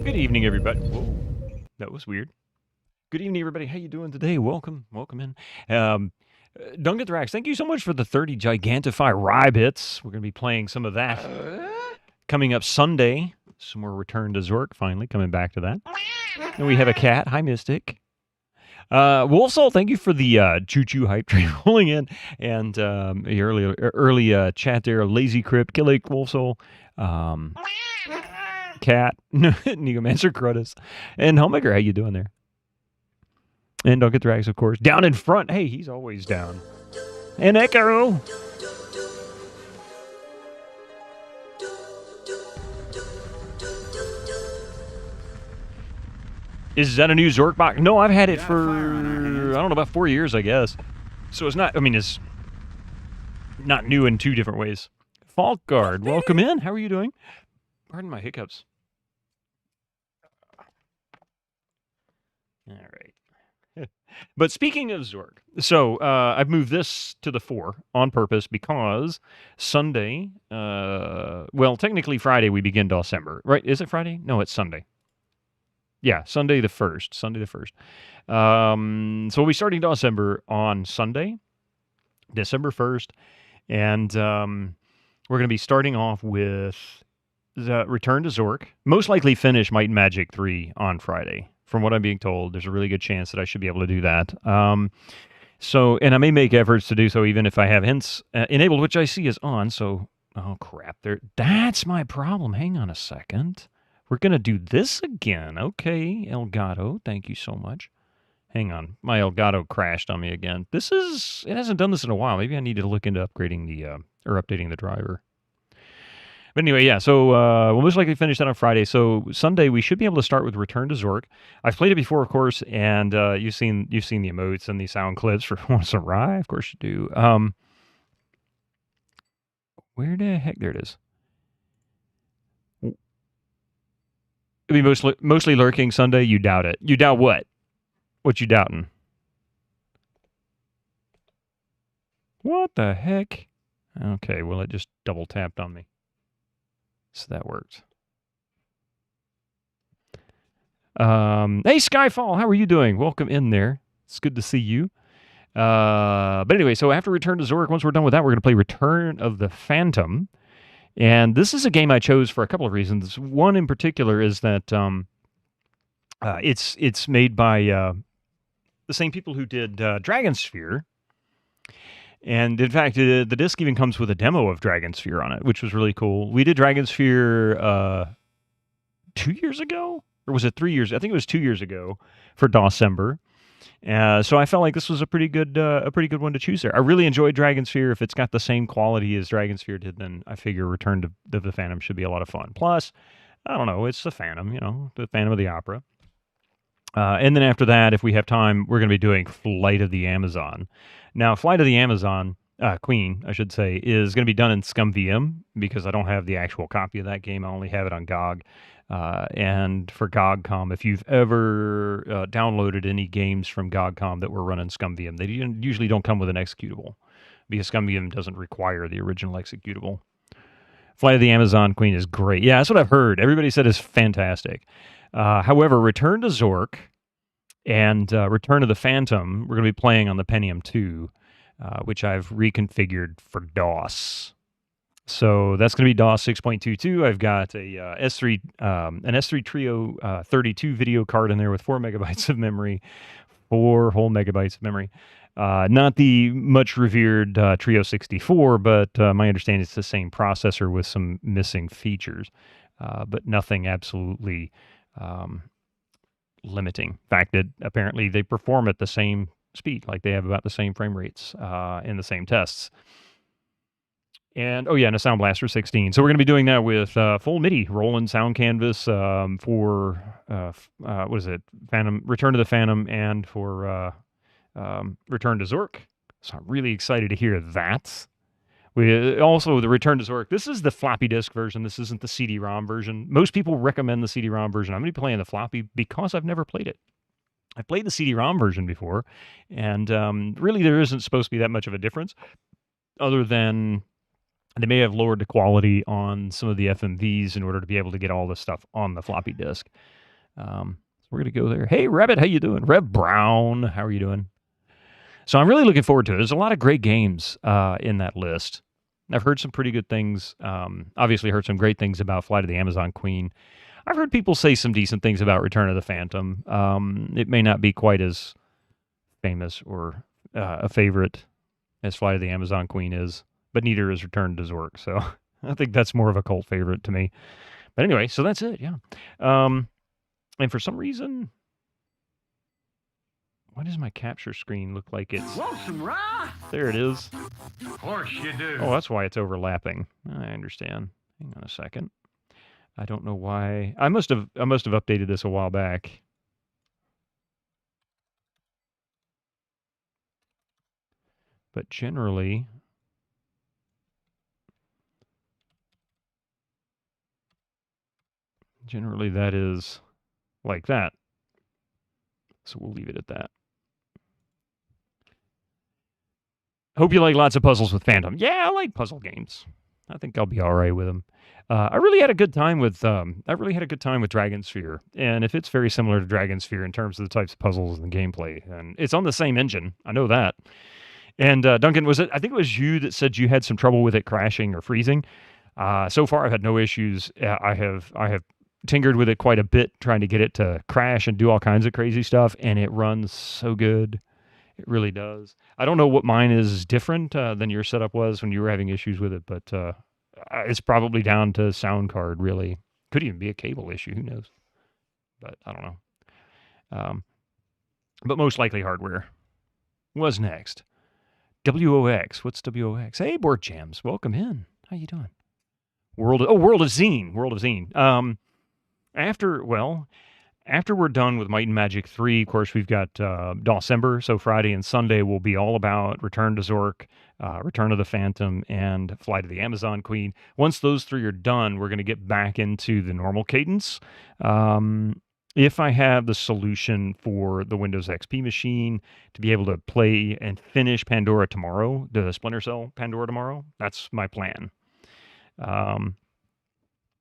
Good evening, everybody. Whoa, that was weird. Good evening, everybody. How you doing today? Welcome in. Duncan Thrax, thank you so much for the 30 Gigantify Rye bits. We're going to be playing some of that coming up Sunday. Some more Return to Zork, finally, coming back to that. And we have a cat. Hi, Mystic. Wolfsoul, thank you for the choo-choo hype train rolling in. And the early chat there, Lazy Crypt, Killick, Wolfsoul. Cat, Negomancer Crotus, and Homemaker. How you doing there? And Duncan Thrax, of course. Down in front. Hey, he's always down. And Echo. Is that a new Zork box? No, I've had it for, I don't know, about 4 years, I guess. So it's not, it's not new in two different ways. Fault Guard, welcome in. How are you doing? Pardon my hiccups. All right. But speaking of Zork, so I've moved this to the 4 on purpose because Sunday, well, technically Friday we begin December, right? Is it Friday? No, it's Sunday. Yeah, Sunday the 1st. So we'll be starting December on Sunday, December 1st, and we're going to be starting off with the Return to Zork. Most likely finish Might and Magic 3 on Friday. From what I'm being told, there's a really good chance that I should be able to do that. So, and I may make efforts to do so even if I have hints enabled, which I see is on. So, oh crap, that's my problem. Hang on a second. We're going to do this again. Okay, Elgato, thank you so much. Hang on, my Elgato crashed on me again. It hasn't done this in a while. Maybe I need to look into upgrading or updating the driver. But anyway, yeah, so we'll most likely finish that on Friday. So Sunday, we should be able to start with Return to Zork. I've played it before, of course, and you've seen the emotes and the sound clips for Once a Rye. Of course you do. Where the heck? There it is. It'll be mostly lurking Sunday. You doubt it. You doubt what? What you doubting? What the heck? Okay, well, it just double tapped on me. So that worked. Hey, Skyfall, how are you doing? Welcome in there. It's good to see you. But anyway, so after Return to Zork, once we're done with that, we're going to play Return of the Phantom. And this is a game I chose for a couple of reasons. One in particular is that it's made by the same people who did Dragonsphere. And in fact, the disc even comes with a demo of Dragonsphere on it, which was really cool. We did Dragonsphere 2 years ago? Or was it 3 years? I think it was 2 years ago for December. So I felt like this was a pretty good one to choose there. I really enjoyed Dragonsphere. If it's got the same quality as Dragonsphere did, then I figure Return to the Phantom should be a lot of fun. Plus, I don't know, it's the Phantom, the Phantom of the Opera. And then after that, if we have time, we're going to be doing Flight of the Amazon. Now, Flight of the Amazon, Queen, I should say, is going to be done in ScumVM because I don't have the actual copy of that game. I only have it on GOG. And for GOG.com, if you've ever downloaded any games from GOG.com that were run in ScumVM, they usually don't come with an executable because ScumVM doesn't require the original executable. Flight of the Amazon, Queen is great. Yeah, that's what I've heard. Everybody said it's fantastic. However, Return to Zork and Return of the Phantom, we're going to be playing on the Pentium 2, which I've reconfigured for DOS. So that's going to be DOS 6.22. I've got a an S3 Trio 32 video card in there with 4 megabytes of memory, 4 whole megabytes of memory. Not the much revered Trio 64, but my understanding it's the same processor with some missing features, but nothing absolutely limiting. In fact, apparently they perform at the same speed, like they have about the same frame rates in the same tests. And and a Sound Blaster 16. So we're going to be doing that with full MIDI, Roland Sound Canvas for what is it? Return to the Phantom, and for Return to Zork. So I'm really excited to hear that. Also, the Return to Zork. This is the floppy disk version. This isn't the CD-ROM version. Most people recommend the CD-ROM version. I'm going to be playing the floppy because I've never played it. I've played the CD-ROM version before, and really there isn't supposed to be that much of a difference, other than They may have lowered the quality on some of the FMVs in order to be able to get all this stuff on the floppy disk. So we're going to go there. Hey, Rabbit, how you doing? Rev Brown, how are you doing? So I'm really looking forward to it. There's a lot of great games in that list. I've heard some pretty good things. Obviously heard some great things about Flight of the Amazon Queen. I've heard people say some decent things about Return of the Phantom. It may not be quite as famous or a favorite as Flight of the Amazon Queen is, but neither is Return to Zork. So I think that's more of a cult favorite to me. But anyway, so that's it. Yeah. And for some reason, why does my capture screen look like it's... Want some rye? There it is. Of course you do. Oh, that's why it's overlapping. I understand. Hang on a second. I don't know why. I must have updated this a while back. But generally that is like that. So we'll leave it at that. Hope you like lots of puzzles with Phantom. Yeah, I like puzzle games. I think I'll be all right with them. I really had a good time with Dragon Sphere, and if it's very similar to Dragon Sphere in terms of the types of puzzles and the gameplay, and it's on the same engine, I know that. And Duncan, I think it was you that said you had some trouble with it crashing or freezing. So far, I've had no issues. I have tinkered with it quite a bit, trying to get it to crash and do all kinds of crazy stuff, and it runs so good. It really does. I don't know what mine is different than your setup was when you were having issues with it, but it's probably down to sound card, really. Could even be a cable issue. Who knows? But I don't know. But most likely hardware. What's next? WOX. What's WOX? Hey, Board Jams. Welcome in. How you doing? World of Zine. After we're done with Might and Magic 3, of course, we've got December, so Friday and Sunday will be all about Return to Zork, Return of the Phantom, and Flight of the Amazon Queen. Once those three are done, we're going to get back into the normal cadence. If I have the solution for the Windows XP machine to be able to play and finish Pandora tomorrow, the Splinter Cell Pandora tomorrow, that's my plan.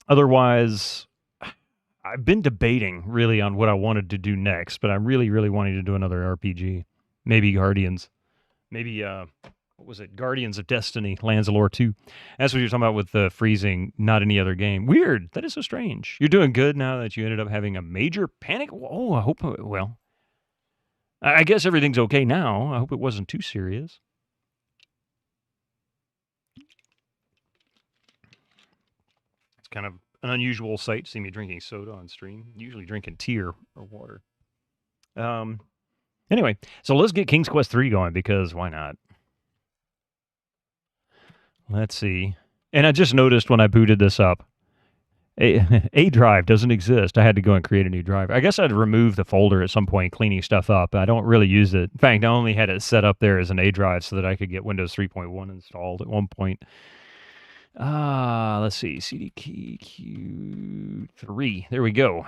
Otherwise... I've been debating really on what I wanted to do next, but I'm really, really wanting to do another RPG. Maybe Guardians. Maybe, what was it? Guardians of Destiny, Lands of Lore 2. That's what you're talking about with the freezing, not any other game. Weird. That is so strange. You're doing good now that you ended up having a major panic? Oh, I hope, I guess everything's okay now. I hope it wasn't too serious. It's kind of an unusual sight to see me drinking soda on stream. Usually drinking tea or water. Anyway, so let's get King's Quest 3 going, because why not? Let's see. And I just noticed when I booted this up, a drive doesn't exist. I had to go and create a new drive. I guess I'd remove the folder at some point, cleaning stuff up. I don't really use it. In fact, I only had it set up there as an A drive so that I could get Windows 3.1 installed at one point. Let's see, CDKQ3. There we go.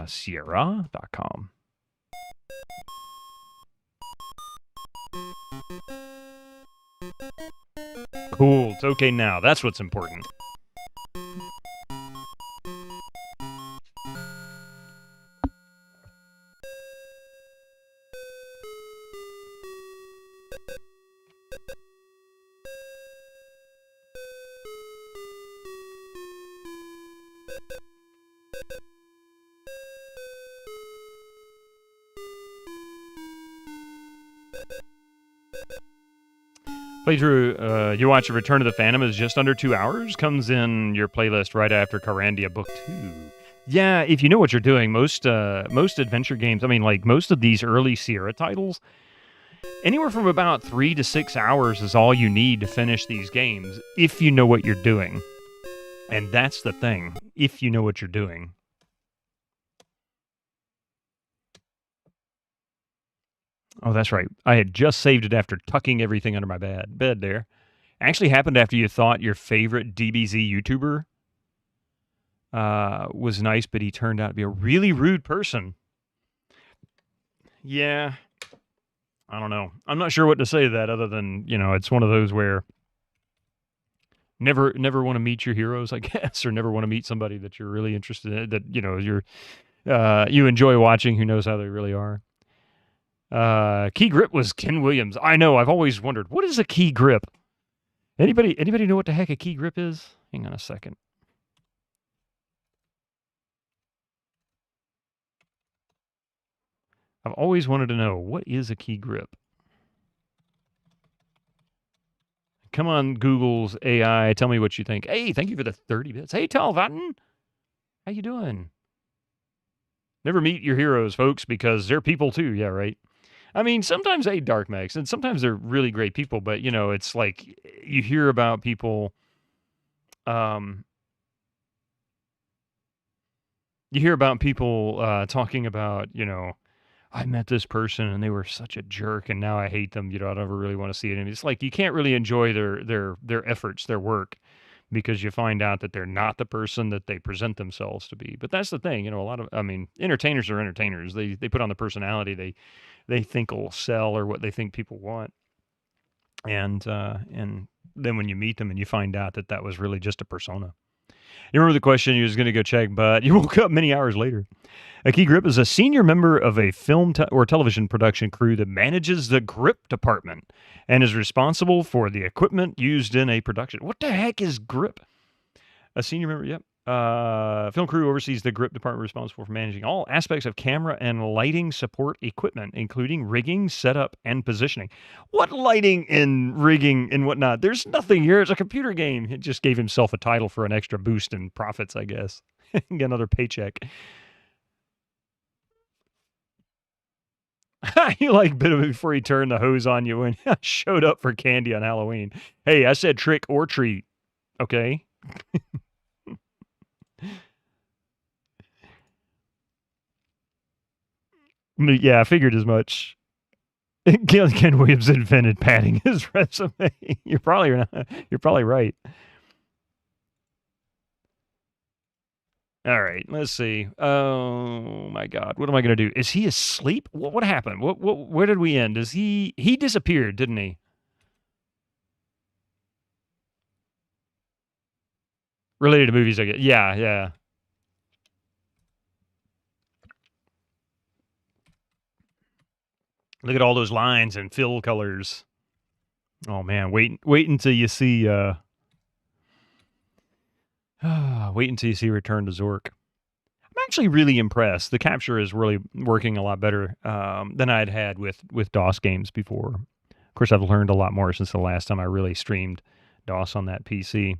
Sierra.com. Cool. It's okay now. That's what's important. Playthrough, you watch Return of the Phantom is just under 2 hours. Comes in your playlist right after Carandia Book 2. Yeah, if you know what you're doing, most adventure games, I mean, like most of these early Sierra titles, anywhere from about 3 to 6 hours is all you need to finish these games, if you know what you're doing. And that's the thing, if you know what you're doing. Oh, that's right. I had just saved it after tucking everything under my bed there. Actually happened after you thought your favorite DBZ YouTuber was nice, but he turned out to be a really rude person. Yeah. I don't know. I'm not sure what to say to that other than, it's one of those where Never want to meet your heroes, I guess, or never want to meet somebody that you're really interested in, that you enjoy watching, who knows how they really are. Key grip was Ken Williams. I know. I've always wondered, what is a key grip? Anybody know what the heck a key grip is? Hang on a second. I've always wanted to know, what is a key grip? Come on, Google's AI. Tell me what you think. Hey, thank you for the 30 bits. Hey, Talvatten. How you doing? Never meet your heroes, folks, because they're people too. Yeah, right. I mean, sometimes they dark max, and sometimes they're really great people. But it's like you hear about people. You hear about people talking about, I met this person and they were such a jerk, and now I hate them. I never really want to see it. And it's like you can't really enjoy their efforts, their work, because you find out that they're not the person that they present themselves to be. But that's the thing, entertainers are entertainers. They put on the personality they think will sell, or what they think people want. And then when you meet them and you find out that was really just a persona. You remember the question you was going to go check, but you woke up many hours later. A key grip is a senior member of a film or television production crew that manages the grip department and is responsible for the equipment used in a production. What the heck is grip? A senior member, yep. Film crew oversees the grip department, responsible for managing all aspects of camera and lighting support equipment, including rigging, setup, and positioning. What lighting and rigging and whatnot? There's nothing here. It's a computer game. It just gave himself a title for an extra boost in profits, I guess. Get another paycheck. You like bit of it before he turned the hose on you when showed up for candy on Halloween. Hey, I said trick or treat. Okay. Yeah, I figured as much. Ken Williams invented padding his resume. You're probably right. All right, let's see. Oh my God, what am I gonna do? Is he asleep? What happened? Where did we end? Is he disappeared, didn't he? Related to movies, I guess. Yeah. Look at all those lines and fill colors. Oh man, wait until you see wait until you see Return to Zork. I'm actually really impressed. The capture is really working a lot better than I'd had with DOS games before. Of course, I've learned a lot more since the last time I really streamed DOS on that PC.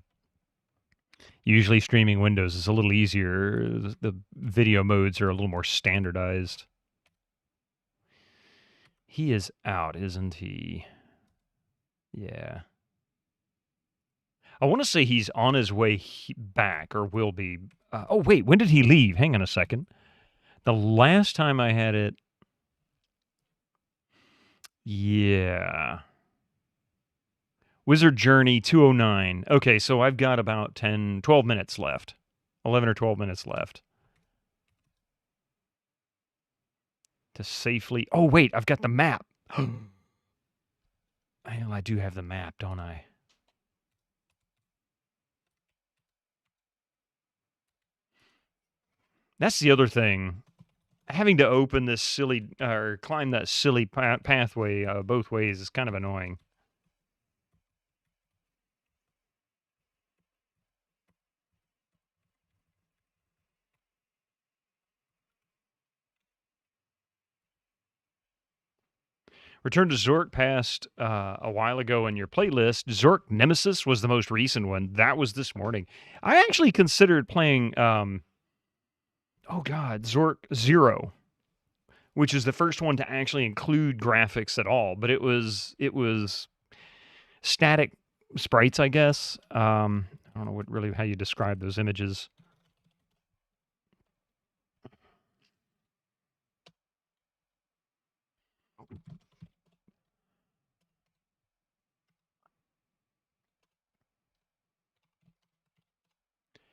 Usually streaming Windows is a little easier. The video modes are a little more standardized. He is out, isn't he? Yeah. I want to say he's on his way back, or will be. Oh, wait, when did he leave? Hang on a second. The last time I had it. Yeah. Wizard Journey 209. Okay, so I've got about 12 minutes left. 11 or 12 minutes left. To safely. Oh, wait, I've got the map. I do have the map, don't I? That's the other thing. Having to open this silly, or climb that silly pathway both ways is kind of annoying. Return to Zork passed a while ago in your playlist. Zork Nemesis was the most recent one. That was this morning. I actually considered playing, Zork Zero, which is the first one to actually include graphics at all. But it was static sprites, I guess. I don't know how you describe those images.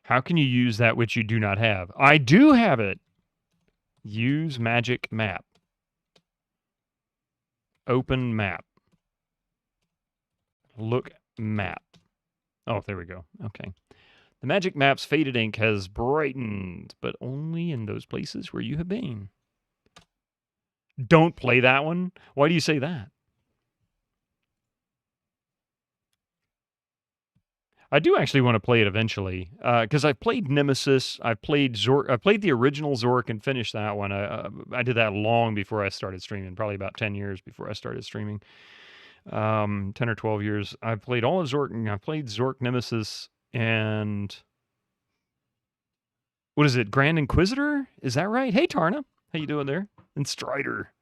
How can you use that which you do not have? I do have it. Use magic map. Open map. Look map. Oh, there we go. Okay. The magic map's faded ink has brightened, but only in those places where you have been. Don't play that one? Why do you say that? I do actually want to play it eventually, because I've played Nemesis, I've played Zork, I played the original Zork and finished that one. I did that long before I started streaming, probably about 10 years before I started streaming. 10 or 12 years. I've played all of Zork, and I've played Zork Nemesis, and what is it, Grand Inquisitor? Is that right? Hey, Tarna, how you doing there? And Strider.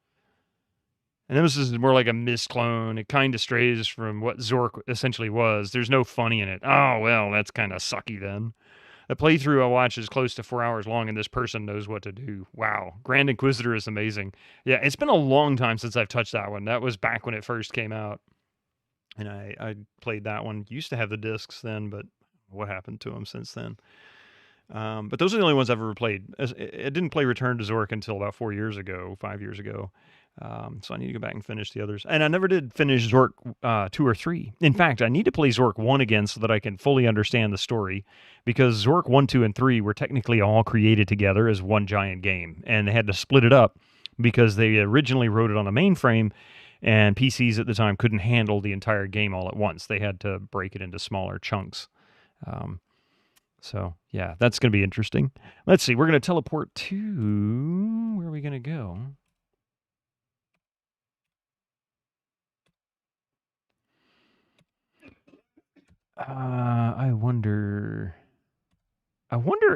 And Nemesis is more like a Mist clone. It kind of strays from what Zork essentially was. There's no funny in it. Oh, well, that's kind of sucky then. The playthrough I watched is close to 4 hours long, and this person knows what to do. Wow. Grand Inquisitor is amazing. Yeah, it's been a long time since I've touched that one. That was back when it first came out. And I played that one. Used to have the discs then, but what happened to them since then? But those are the only ones I've ever played. It didn't play Return to Zork until about 5 years ago. So I need to go back and finish the others. And I never did finish Zork 2 or 3. In fact, I need to play Zork 1 again so that I can fully understand the story, because Zork 1, 2, and 3 were technically all created together as one giant game, and they had to split it up because they originally wrote it on a mainframe, and PCs at the time couldn't handle the entire game all at once. They had to break it into smaller chunks. So, yeah, that's going to be interesting. Let's see. We're going to teleport to... Where are we going to go? I wonder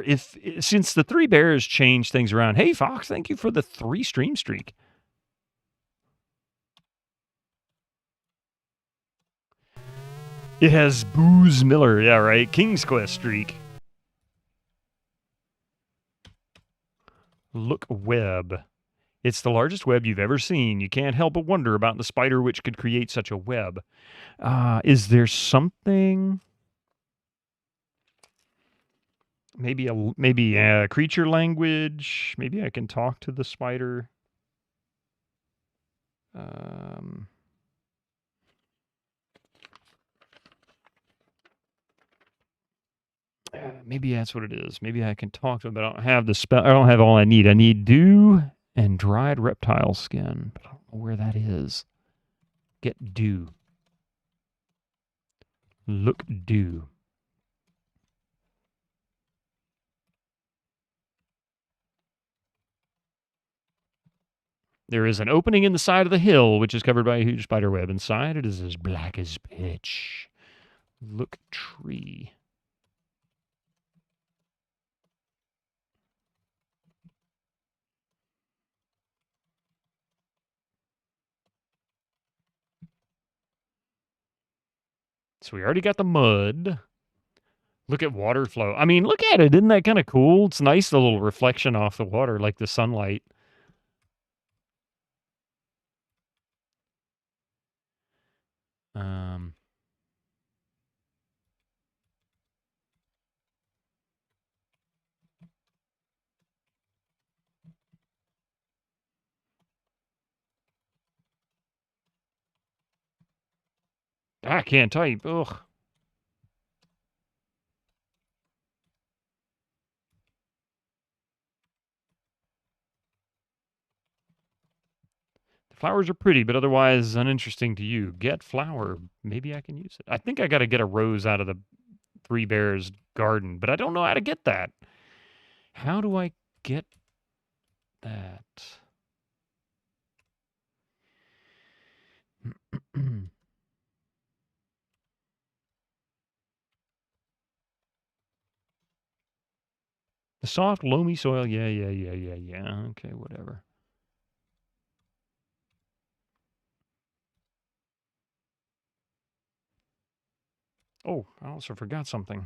if, since the 3 bears changed things around. Hey, Fox, thank you for the 3 stream streak. It has Booze Miller. Yeah, right. King's Quest streak. Look web. It's the largest web you've ever seen. You can't help but wonder about the spider which could create such a web. Is there something... Maybe a creature language? Maybe I can talk to the spider? Maybe that's what it is. Maybe I can talk to them, but I don't have the spell. I don't have all I need. I need dew and dried reptile skin, but I don't know where that is. Get dew. Look dew. There is an opening in the side of the hill, which is covered by a huge spider web. Inside, it is as black as pitch. Look tree. So we already got the mud. Look at water flow. I mean, look at it. Isn't that kind of cool? It's nice, the little reflection off the water, like the sunlight. I can't type. Ugh. The flowers are pretty, but otherwise uninteresting to you. Get flower. Maybe I can use it. I think I got to get a rose out of the 3 Bears garden, but I don't know how to get that. How do I get that? The soft, loamy soil. Yeah. Okay, whatever. Oh, I also forgot something.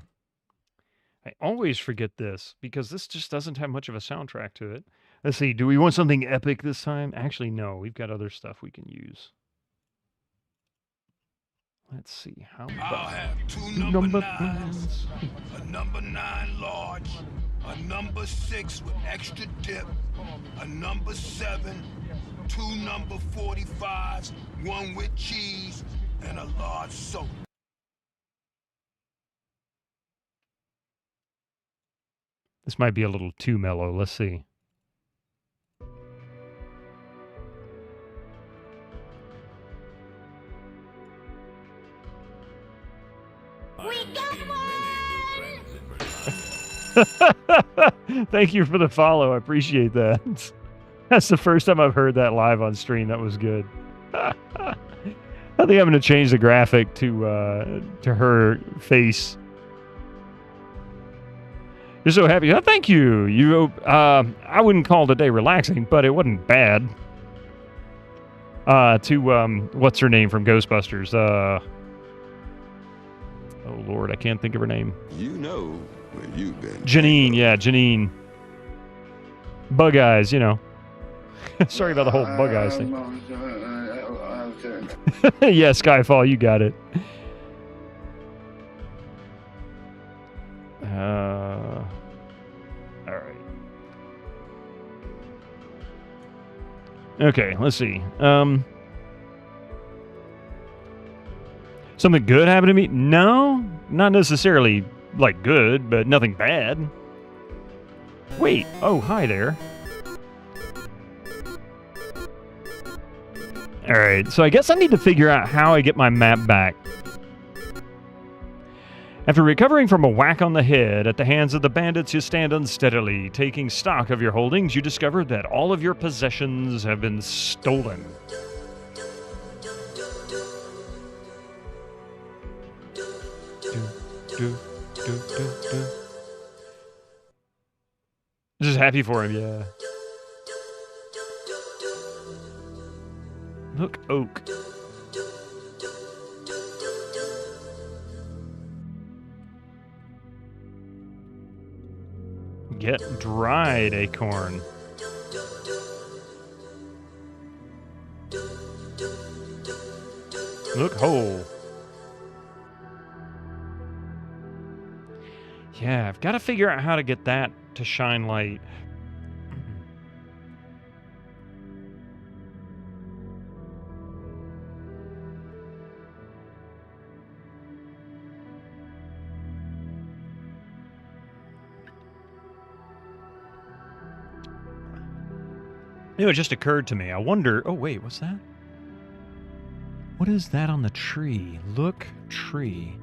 I always forget this because this just doesn't have much of a soundtrack to it. Let's see. Do we want something epic this time? Actually, no. We've got other stuff we can use. Let's see. How about I'll have 2 number 9s, a number 9 large, a number 6 with extra dip, a number 7, 2 number 45s, 1 with cheese, and a large soda. This might be a little too mellow. Let's see. We got one! Thank you for the follow. I appreciate that. That's the first time I've heard that live on stream. That was good. I think I'm going to change the graphic to her face. You're so happy. Oh, thank you. I wouldn't call today relaxing, but it wasn't bad. What's her name from Ghostbusters? Oh Lord, I can't think of her name. You know where you've been. Janine, yeah, Janine. Bug Eyes, you know. Sorry about the whole Bug Eyes thing. Yeah, Skyfall, you got it. All right. Okay, let's see. Something good happened to me? No, not necessarily like good, but nothing bad. Wait, oh, hi there. All right, so I guess I need to figure out how I get my map back. After recovering from a whack on the head at the hands of the bandits, you stand unsteadily. Taking stock of your holdings, you discover that all of your possessions have been stolen. Just happy for him, yeah. Look, oak. Get dried acorn. Look, whole. Yeah, I've got to figure out how to get that to shine light. You know, it just occurred to me. I wonder... Oh, wait, what's that? What is that on the tree? Look, tree.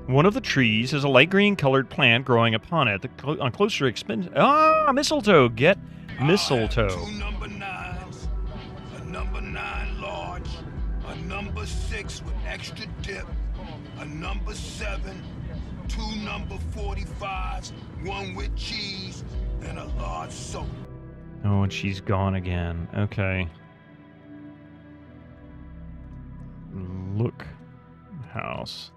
One of the trees is a light green colored plant growing upon it. On closer inspection... Ah, mistletoe! Get mistletoe. Two number 9s, a number 9 large, a number 6 with extra dip, a number 7, 2 number 45s, 1 with cheese, and a large soap. Oh, and she's gone again. Okay. Look. House.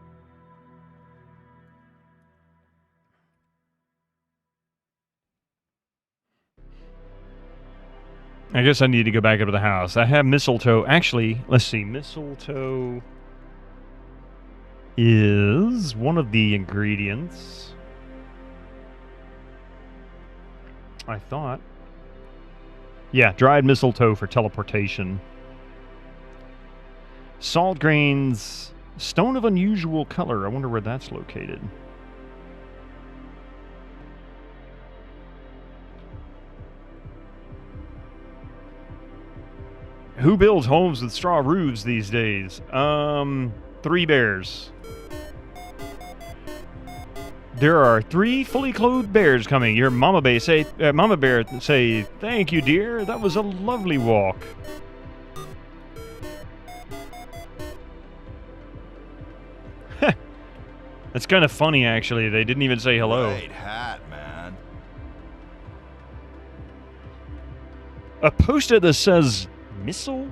I guess I need to go back up to the house. I have mistletoe. Actually, let's see. Mistletoe is one of the ingredients. I thought. Yeah, dried mistletoe for teleportation. Salt grains, stone of unusual color. I wonder where that's located. Who builds homes with straw roofs these days? 3 bears. There are 3 fully clothed bears coming. Your Mama Bear say, "Thank you, dear. That was a lovely walk." That's kind of funny, actually. They didn't even say hello. Great hat, man. A poster that says mistletoe.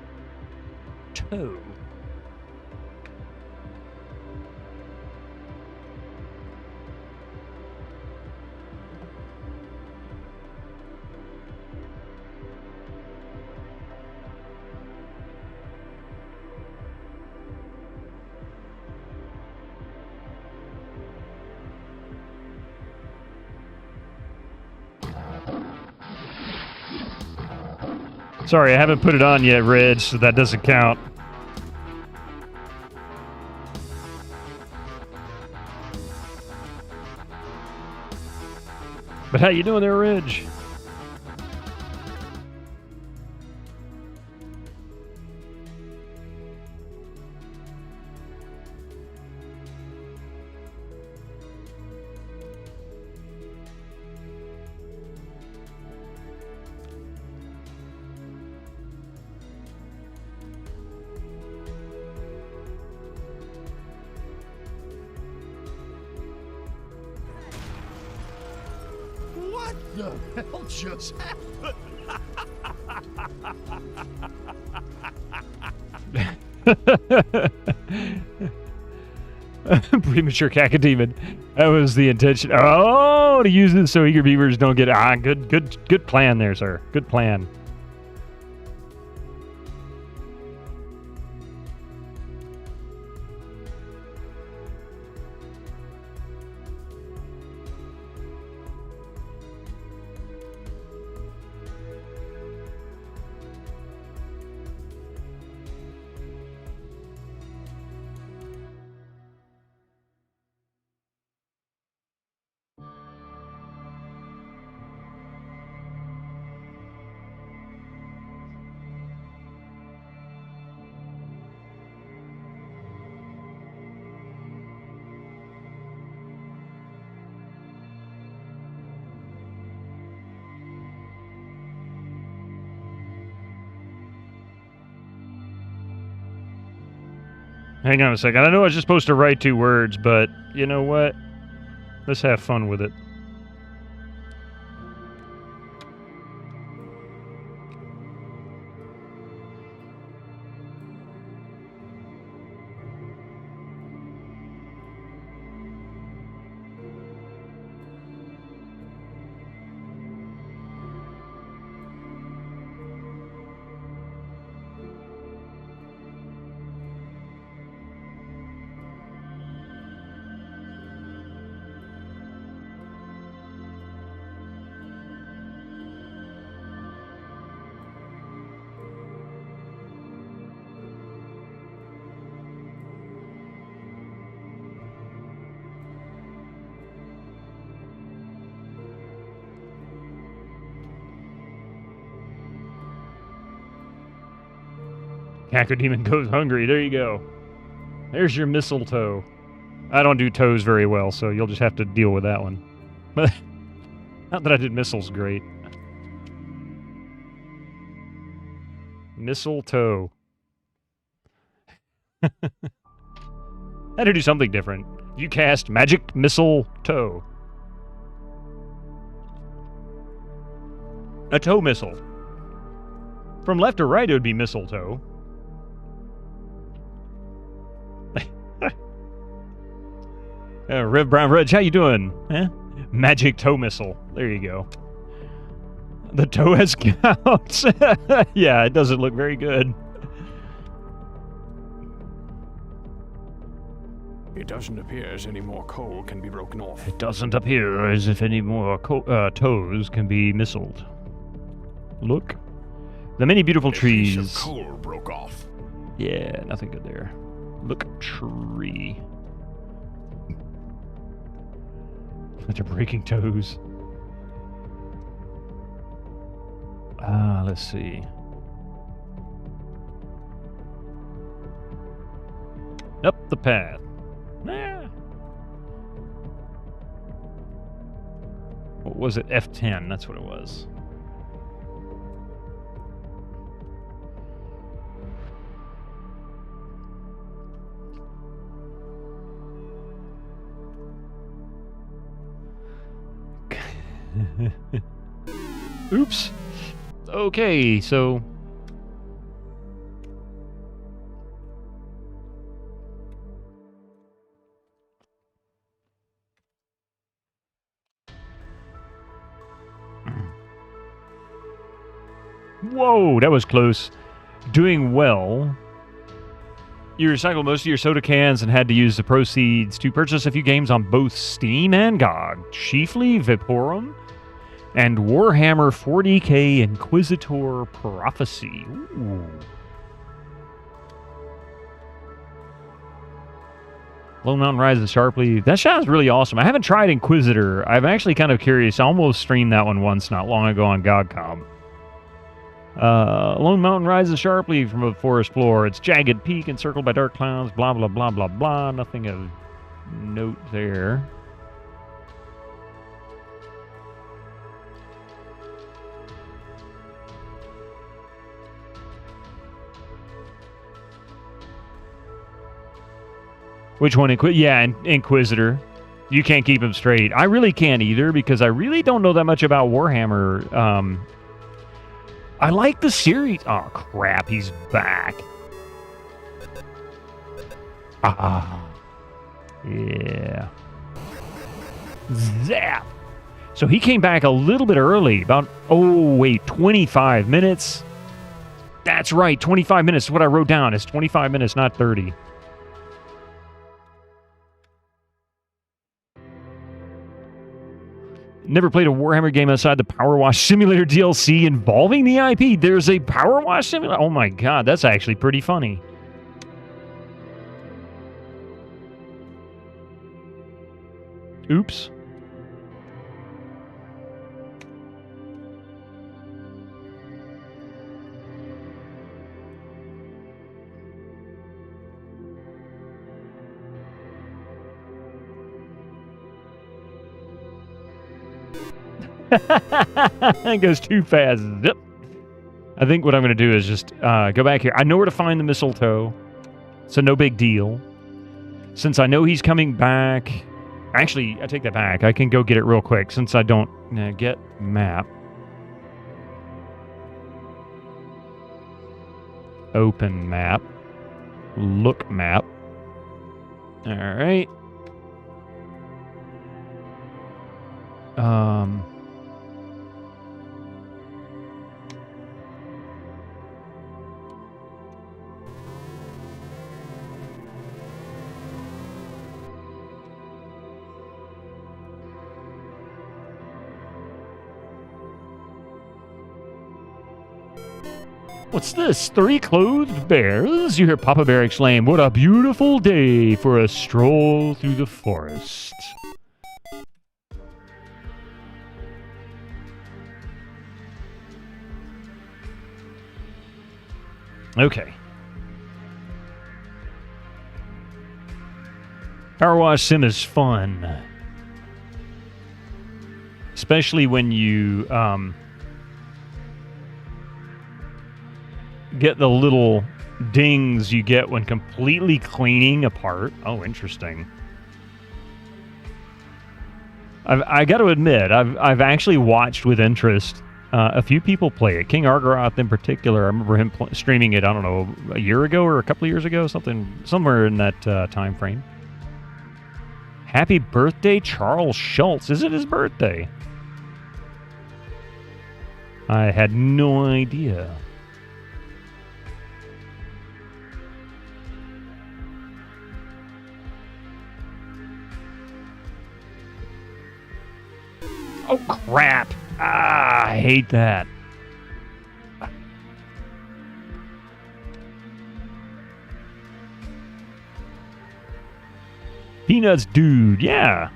Sorry, I haven't put it on yet, Reg, so that doesn't count. But how you doing there, Ridge? What the hell just happened? Premature cacodemon. That was the intention. Oh, to use it so eager beavers don't get. Good plan there, sir. Good plan. Hang on a second. I know I was just supposed to write 2 words, but you know what? Let's have fun with it. Cacodemon goes hungry. There you go. There's your mistletoe. I don't do toes very well, so you'll just have to deal with that one. But not that I did missiles great. Mistletoe. I had to do something different. You cast magic mistletoe. A toe missile. From left to right, it would be mistletoe. Rev Brown Reg, how you doing? Eh? Magic toe missile. There you go. The toe has counts. Yeah, it doesn't look very good. It doesn't appear as any more coal can be broken off. It doesn't appear as if any more toes can be missiled. Look. The many beautiful trees. A piece of coal broke off. Yeah, nothing good there. Look, tree. They're breaking toes. Let's see. Up the path. What was it? F10, that's what it was. Oops. Okay, so... Whoa, that was close. Doing well. You recycled most of your soda cans and had to use the proceeds to purchase a few games on both Steam and GOG. Chiefly Vaporum and Warhammer 40k Inquisitor Prophecy. Ooh. Lone Mountain rises sharply. That sounds really awesome. I haven't tried Inquisitor. I'm actually kind of curious. I almost streamed that one once not long ago on GOGCOM. Lone Mountain rises sharply from a forest floor. Its jagged peak encircled by dark clouds. Blah, blah, blah, blah, blah. Nothing of note there. Which one? Inquisitor. You can't keep him straight. I really can't either because I really don't know that much about Warhammer. I like the series. Oh, crap. He's back. Yeah. Zap. So he came back a little bit early. About, 25 minutes. That's right. 25 minutes is what I wrote down. It's 25 minutes, not 30. Never played a Warhammer game outside the Power Wash Simulator DLC involving the IP. There's a Power Wash Simulator? Oh my god, that's actually pretty funny. Oops. It goes too fast. Zip. I think what I'm going to do is just go back here. I know where to find the mistletoe, so no big deal. Since I know he's coming back... Actually, I take that back. I can go get it real quick since I don't... get map. Open map. Look map. Alright. What's this? 3 clothed bears? You hear Papa Bear exclaim, "What a beautiful day for a stroll through the forest." Okay. Power Wash Sim is fun. Especially when you get the little dings you get when completely cleaning apart. Oh, interesting. I got to admit, I've actually watched with interest a few people play it. King Argaroth in particular. I remember him streaming it, I don't know, a year ago or a couple of years ago, somewhere in that time frame. Happy birthday, Charles Schultz. Is it his birthday? I had no idea. Oh, crap. I hate that. Peanuts dude, yeah.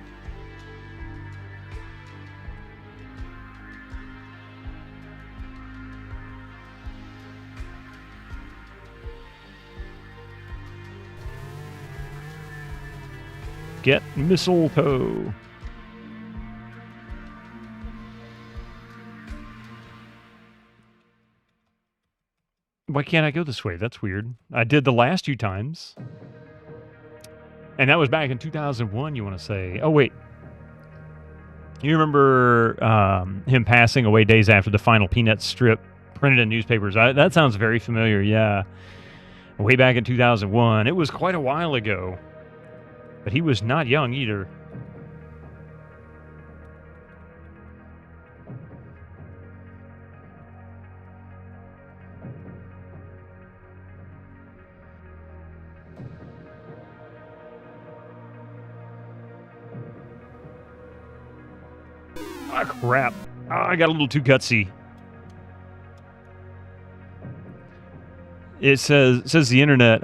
Get mistletoe. Why can't I go this way? That's weird. I did the last 2 times. And that was back in 2001, you want to say. Oh, wait. You remember him passing away days after the final Peanuts strip printed in newspapers? That sounds very familiar, yeah. Way back in 2001. It was quite a while ago. But he was not young either. Ah, crap. I got a little too gutsy. It says the internet,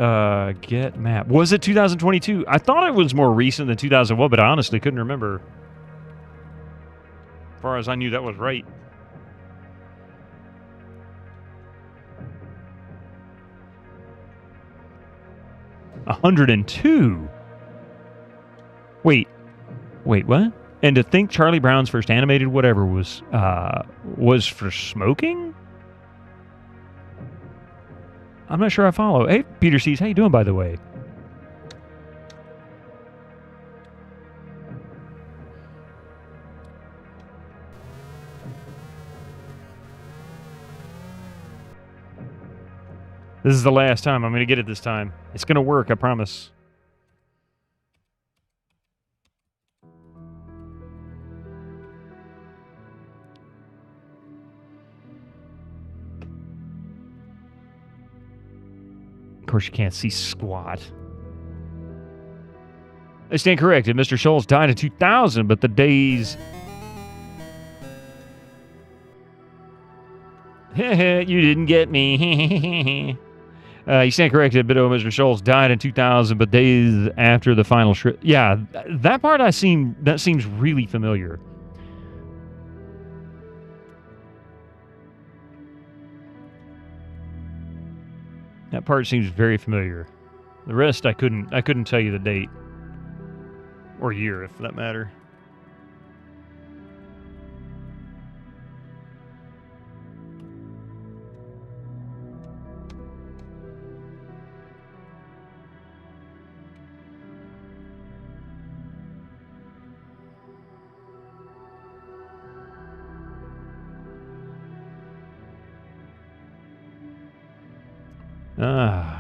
get map. Was it 2022? I thought it was more recent than 2001, but I honestly couldn't remember. As far as I knew, that was right. $102. Wait, what? And to think Charlie Brown's first animated whatever was for smoking? I'm not sure I follow. Hey, Peter C's, how you doing, by the way? This is the last time. I'm going to get it this time. It's going to work, I promise. Of course, you can't see squat. I stand corrected. Mr. Schultz died in 2000, but the days... you didn't get me. You stand corrected, but Mr. Schultz died in 2000, but days after the final shred. Yeah, that part that seems really familiar. That part seems very familiar. The rest I couldn't tell you the date or year, if that matter.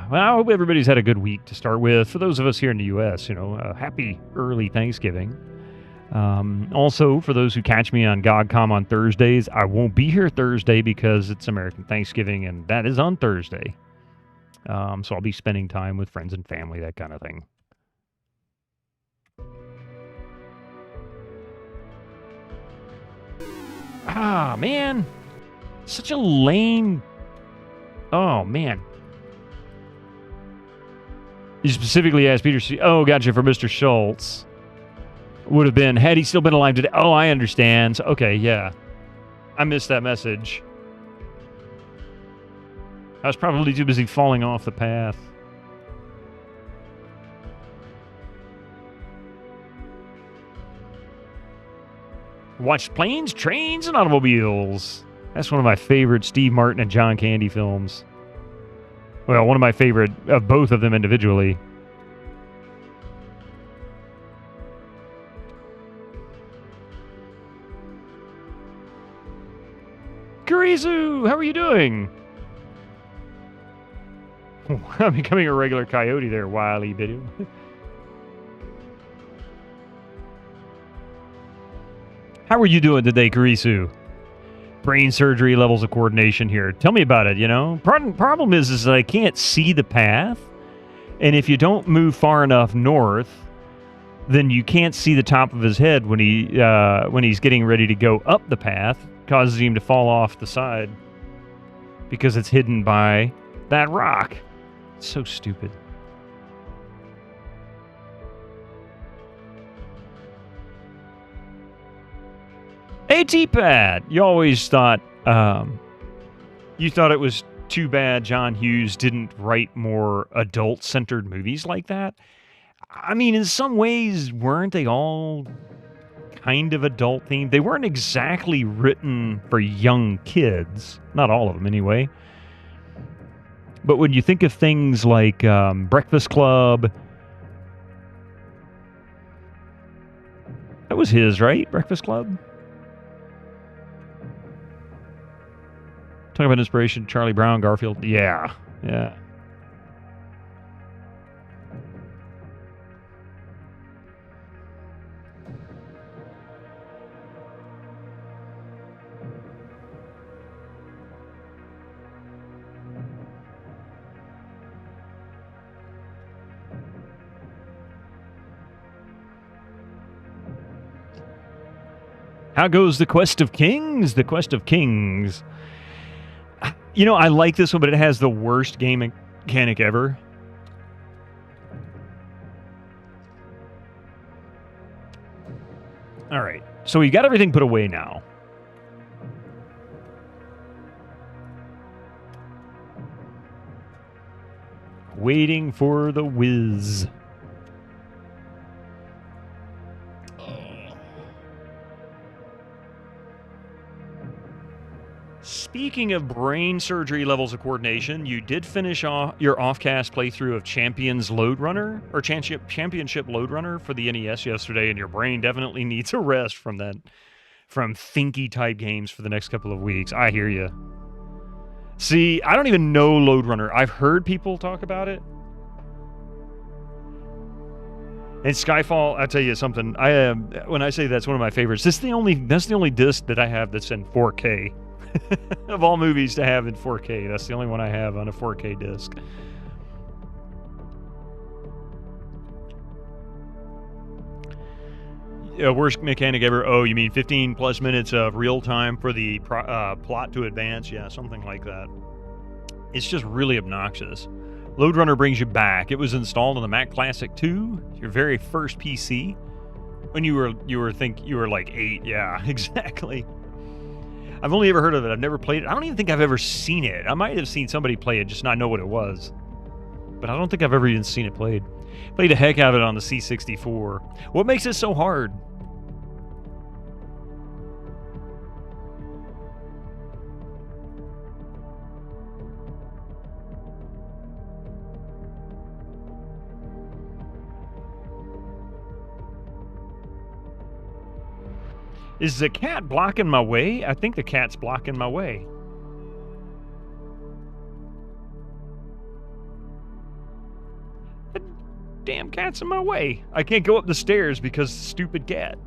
Well, I hope everybody's had a good week to start with. For those of us here in the U.S., happy early Thanksgiving. Also, for those who catch me on GOGCOM on Thursdays, I won't be here Thursday because it's American Thanksgiving, and that is on Thursday. So I'll be spending time with friends and family, that kind of thing. Ah, man. Such a lame... Oh, man. You specifically asked Peter C. Oh, gotcha, for Mr. Schultz. Would have been, had he still been alive today. Oh, I understand. Okay, yeah. I missed that message. I was probably too busy falling off the path. Watched Planes, Trains, and Automobiles. That's one of my favorite Steve Martin and John Candy films. Well, one of my favorite of both of them individually. Kurizu, how are you doing? I'm becoming a regular coyote there, Wily Bidoo. How are you doing today, Kurisu? Brain surgery levels of coordination here. Tell me about it, Problem is that I can't see the path. And if you don't move far enough north, then you can't see the top of his head when he's getting ready to go up the path. Causes him to fall off the side because it's hidden by that rock. It's so stupid. AT-Pad! You always thought, you thought it was too bad John Hughes didn't write more adult-centered movies like that. I mean, in some ways, weren't they all kind of adult-themed? They weren't exactly written for young kids. Not all of them, anyway. But when you think of things like Breakfast Club... That was his, right? Breakfast Club? Talking about inspiration, Charlie Brown, Garfield. Yeah. How goes the Quest of Kings? The Quest of Kings. I like this one, but it has the worst game mechanic ever. All right, so we got everything put away now. Waiting for the whiz. Speaking of brain surgery levels of coordination, you did finish off your off-cast playthrough of Champions Load Runner, or Championship Load Runner for the NES yesterday, and your brain definitely needs a rest from that, from thinky type games for the next couple of weeks. I hear you. See, I don't even know Load Runner. I've heard people talk about it. And Skyfall, I'll tell you something. When I say that's one of my favorites, that's the only disc that I have that's in 4K. Of all movies to have in 4K, that's the only one I have on a 4K disc. Worst mechanic ever. Oh, you mean 15 plus minutes of real time for the plot to advance? Yeah, something like that. It's just really obnoxious. Load Runner brings you back. It was installed on the Mac Classic 2, your very first PC, when you were like 8. Yeah, exactly. I've only ever heard of it. I've never played it. I don't even think I've ever seen it. I might have seen somebody play it, just not know what it was. But I don't think I've ever even seen it played. Played the heck out of it on the C64. What makes it so hard? Is the cat blocking my way? I think the cat's blocking my way. The damn cat's in my way. I can't go up the stairs because stupid cat.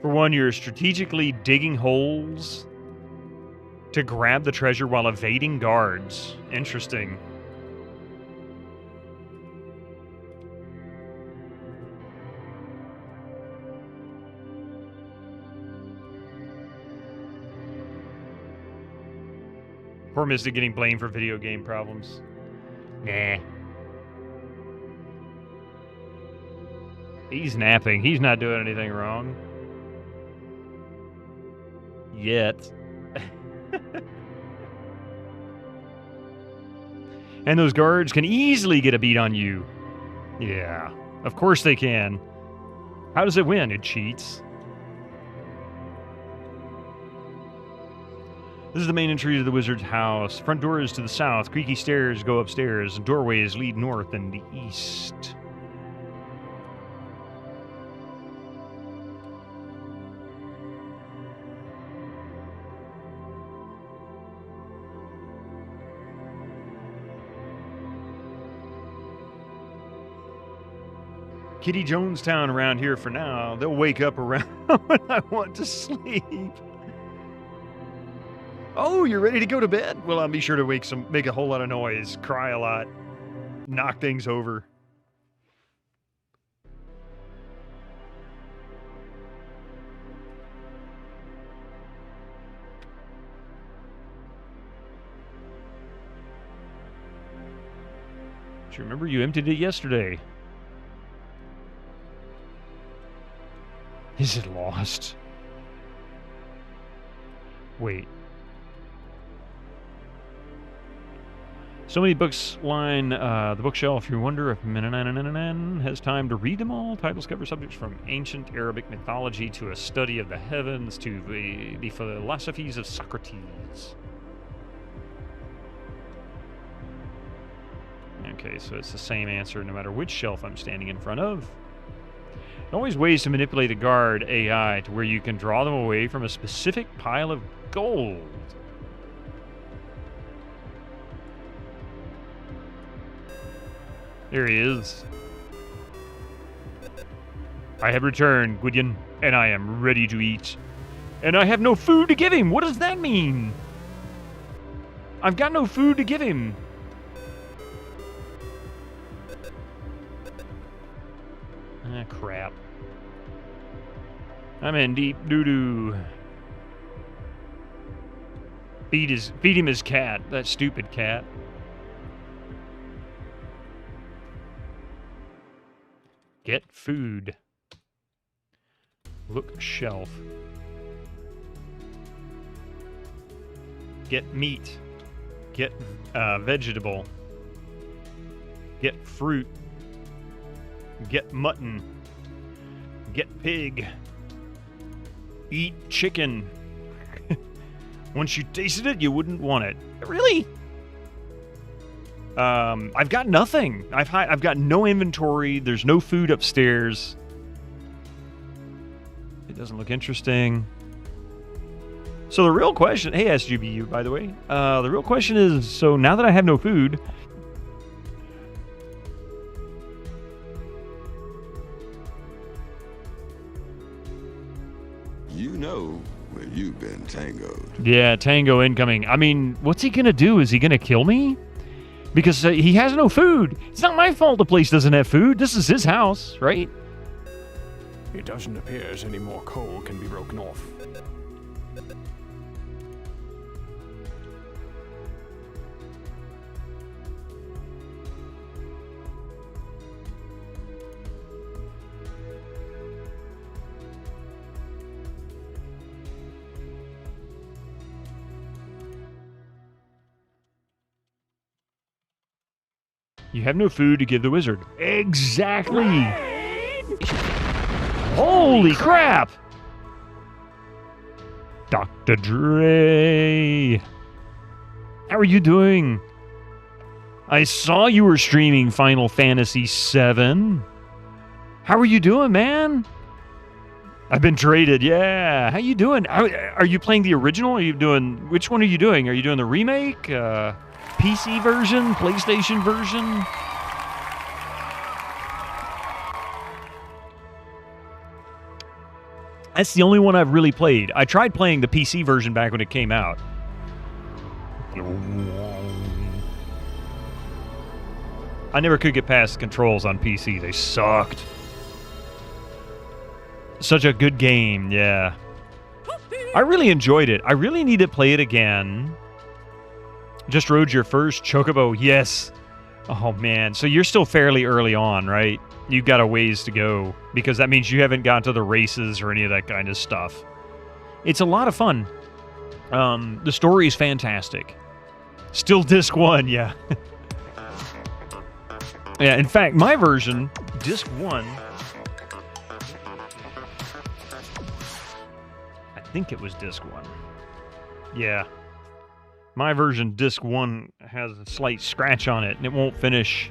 For one, you're strategically digging holes to grab the treasure while evading guards. Interesting. Poor Mystic getting blamed for video game problems. Nah. He's napping. He's not doing anything wrong. Yet. And those guards can easily get a beat on you. Yeah, of course they can. How does it win? It cheats. This is the main entry to the wizard's house. Front door is to the south. Creaky stairs go upstairs. And doorways lead north and the east. Kitty Jonestown around here for now. They'll wake up around when I want to sleep. Oh, you're ready to go to bed? Well, I'll be sure to make a whole lot of noise, cry a lot, knock things over. Do you remember you emptied it yesterday? Is it lost? Wait. So many books line the bookshelf, you wonder if Menananan has time to read them all. Titles cover subjects from ancient Arabic mythology to a study of the heavens to the philosophies of Socrates. Okay, so it's the same answer no matter which shelf I'm standing in front of. Always ways to manipulate a guard AI to where you can draw them away from a specific pile of gold. There he is. I have returned, Gwydion, and I am ready to eat. And I have no food to give him. What does that mean? I've got no food to give him. Ah, crap. I'm in deep doo-doo. Feed him his cat. That stupid cat. Get food. Look shelf. Get meat. Get vegetable. Get fruit. Get mutton. Get pig. Eat chicken. Once you tasted it, you wouldn't want it. Really? I've got nothing. I've got no inventory. There's no food upstairs. It doesn't look interesting. So the real question... Hey, SGBU, by the way. The real question is, so now that I have no food... You know when you've been tangoed. Yeah, tango incoming. I mean, what's he going to do? Is he going to kill me? Because he has no food. It's not my fault the place doesn't have food. This is his house, right? It doesn't appear as any more coal can be broken off. You have no food to give the wizard. Exactly. Holy crap! Dr. Dre. How are you doing? I saw you were streaming Final Fantasy VII. How are you doing, man? I've been traded, yeah. How you doing? Are you playing the original? Are you doing... Which one are you doing? Are you doing the remake? PC version? PlayStation version? That's the only one I've really played. I tried playing the PC version back when it came out. I never could get past the controls on PC. They sucked. Such a good game, yeah. I really enjoyed it. I really need to play it again. Just rode your first Chocobo. Yes. Oh, man. So you're still fairly early on, right? You've got a ways to go, because that means you haven't got to the races or any of that kind of stuff. It's a lot of fun. The story is fantastic. Still disc 1, yeah. Yeah, in fact, my version, disc 1... I think it was disc 1. Yeah. My version, disc 1, has a slight scratch on it, and it won't finish.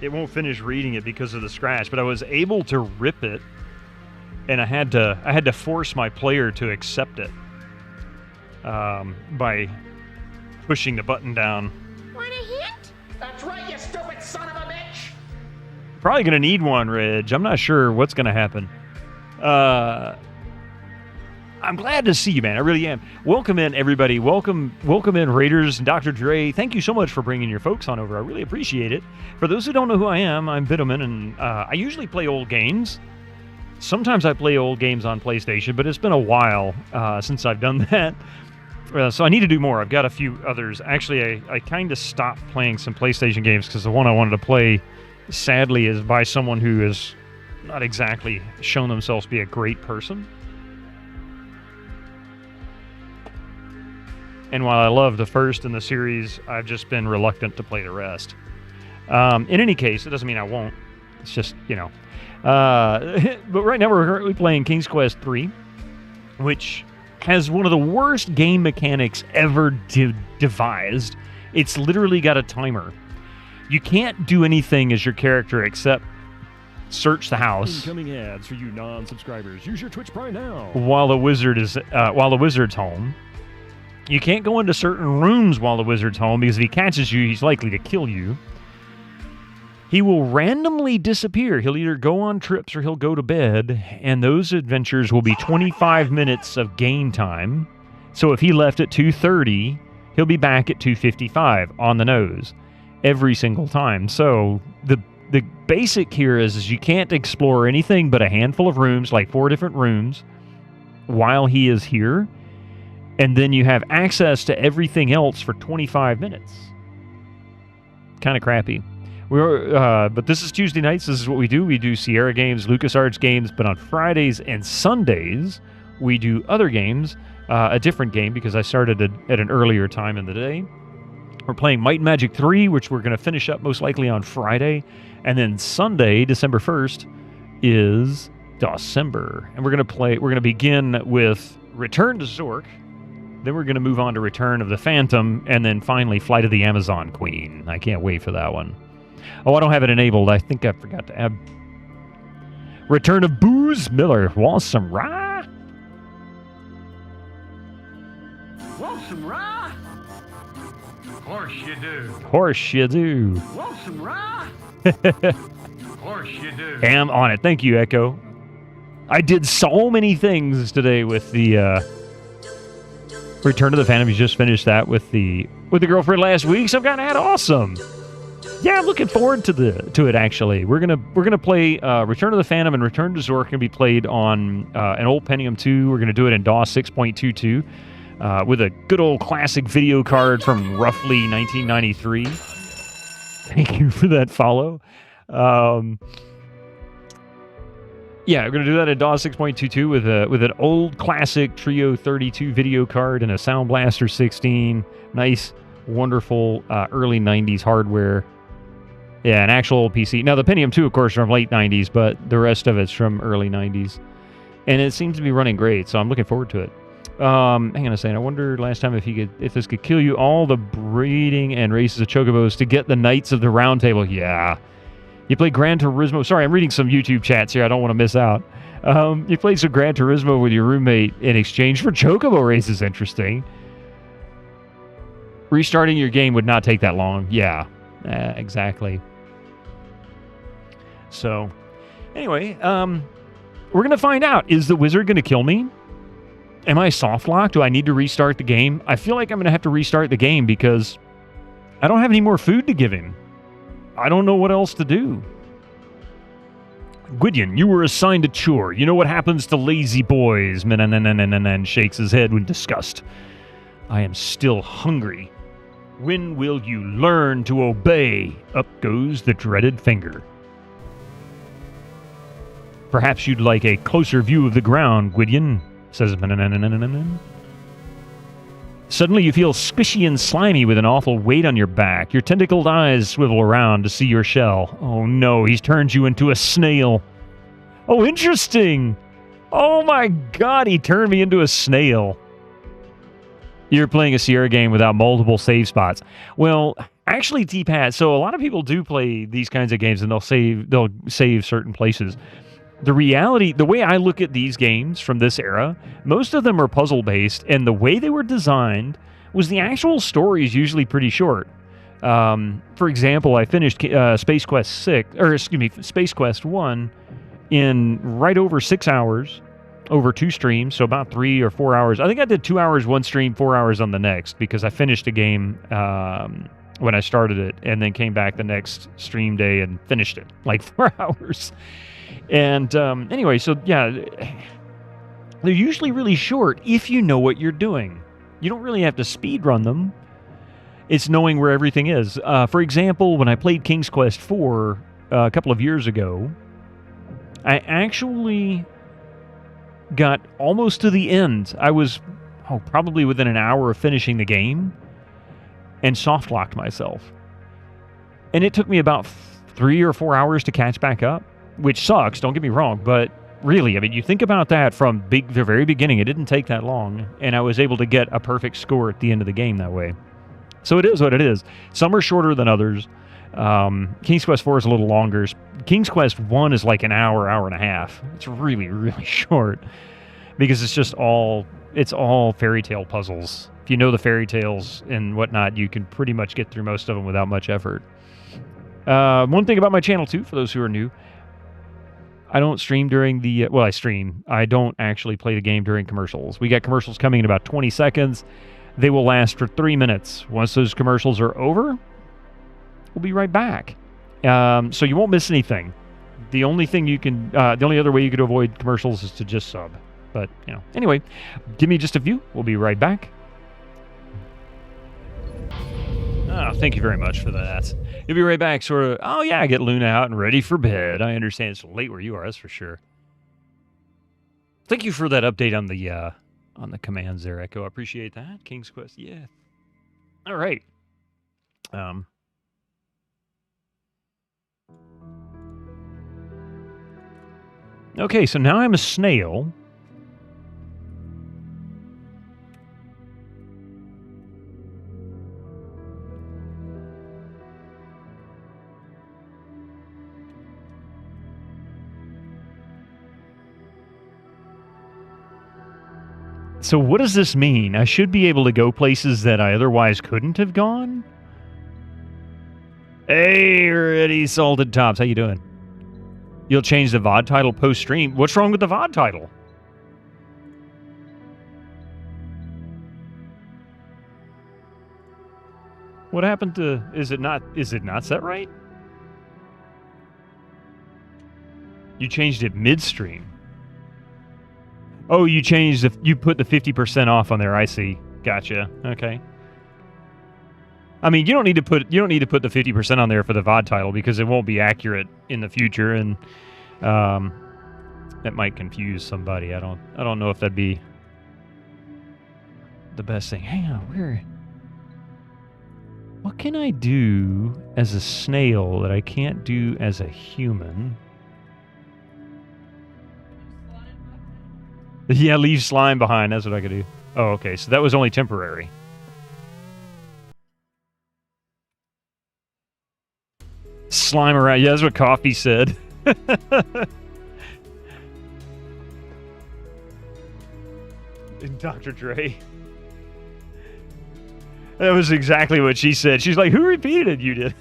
It won't finish reading it because of the scratch. But I was able to rip it, and I had to force my player to accept it by pushing the button down. Want a hint? That's right, you stupid son of a bitch! Probably gonna need one, Reg. I'm not sure what's gonna happen. I'm glad to see you, man. I really am. Welcome in, everybody. Welcome in, Raiders and Dr. Dre. Thank you so much for bringing your folks on over. I really appreciate it. For those who don't know who I am, I'm Bitterman, and I usually play old games. Sometimes I play old games on PlayStation, but it's been a while since I've done that. So I need to do more. I've got a few others. Actually, I kind of stopped playing some PlayStation games because the one I wanted to play, sadly, is by someone who has not exactly shown themselves to be a great person. And while I love the first in the series, I've just been reluctant to play the rest. In any case, it doesn't mean I won't. It's just, you know. But right now we're currently playing King's Quest III, which has one of the worst game mechanics ever devised. It's literally got a timer. You can't do anything as your character except search the house. Incoming ads for you non-subscribers. Use your Twitch Prime now. While the wizard's home. You can't go into certain rooms while the wizard's home, because if he catches you, he's likely to kill you. He will randomly disappear. He'll either go on trips or he'll go to bed, and those adventures will be 25 minutes of game time. So if he left at 2:30, he'll be back at 2:55 on the nose every single time. So the basic here is you can't explore anything but a handful of rooms, like 4 different rooms, while he is here. And then you have access to everything else for 25 minutes. Kind of crappy. But this is Tuesday nights. This is what we do. We do Sierra games, LucasArts games, but on Fridays and Sundays, we do other games, a different game because I started at an earlier time in the day. We're playing Might and Magic 3, which we're going to finish up most likely on Friday. And then Sunday, December 1st, is December. And we're going to begin with Return to Zork. Then we're going to move on to Return of the Phantom, and then finally Flight of the Amazon Queen. I can't wait for that one. Oh, I don't have it enabled. I think I forgot to add Return of Booze Miller. Want some rye? Want some rye? Course you do. Course you do. Want some rye? Course you do. Am on it. Thank you, Echo. I did so many things today with the Return of the Phantom. You just finished that with the girlfriend last week, so I'm kind of awesome. Yeah, I'm looking forward to it. Actually, we're gonna play Return of the Phantom and Return to Zork. Can be played on an old Pentium 2. We're gonna do it in DOS 6.22 with a good old classic video card from roughly 1993. Thank you for that follow. Yeah, we're going to do that in DOS 6.22 with an old classic Trio 32 video card and a Sound Blaster 16. Nice, wonderful early 90s hardware. Yeah, an actual old PC. Now, the Pentium 2, of course, is from late 90s, but the rest of it's from early 90s. And it seems to be running great, so I'm looking forward to it. Hang on a second. I wonder last time if this could kill you all the breeding and races of chocobos to get the Knights of the Round Table. Yeah. You play Gran Turismo. Sorry, I'm reading some YouTube chats here. I don't want to miss out. You played some Gran Turismo with your roommate in exchange for chocobo races. Interesting. Restarting your game would not take that long. Yeah, exactly. So, anyway, we're going to find out. Is the wizard going to kill me? Am I soft locked? Do I need to restart the game? I feel like I'm going to have to restart the game because I don't have any more food to give him. I don't know what else to do. Gwydion, you were assigned a chore. You know what happens to lazy boys. And shakes his head with disgust. I am still hungry. When will you learn to obey? Up goes the dreaded finger. Perhaps you'd like a closer view of the ground, Gwydion, says Suddenly you feel squishy and slimy with an awful weight on your back. Your tentacled eyes swivel around to see your shell. Oh no, he's turned you into a snail. Oh, interesting. Oh my god, he turned me into a snail. You're playing a Sierra game without multiple save spots. Well, actually, T-Pad, so a lot of people do play these kinds of games and they'll save certain places. The reality, the way I look at these games from this era, most of them are puzzle-based, and the way they were designed was the actual story is usually pretty short. For example, I finished Space Quest 1 in right over 6 hours, over 2 streams, so about 3 or 4 hours. I think I did 2 hours one stream, 4 hours on the next, because I finished a game when I started it, and then came back the next stream day and finished it, like 4 hours. And anyway, so yeah, they're usually really short if you know what you're doing. You don't really have to speed run them. It's knowing where everything is. For example, when I played King's Quest IV a couple of years ago, I actually got almost to the end. I was probably within an hour of finishing the game and soft-locked myself. And it took me about 3 or 4 hours to catch back up. Which sucks, don't get me wrong, but really, I mean, you think about that from the very beginning, it didn't take that long, and I was able to get a perfect score at the end of the game that way. So it is what it is. Some are shorter than others. King's Quest IV is a little longer. King's Quest I is like an hour, hour and a half. It's really, really short, because it's just all fairy tale puzzles. If you know the fairy tales and whatnot, you can pretty much get through most of them without much effort. One thing about my channel, too, for those who are new, I don't stream during the... I stream. I don't actually play the game during commercials. We got commercials coming in about 20 seconds. They will last for 3 minutes. Once those commercials are over, we'll be right back. So you won't miss anything. The only thing you can, the only other way you could avoid commercials is to just sub. But, you know, anyway, give me just a few. We'll be right back. Oh, thank you very much for that. You'll be right back, sort of, oh yeah, get Luna out and ready for bed. I understand it's late where you are, that's for sure. Thank you for that update on the commands there, Echo. I appreciate that. King's Quest, yeah. All right. Okay, so now I'm a snail. So what does this mean? I should be able to go places that I otherwise couldn't have gone? Hey, Ready Salted Tops, how you doing? You'll change the VOD title post-stream. What's wrong with the VOD title? What happened to... Is it not set right? You changed it midstream. Oh, you changed you put the 50% off on there. I see. Gotcha. Okay. I mean, you don't need to put the 50% on there for the VOD title because it won't be accurate in the future, and that might confuse somebody. I don't know if that'd be the best thing. Hang on, what can I do as a snail that I can't do as a human? Yeah, leave slime behind. That's what I could do. Oh, okay. So that was only temporary. Slime around. Yeah, that's what Coffee said. Dr. Dre. That was exactly what she said. She's like, who repeated it? You did.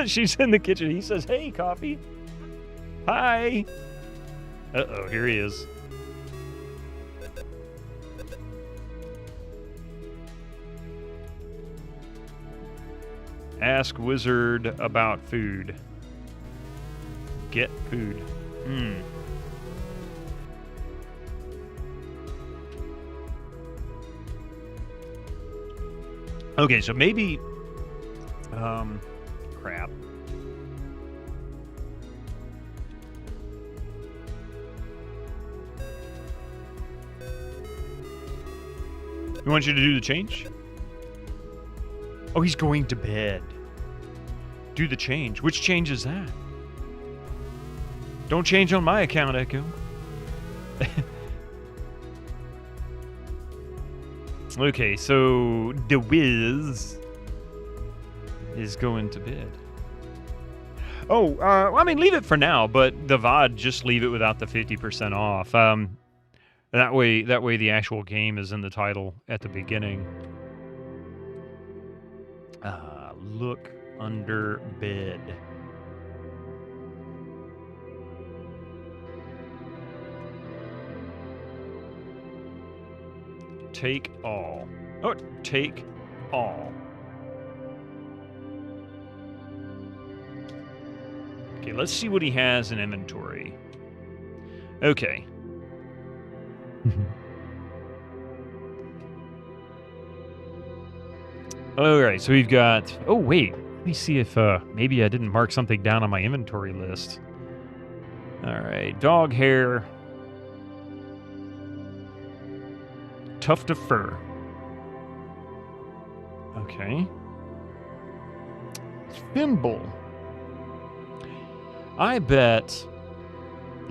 She's in the kitchen. He says, hey, Coffee. Hi. Uh-oh, here he is. Ask Wizard about food. Get food. Okay, so maybe... crap. We want you to do the change? Oh, he's going to bed. Do the change. Which change is that? Don't change on my account, Echo. Okay, so the Wiz is going to bed. Oh, I mean, leave it for now, but the VOD, just leave it without the 50% off. That way the actual game is in the title at the beginning. Look under bed. Take all. Oh, take all. Okay, let's see what he has in inventory. Okay. Alright, so we've got... Oh, wait. Let me see if maybe I didn't mark something down on my inventory list. Alright, dog hair. Tuft of fur. Okay. Thimble. I bet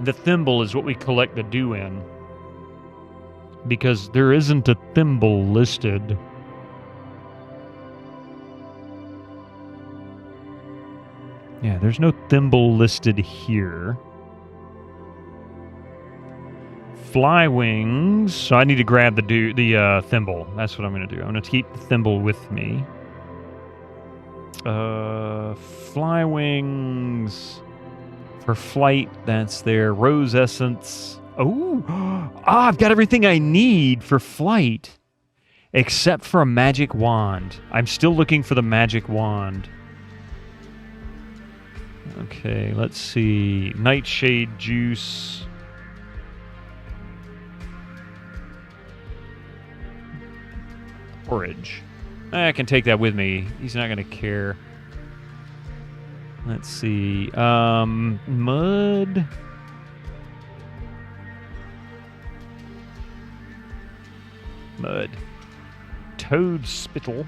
the thimble is what we collect the dew in. Because there isn't a thimble listed. Yeah, there's no thimble listed here. Fly wings. So I need to grab the thimble. That's what I'm going to do. I'm going to keep the thimble with me. Fly wings for flight. That's there. Rose essence. Oh, I've got everything I need for flight, except for a magic wand. I'm still looking for the magic wand. Okay, let's see. Nightshade juice. Porridge. I can take that with me. He's not going to care. Let's see. Mud. Mud. Toad spittle.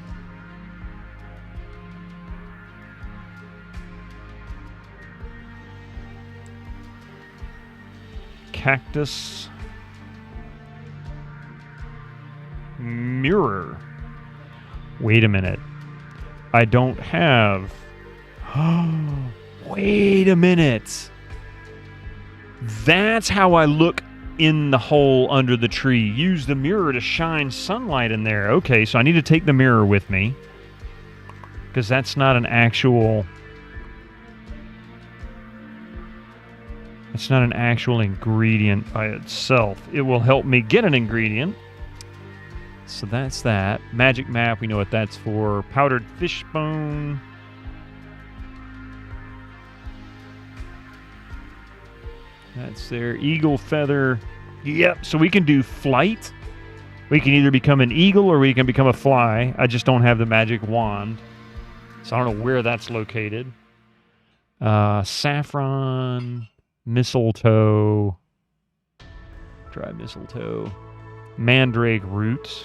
Cactus. Mirror. Wait a minute. I don't have... Wait a minute. That's how I look in the hole under the tree. Use the mirror to shine sunlight in there. Okay, so I need to take the mirror with me. Because that's not an actual... It's not an actual ingredient by itself. It will help me get an ingredient. So that's that. Magic map, we know what that's for. Powdered fish bone. That's there. Eagle feather. Yep, so we can do flight. We can either become an eagle or we can become a fly. I just don't have the magic wand. So I don't know where that's located. Saffron. Mistletoe. Dry mistletoe. Mandrake roots.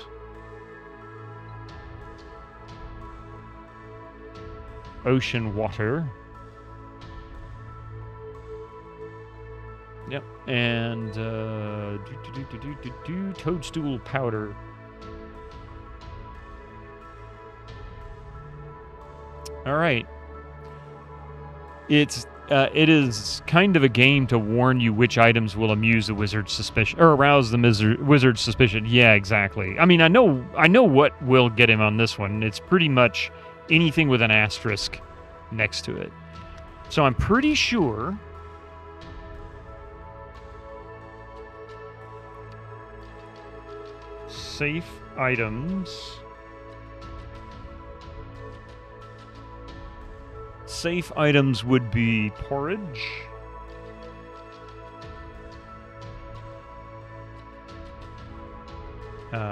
Ocean water. Yep. And toadstool powder. All right. It is kind of a game to warn you which items will amuse the wizard's suspicion or arouse the wizard's suspicion. Yeah, exactly. I mean, I know what will get him on this one. It's pretty much anything with an asterisk next to it. So I'm pretty sure safe items. Safe items would be porridge.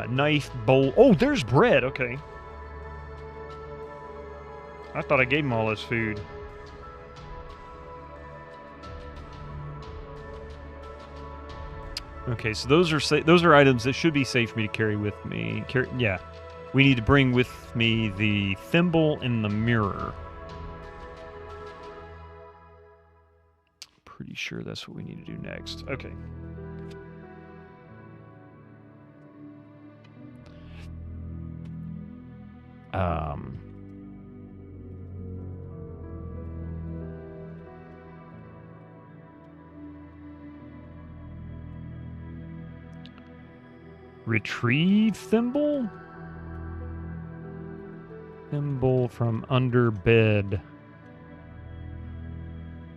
Knife, bowl. Oh, there's bread. Okay. I thought I gave him all his food. Okay, so those are items that should be safe for me to carry with me. Yeah. We need to bring with me the thimble and the mirror. Pretty sure that's what we need to do next. Okay. Retrieve thimble? Thimble from under bed.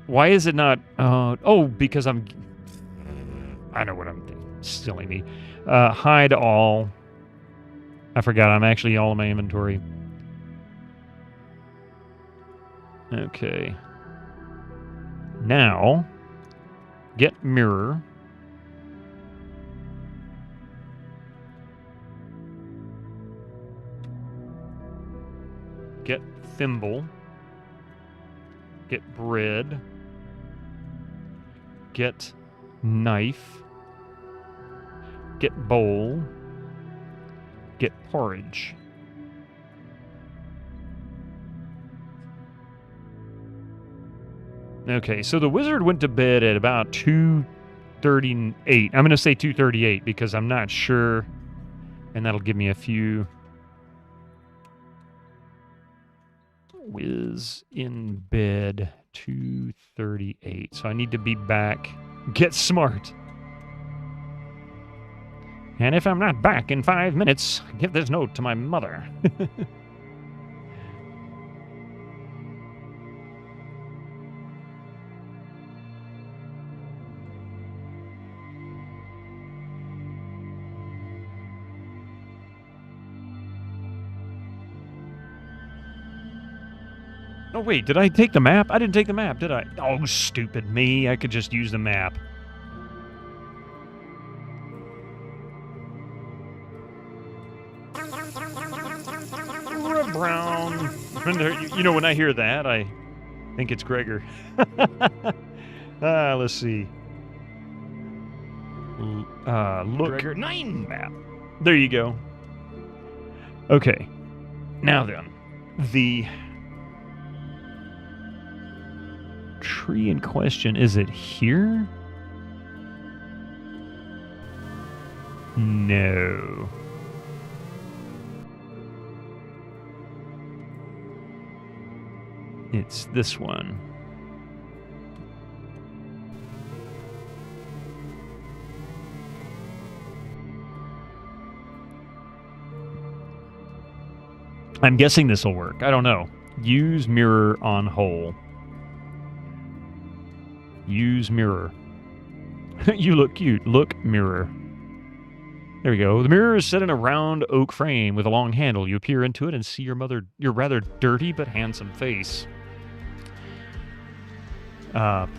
Why is it not... oh, because I know what I'm thinking. Silly me. Hide all. I forgot. I'm actually all in my inventory. Okay. Now, get mirror. Get thimble. Get bread. Get knife. Get bowl. Get porridge. Okay, so the wizard went to bed at about 2:38. I'm going to say 2:38 because I'm not sure, and that'll give me a few. Wiz in bed, 2:38. So I need to be back. Get smart. And if I'm not back in 5 minutes, give this note to my mother. Oh, wait, did I take the map? I didn't take the map, did I? Oh, stupid me. I could just use the map. Brown. You know, when I hear that, I think it's Gregor. Let's see. Look. Gregor 9 Map. There you go. Okay. Now then. The tree in question, is it here? No. It's this one. I'm guessing this will work. I don't know. Use mirror on hole. Use mirror. You look cute. Look mirror. There we go. The mirror is set in a round oak frame with a long handle. You peer into it and see your rather dirty but handsome face.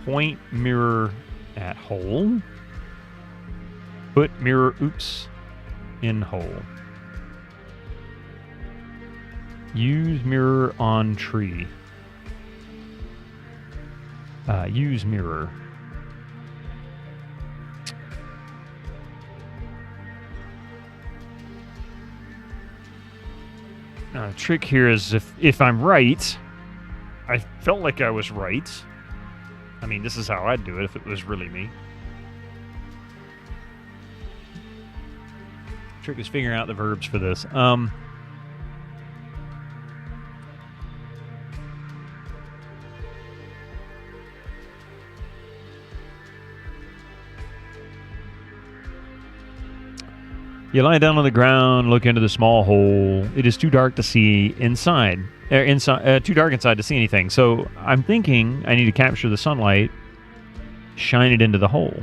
Point mirror at hole. Put mirror, in hole. Use mirror on tree. Use mirror. The trick here is if I'm right, I felt like I was right. I mean, this is how I'd do it if it was really me. Trick is figuring out the verbs for this. You lie down on the ground, look into the small hole. It is too dark to see inside. Too dark inside to see anything. So I'm thinking I need to capture the sunlight, shine it into the hole.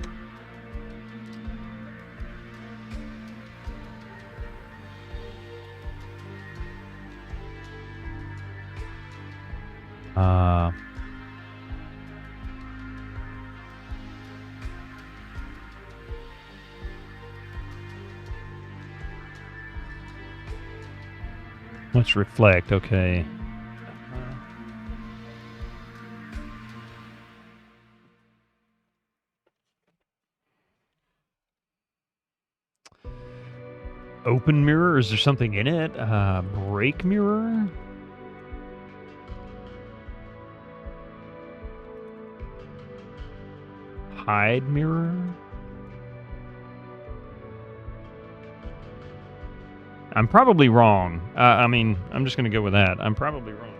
Let's reflect, okay. Open mirror, is there something in it? Break mirror? Hide mirror? I'm probably wrong. I mean, I'm just going to go with that. I'm probably wrong.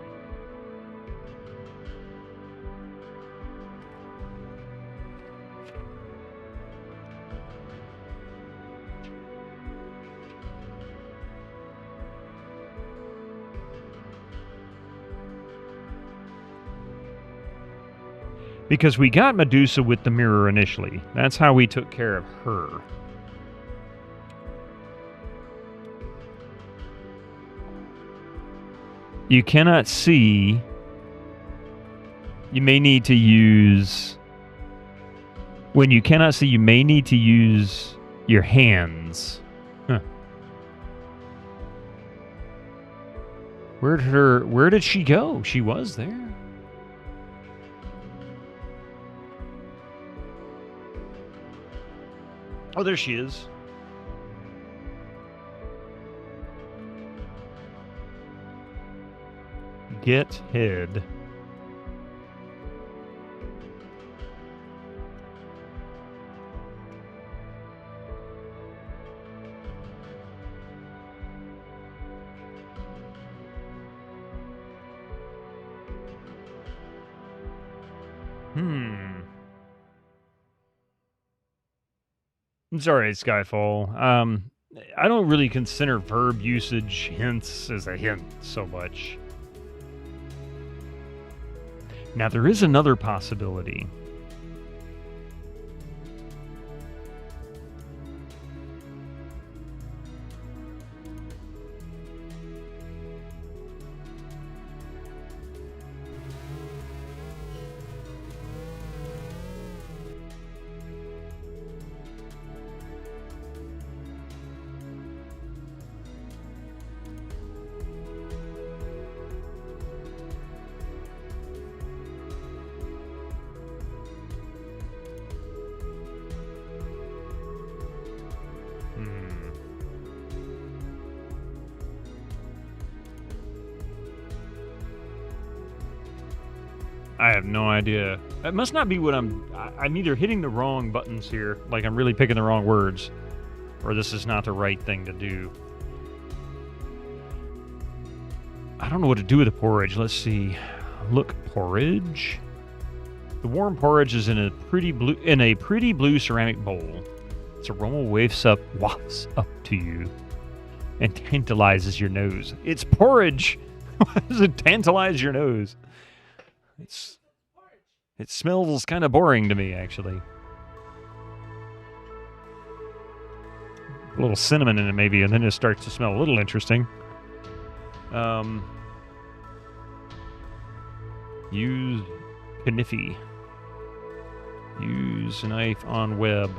Because we got Medusa with the mirror initially. That's how we took care of her. You cannot see. You may need to use... When you cannot see, you may need to use your hands. Huh. Where did she go? She was there. Oh, there she is. Get head. It's alright, Skyfall. I don't really consider verb usage hints as a hint so much. Now, there is another possibility. I have no idea. It must not be what I'm either hitting the wrong buttons here, like I'm really picking the wrong words, or this is not the right thing to do. I don't know what to do with the porridge. Let's see. Look, porridge. The warm porridge is in a pretty blue ceramic bowl. Its aroma wafts up to you and tantalizes your nose. It's porridge. Why does it tantalize your nose? It smells kind of boring to me, actually. A little cinnamon in it, maybe, and then it starts to smell a little interesting. Use Kniffy. Use knife on web.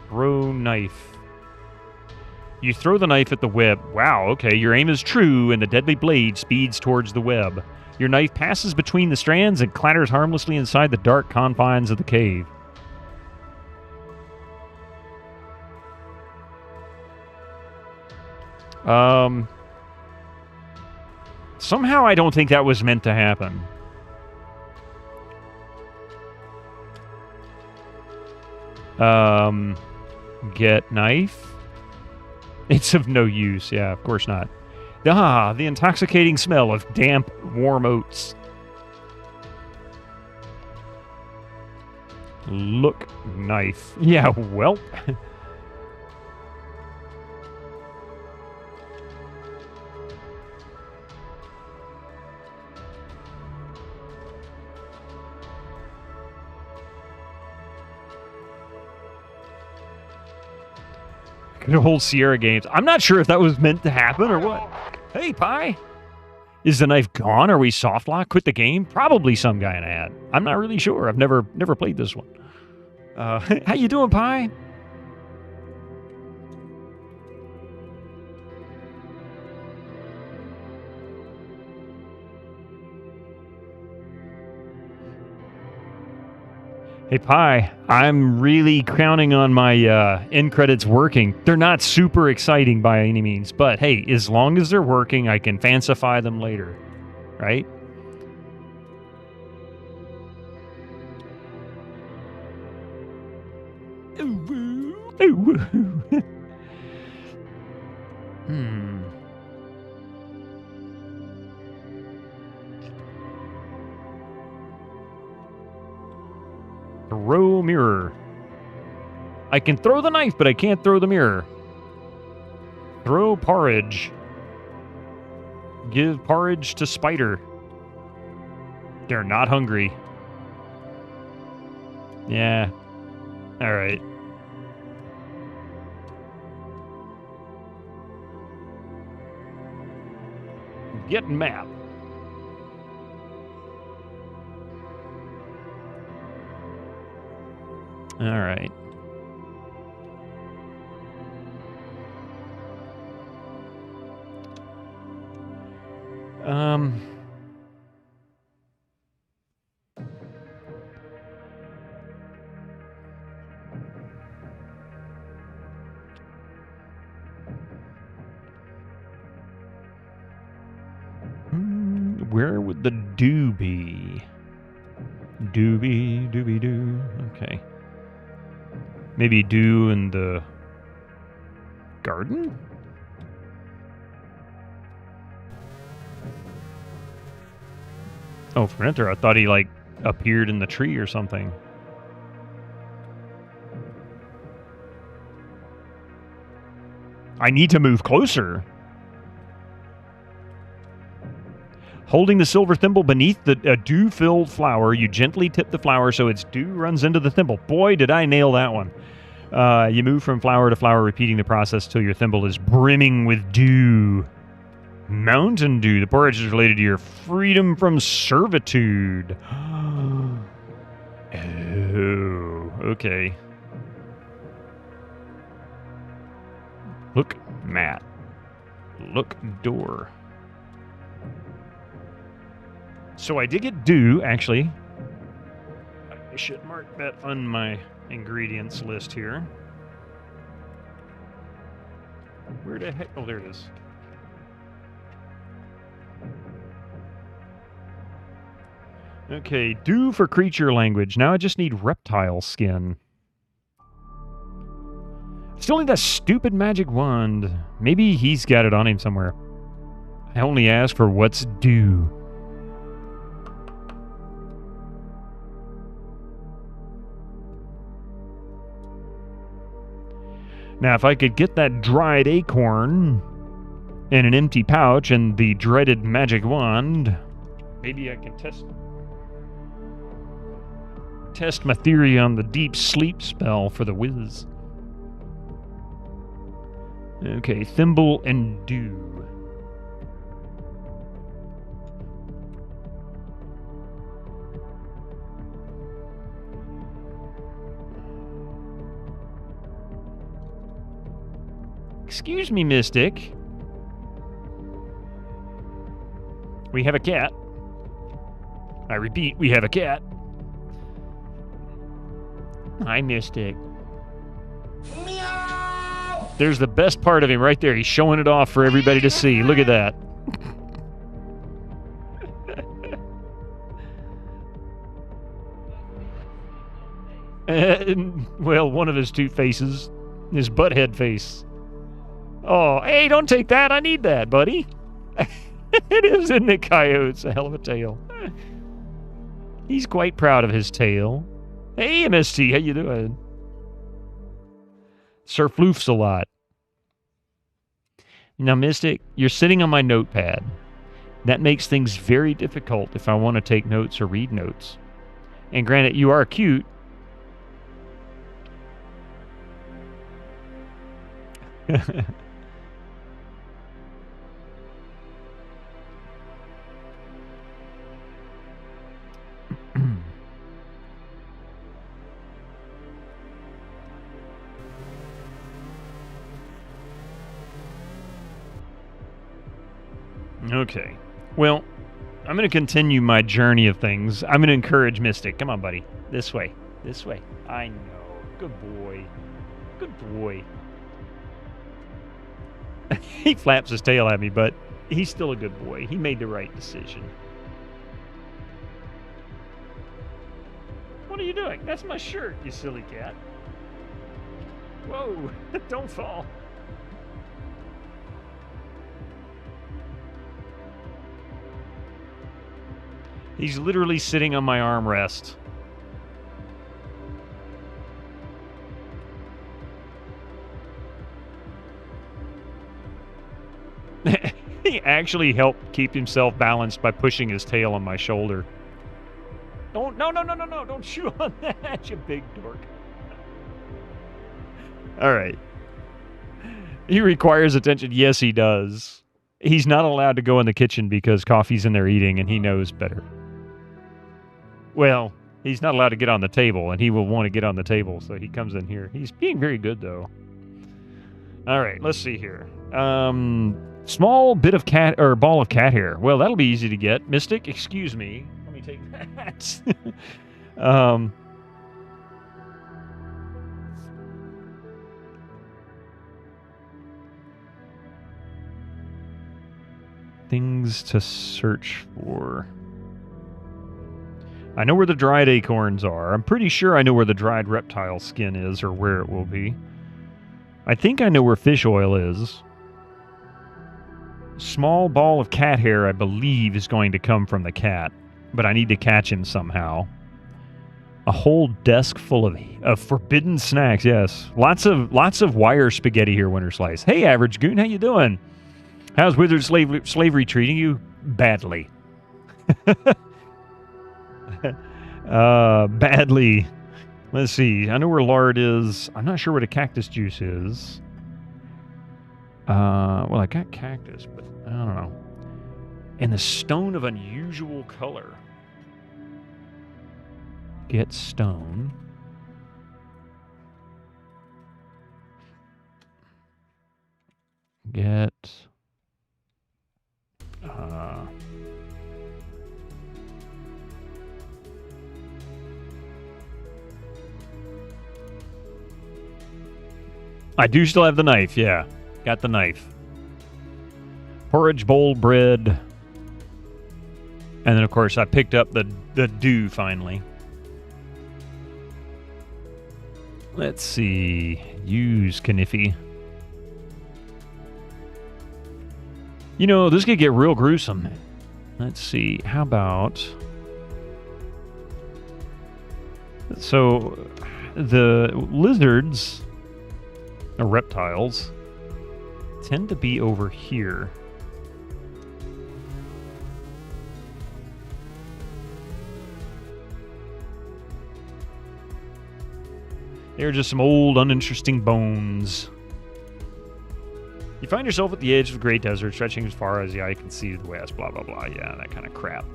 Throw knife. You throw the knife at the web. Wow, okay, your aim is true, and the deadly blade speeds towards the web. Your knife passes between the strands and clatters harmlessly inside the dark confines of the cave. Somehow I don't think that was meant to happen. Get knife. It's of no use. Yeah, of course not. Ah, the intoxicating smell of damp, warm oats. Look, knife. Yeah, well. Good old Sierra games. I'm not sure if that was meant to happen or what. Hey, Pie. Is the knife gone? Are we soft lock? Quit the game? Probably some guy in an ad. I'm not really sure. I've never played this one. How you doing, Pie? Hey, Pie, I'm really counting on my end credits working. They're not super exciting by any means, but hey, as long as they're working, I can fancify them later, right? Throw mirror. I can throw the knife, but I can't throw the mirror. Throw porridge. Give porridge to Spider. They're not hungry. Yeah. All right. Get map. All right. Where would the do be? Doobie-doo. Okay. Maybe do in the garden? Oh, for an enter, I thought he, like, appeared in the tree or something. I need to move closer. Holding the silver thimble beneath the dew-filled flower, you gently tip the flower so its dew runs into the thimble. Boy, did I nail that one. You move from flower to flower, repeating the process till your thimble is brimming with dew. Mountain Dew. The porridge is related to your freedom from servitude. Oh, okay. Look, mat. Look, door. So I did get dew, actually. I should mark that on my ingredients list here. Where the heck? Oh, there it is. Okay, do for creature language. Now I just need reptile skin. Still need that stupid magic wand. Maybe he's got it on him somewhere. I only ask for what's due. Now, if I could get that dried acorn in an empty pouch and the dreaded magic wand, maybe I can test my theory on the deep sleep spell for the whiz. Okay, thimble and dew. Excuse me, Mystic. We have a cat. I repeat, we have a cat. Hi, Mystic. Meow! There's the best part of him right there. He's showing it off for everybody to see. Look at that. Well, one of his two faces. His butthead face. Oh, hey, don't take that. I need that, buddy. It is, isn't it, Coyote? It's a hell of a tail. He's quite proud of his tail. Hey, MST, how you doing? Sir Floofs a lot. Now, Mystic, you're sitting on my notepad. That makes things very difficult if I want to take notes or read notes. And granted, you are cute. Okay. Well, I'm going to continue my journey of things. I'm going to encourage Mystic. Come on, buddy. This way. This way. I know. Good boy. Good boy. He flaps his tail at me, but he's still a good boy. He made the right decision. What are you doing? That's my shirt, you silly cat. Whoa. Don't fall. He's literally sitting on my armrest. He actually helped keep himself balanced by pushing his tail on my shoulder. No, don't chew on that, you big dork. All right. He requires attention. Yes, he does. He's not allowed to go in the kitchen because Coffee's in there eating and he knows better. Well, he's not allowed to get on the table, and he will want to get on the table, so he comes in here. He's being very good, though. All right, let's see here. Small bit of cat, or ball of cat hair. Well, that'll be easy to get. Mystic, excuse me. Let me take that. Things to search for. I know where the dried acorns are. I'm pretty sure I know where the dried reptile skin is, or where it will be. I think I know where fish oil is. Small ball of cat hair, I believe, is going to come from the cat, but I need to catch him somehow. A whole desk full of forbidden snacks, yes. Lots of wire spaghetti here, Winter Slice. Hey, Average Goon, how you doing? How's wizard slavery treating you? Badly. Badly. Let's see. I know where lard is. I'm not sure where the cactus juice is. Well, I got cactus, but I don't know. And the stone of unusual color. Get stone. Get... I do still have the knife, yeah. Got the knife. Porridge bowl bread. And then, of course, I picked up the dew finally. Let's see. Use Kniffy. You know, this could get real gruesome. Let's see. How about... So, the lizards, or reptiles, tend to be over here. They're just some old, uninteresting bones. You find yourself at the edge of the Great Desert, stretching as far as the eye can see to the west, blah, blah, blah. Yeah, that kind of crap.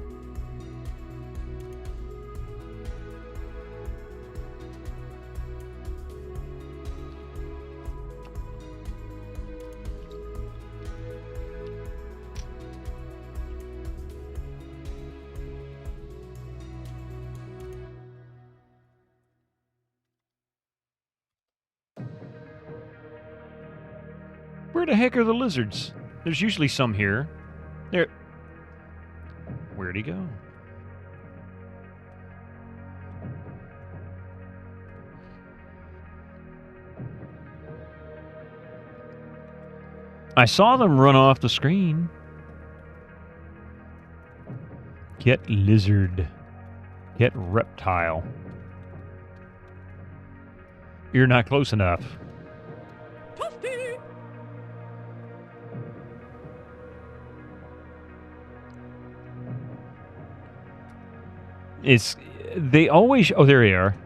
Where the heck are the lizards? There's usually some here. There. Where'd he go? I saw them run off the screen. Get lizard. Get reptile. You're not close enough. They always... Oh, there they are.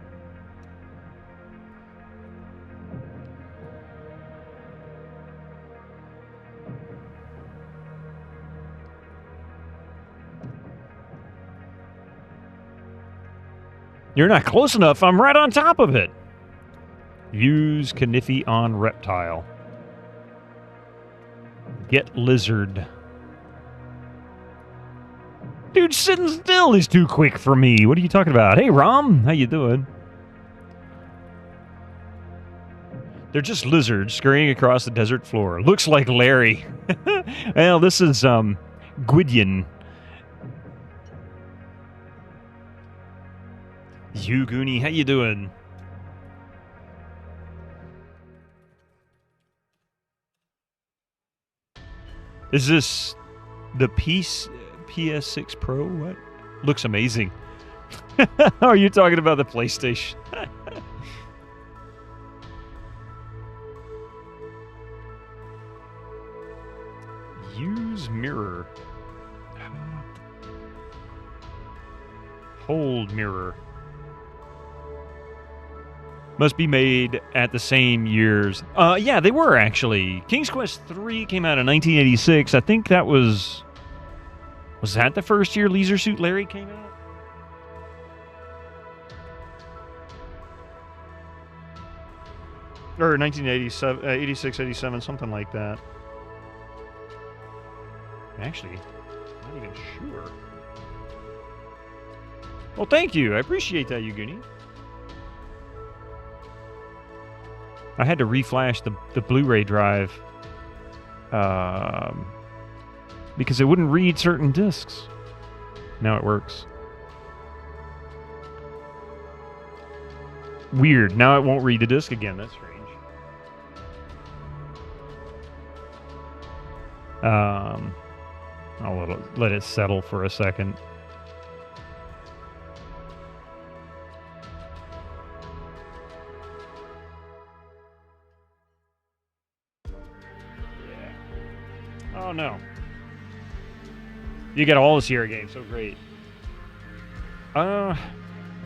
You're not close enough. I'm right on top of it. Use Kniffy on reptile. Get lizard. Dude, sitting still is too quick for me. What are you talking about? Hey, Rom, how you doing? They're just lizards scurrying across the desert floor. Looks like Larry. Well, this is Gwydion. You, Goonie, how you doing? Is this the PS6 Pro? What? Looks amazing. Are you talking about the PlayStation? Use mirror. Hold mirror. Must be made at the same years. Yeah, they were actually. King's Quest III came out in 1986. I think that was... Was that the first year Leisure Suit Larry came out? Or 1987, 86, 87, something like that. Actually, I'm not even sure. Well, thank you. I appreciate that, Yuguni. I had to reflash the Blu-ray drive because it wouldn't read certain discs. Now it works. Weird. Now it won't read the disc again. That's strange. I'll let it settle for a second. Oh no. You get all the Sierra games, so great. I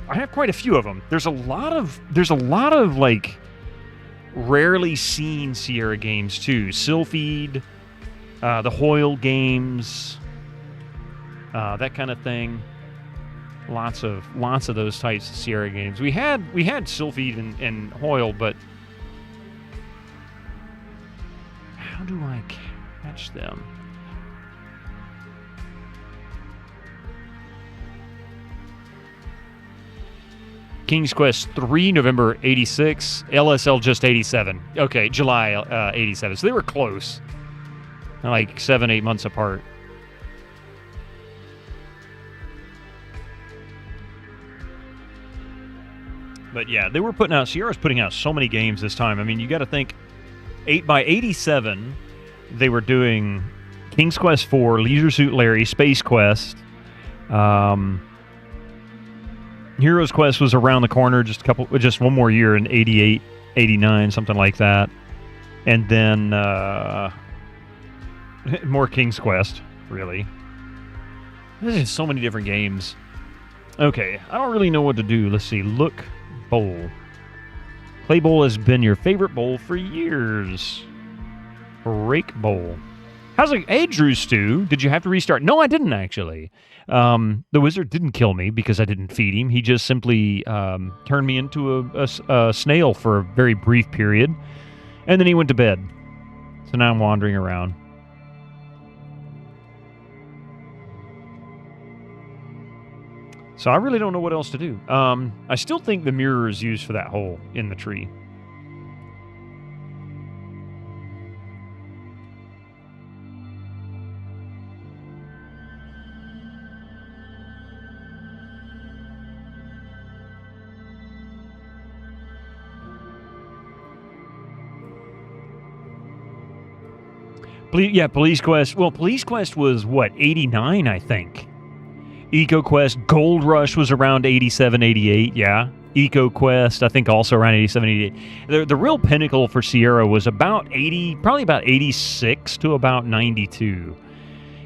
have quite a few of them. There's a lot of like rarely seen Sierra games too. Sylphied, the Hoyle games, that kind of thing. Lots of those types of Sierra games. We had Sylphied and Hoyle, but how do I catch them? King's Quest 3, November 86. LSL just 87. Okay, July 87. So they were close. Like 7-8 months apart. But yeah, they were putting out, Sierra's putting out so many games this time. I mean, you got to think, by 87, they were doing King's Quest IV, Leisure Suit Larry, Space Quest. Heroes Quest was around the corner, just one more year in 88, 89, something like that. And then more King's Quest, really. There's just so many different games. Okay, I don't really know what to do. Let's see. Look, bowl. Clay Bowl has been your favorite bowl for years. Rake Bowl. How's it? Hey, Drew Stew. Did you have to restart? No, I didn't, actually. The wizard didn't kill me because I didn't feed him. He just simply turned me into a snail for a very brief period. And then he went to bed. So now I'm wandering around. So I really don't know what else to do. I still think the mirror is used for that hole in the tree. Yeah, Police Quest. Well, Police Quest was, what, 89, I think. EcoQuest, Gold Rush was around 87, 88, yeah. EcoQuest, I think also around 87, 88. The real pinnacle for Sierra was about 80, probably about 86 to about 92.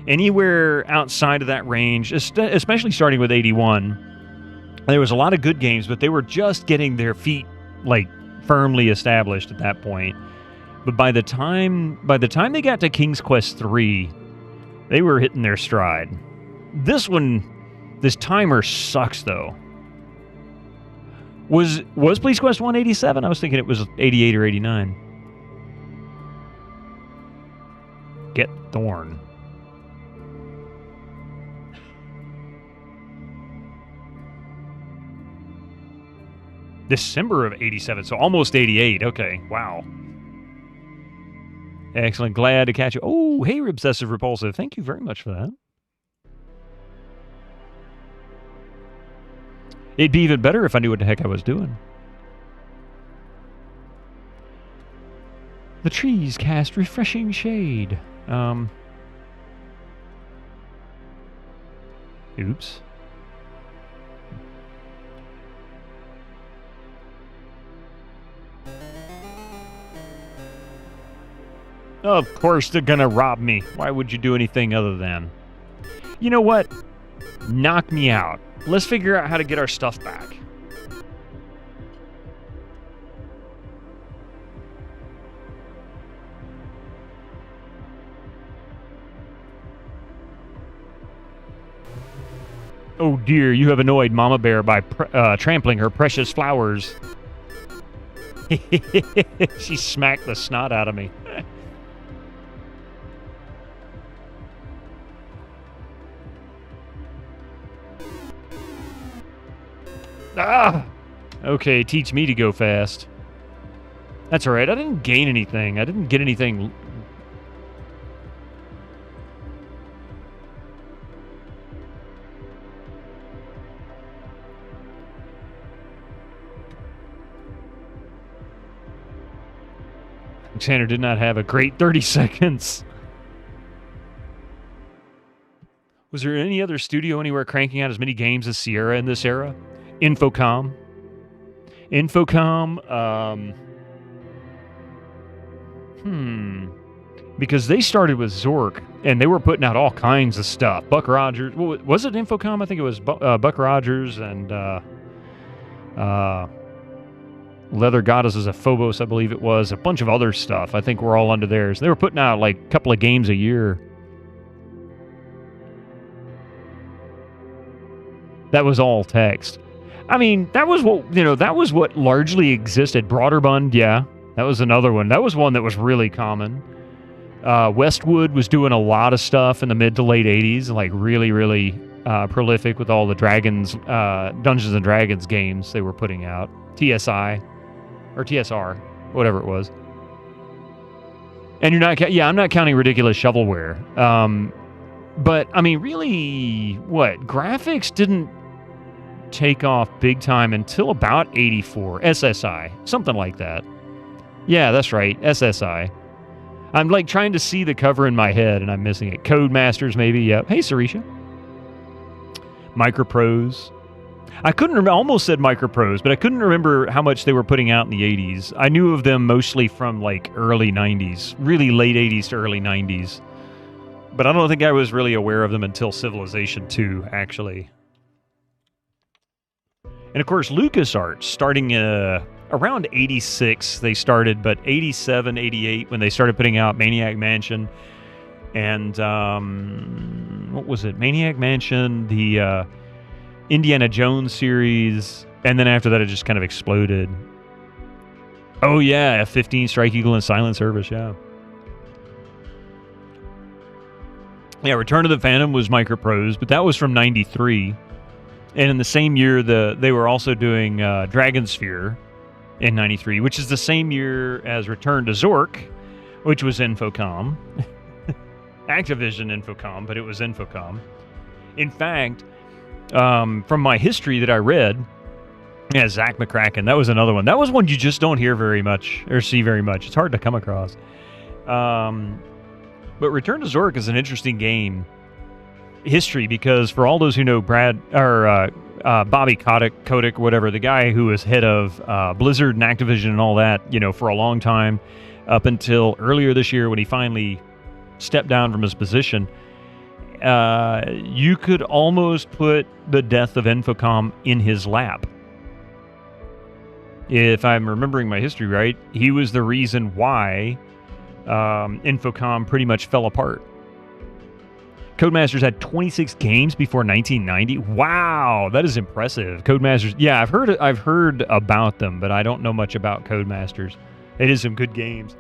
Anywhere outside of that range, especially starting with 81, there was a lot of good games, but they were just getting their feet, like, firmly established at that point. But by the time they got to King's Quest III, they were hitting their stride. This timer sucks, though. Was Police Quest 187? I was thinking it was 88 or 89. Get Thorn. December of 87, so almost 88. Okay, wow. Excellent. Glad to catch you. Oh, hey, Obsessive Repulsive. Thank you very much for that. It'd be even better if I knew what the heck I was doing. The trees cast refreshing shade. Oops. Of course they're gonna rob me. Why would you do anything other than? You know what? Knock me out. Let's figure out how to get our stuff back. Oh dear, you have annoyed Mama Bear by trampling her precious flowers. She smacked the snot out of me. Ah! Okay, teach me to go fast. That's alright, I didn't gain anything. I didn't get anything. Alexander did not have a great 30 seconds. Was there any other studio anywhere cranking out as many games as Sierra in this era? Infocom. Because they started with Zork, and they were putting out all kinds of stuff. Buck Rogers. Was it Infocom? I think it was Buck Rogers and Leather Goddesses of Phobos, I believe it was. A bunch of other stuff. I think we're all under theirs. They were putting out like a couple of games a year. That was all text. I mean, that was what largely existed. Broderbund, yeah. That was another one. That was one that was really common. Westwood was doing a lot of stuff in the mid to late 80s, like really, really prolific with all the Dungeons & Dragons games they were putting out. TSI, or TSR, whatever it was. And I'm not counting Ridiculous Shovelware. But, I mean, really, graphics didn't take off big time until about 84. SSI. Something like that. Yeah, that's right. SSI. I'm like trying to see the cover in my head and I'm missing it. Codemasters, maybe. Yep. Hey, Sarisha. Microprose. I couldn't remember. I almost said Microprose, but I couldn't remember how much they were putting out in the 80s. I knew of them mostly from like early 90s, really late 80s to early 90s. But I don't think I was really aware of them until Civilization 2, actually. And of course, LucasArts, starting around 86, they started, but 87, 88, when they started putting out Maniac Mansion and, what was it? Maniac Mansion, the Indiana Jones series, and then after that it just kind of exploded. Oh yeah, F-15, Strike Eagle, and Silent Service, yeah. Yeah, Return of the Phantom was Microprose, but that was from 93. And in the same year, they were also doing Dragon Sphere in 93, which is the same year as Return to Zork, which was Infocom. Activision Infocom, but it was Infocom. In fact, from my history that I read, yeah, Zach McCracken, that was another one. That was one you just don't hear very much, or see very much. It's hard to come across. But Return to Zork is an interesting game history because for all those who know Bobby Kotick, whatever, the guy who was head of Blizzard and Activision and all that, you know, for a long time, up until earlier this year when he finally stepped down from his position, you could almost put the death of Infocom in his lap. If I'm remembering my history right, he was the reason why Infocom pretty much fell apart. Codemasters had 26 games before 1990. Wow, that is impressive. Codemasters, yeah, I've heard about them, but I don't know much about Codemasters. It is some good games.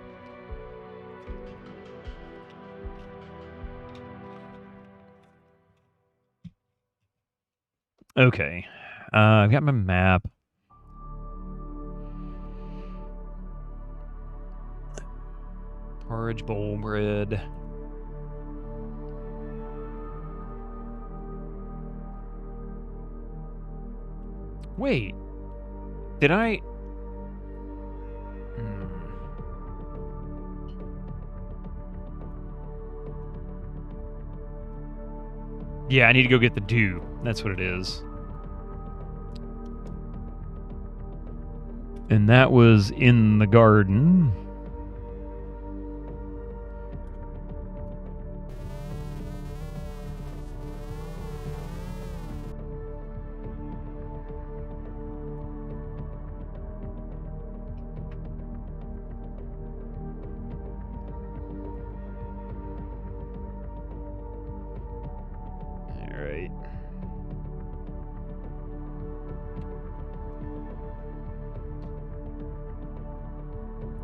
Okay, I've got my map. Porridge bowl bread. Wait, did I? Yeah, I need to go get the dew. That's what it is. And that was in the garden.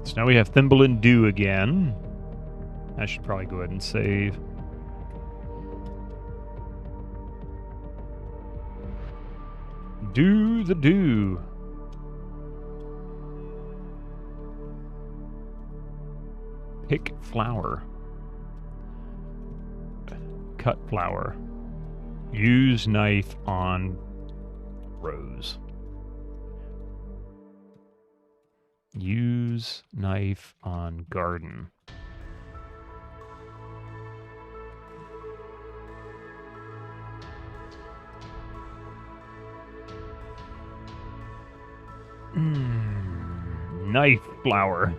So now we have Thimble and Dew again. I should probably go ahead and save. Do the dew. Pick flower. Cut flower. Use knife on rose. Use knife on garden. Knife flower.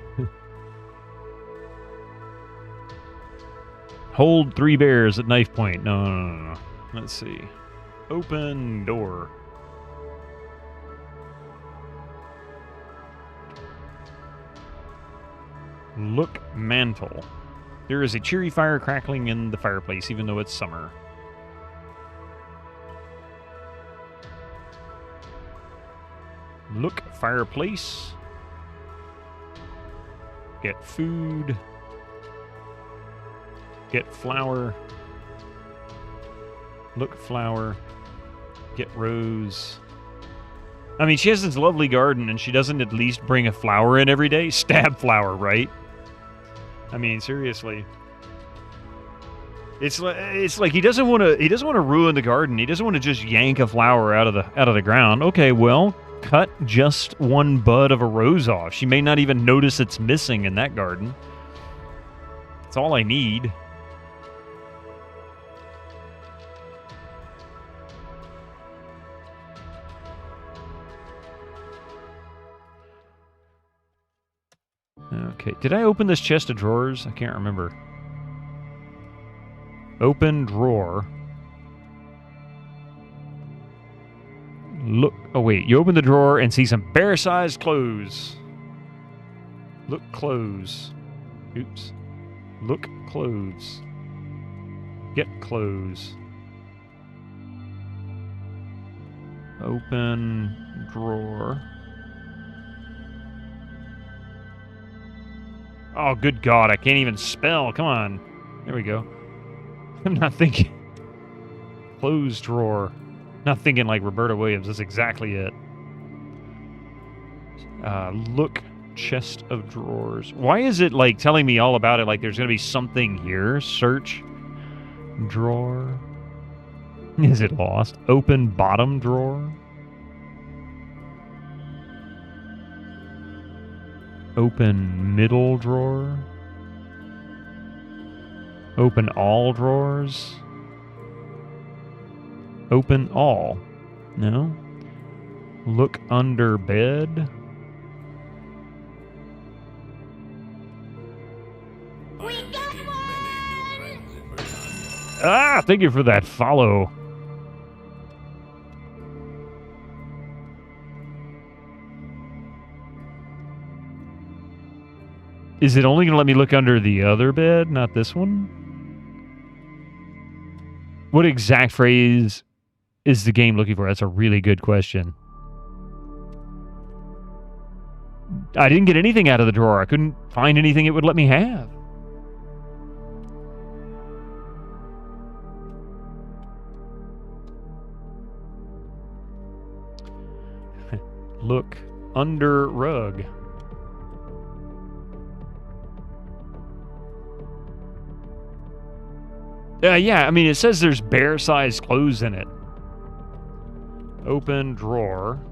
Hold 3 bears at knife point. No. Let's see. Open door. Look mantle. There is a cheery fire crackling in the fireplace, even though it's summer. Look fireplace. Get food. Get flour. Look flower. Get rose. I mean, she has this lovely garden, and she doesn't at least bring a flower in every day? Stab flower, right? I mean, seriously. It's like he doesn't want to ruin the garden. He doesn't want to just yank a flower out of the ground. Okay, well, cut just one bud of a rose off. She may not even notice it's missing in that garden. That's all I need. Okay, did I open this chest of drawers? I can't remember. Open drawer. Look. Oh, wait. You open the drawer and see some bear-sized clothes. Look clothes. Oops. Look clothes. Get clothes. Open drawer. Oh, good God. I can't even spell. Come on. There we go. I'm not thinking. Closed drawer. Not thinking like Roberta Williams. That's exactly it. Look, chest of drawers. Why is it like telling me all about it? Like there's going to be something here. Search. Drawer. Is it lost? Open bottom drawer. Open middle drawer. Open all drawers. Open all. No. Look under bed. We got one! Ah, thank you for that follow. Is it only going to let me look under the other bed, not this one? What exact phrase is the game looking for? That's a really good question. I didn't get anything out of the drawer. I couldn't find anything it would let me have. Look under rug. Yeah, I mean, it says there's bear-sized clothes in it. Open drawer.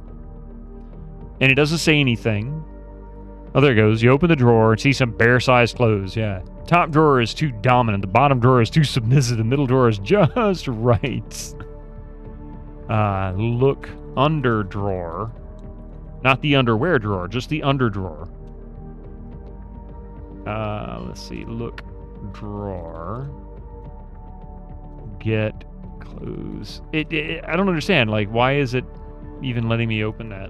And it doesn't say anything. Oh, there it goes. You open the drawer and see some bear-sized clothes, yeah. Top drawer is too dominant. The bottom drawer is too submissive. The middle drawer is just right. Look under drawer. Not the underwear drawer, just the under drawer. Let's see. Look drawer. Get clothes. I don't understand. Like, why is it even letting me open that?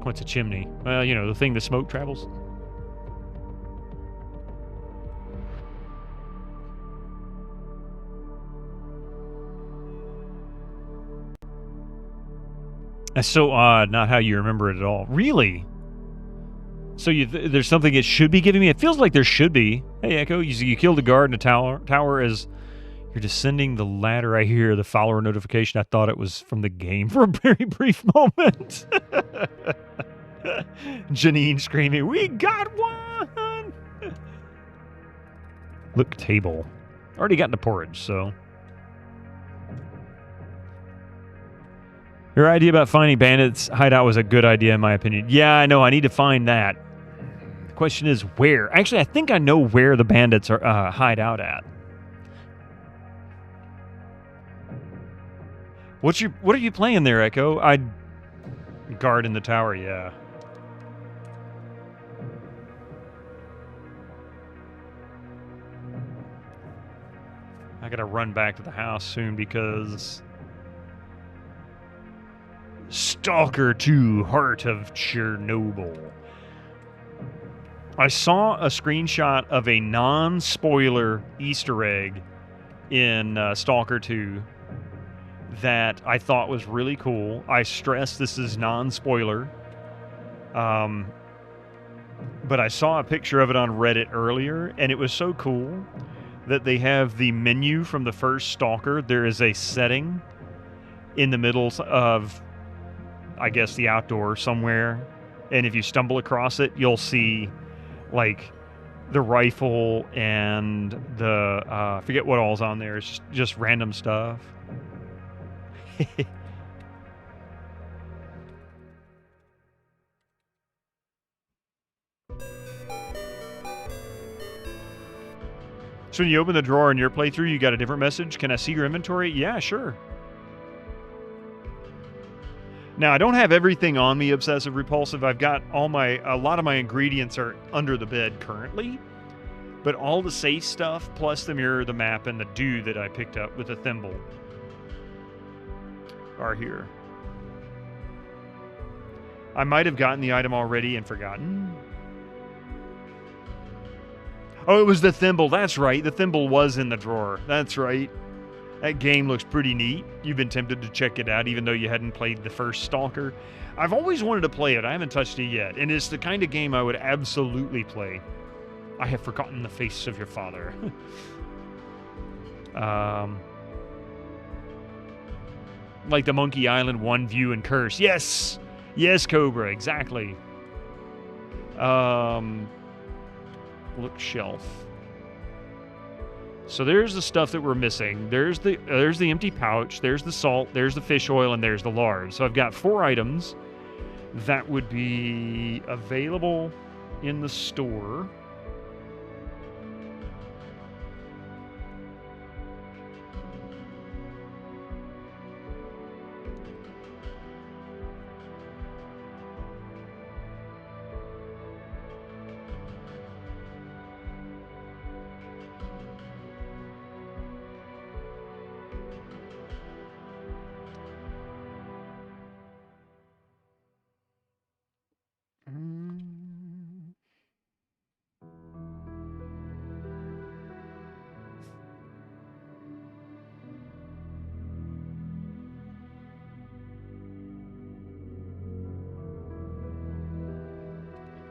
What's a chimney? Well, you know, the thing the smoke travels. That's so odd. Not how you remember it at all. Really? So there's something it should be giving me? It feels like there should be. Hey, Echo, you killed a guard in a tower as you're descending the ladder. I hear the follower notification. I thought it was from the game for a very brief moment. Janine screaming, we got one! Look, table. Already got into porridge, so... Your idea about finding bandits' hideout was a good idea, in my opinion. Yeah, I know. I need to find that. The question is where. Actually, I think I know where the bandits are hide out at. What are you playing there, Echo? I guard in the tower. Yeah. I gotta run back to the house soon because. Stalker 2, Heart of Chernobyl. I saw a screenshot of a non-spoiler Easter egg in Stalker 2 that I thought was really cool. I stress this is non-spoiler. But I saw a picture of it on Reddit earlier, and it was so cool that they have the menu from the first Stalker. There is a setting in the middle of, I guess, the outdoor somewhere, and if you stumble across it, you'll see like the rifle and the I forget what all's on there. It's just random stuff. So when you open the drawer in your playthrough, you got a different message. Can I see your inventory? Yeah, sure. Now, I don't have everything on me obsessive repulsive. I've got a lot of my ingredients are under the bed currently. But all the safe stuff, plus the mirror, the map, and the dew that I picked up with the thimble are here. I might have gotten the item already and forgotten. Oh, it was the thimble. That's right. The thimble was in the drawer. That's right. That game looks pretty neat. You've been tempted to check it out even though you hadn't played the first Stalker. I've always wanted to play it. I haven't touched it yet. And it's the kind of game I would absolutely play. I have forgotten the face of your father. Like the Monkey Island One View and Curse. Yes! Yes, Cobra. Exactly. Look shelf. So there's the stuff that we're missing. There's the empty pouch. There's the salt. There's the fish oil. And there's the lard. So I've got 4 items that would be available in the store.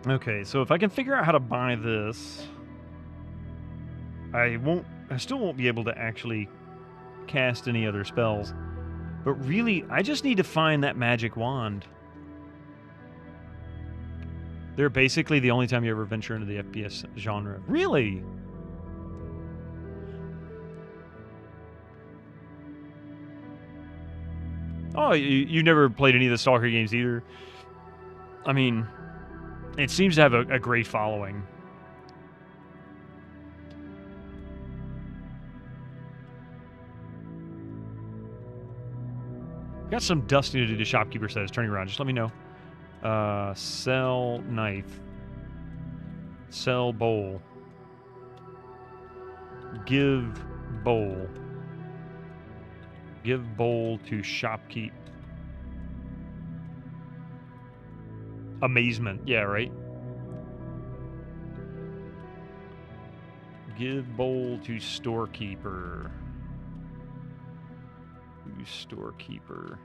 Okay, so if I can figure out how to buy this, I still won't be able to actually cast any other spells. But really, I just need to find that magic wand. They're basically the only time you ever venture into the FPS genre. Really? Oh, you never played any of the Stalker games either? I mean, it seems to have a great following. Got some dusting to do, the shopkeeper says. Turning around, just let me know. Sell knife. Sell bowl. Give bowl. Give bowl to shopkeep. Amazement. Yeah, right? Give bowl to storekeeper. To storekeeper.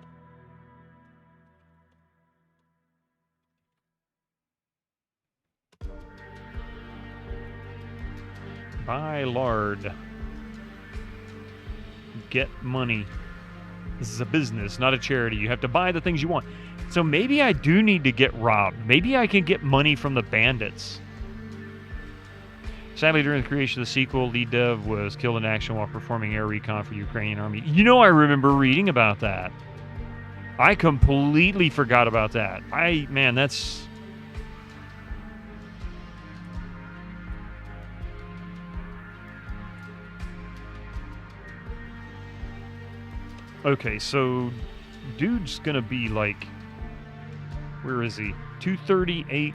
Buy lard. Get money. This is a business, not a charity. You have to buy the things you want. So maybe I do need to get robbed. Maybe I can get money from the bandits. Sadly, during the creation of the sequel, lead dev was killed in action while performing air recon for the Ukrainian army. You know, I remember reading about that. I completely forgot about that. Man, that's... Okay, so dude's gonna be like... Where is he? 238.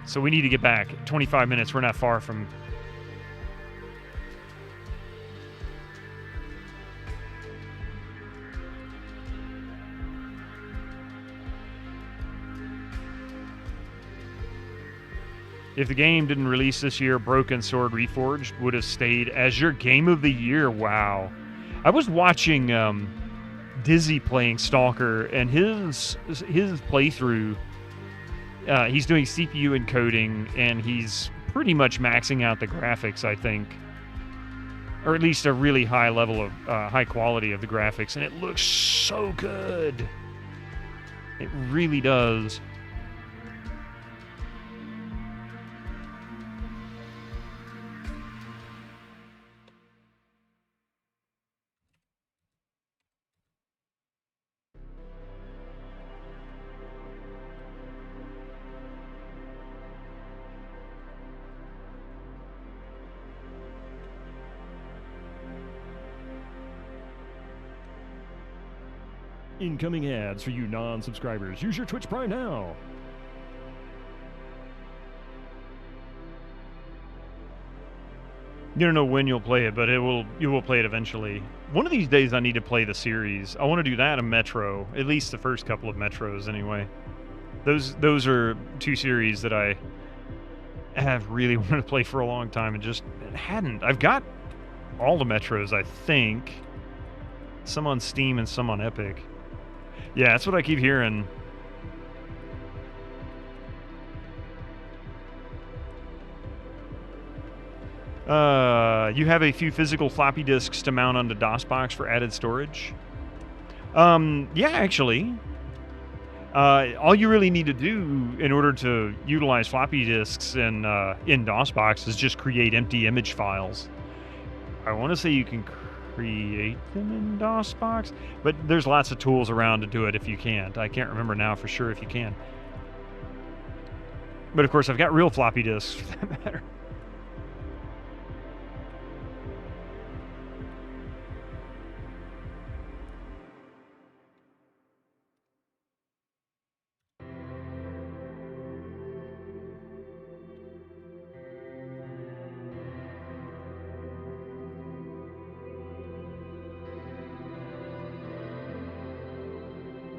So we need to get back. 25 minutes. We're not far from... If the game didn't release this year, Broken Sword Reforged would have stayed as your game of the year. Wow. I was watching Dizzy playing Stalker, and his playthrough, he's doing CPU encoding, and he's pretty much maxing out the graphics, I think. Or at least a really high level of, high quality of the graphics, and it looks so good. It really does. Incoming ads for you non-subscribers. Use your Twitch Prime now. You don't know when you'll play it, but you will play it eventually. One of these days I need to play the series. I want to do that in Metro, at least the first couple of Metros anyway. Those are two series that I have really wanted to play for a long time and just hadn't. I've got all the Metros, I think. Some on Steam and some on Epic. Yeah, that's what I keep hearing. You have a few physical floppy disks to mount onto DOSBox for added storage? Yeah, actually. All you really need to do in order to utilize floppy disks in DOSBox is just create empty image files. I want to say you can create them in DOSBox, but there's lots of tools around to do it if you can't. I can't remember now for sure if you can. But of course, I've got real floppy disks for that matter.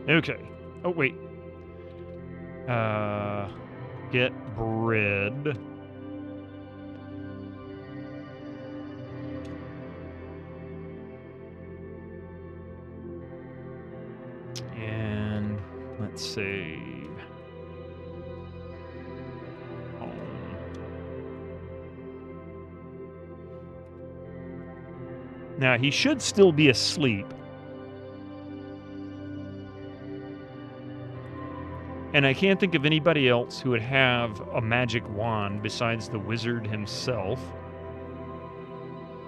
Okay. Oh, wait. Get bread. And let's save. Home. Now, he should still be asleep. And I can't think of anybody else who would have a magic wand besides the wizard himself.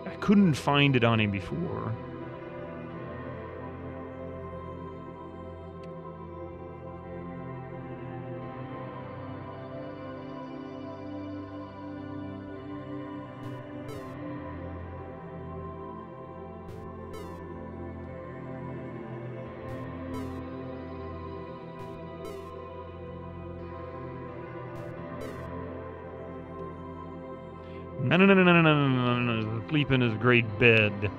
I couldn't find it on him before. No. Sleep in his great bed.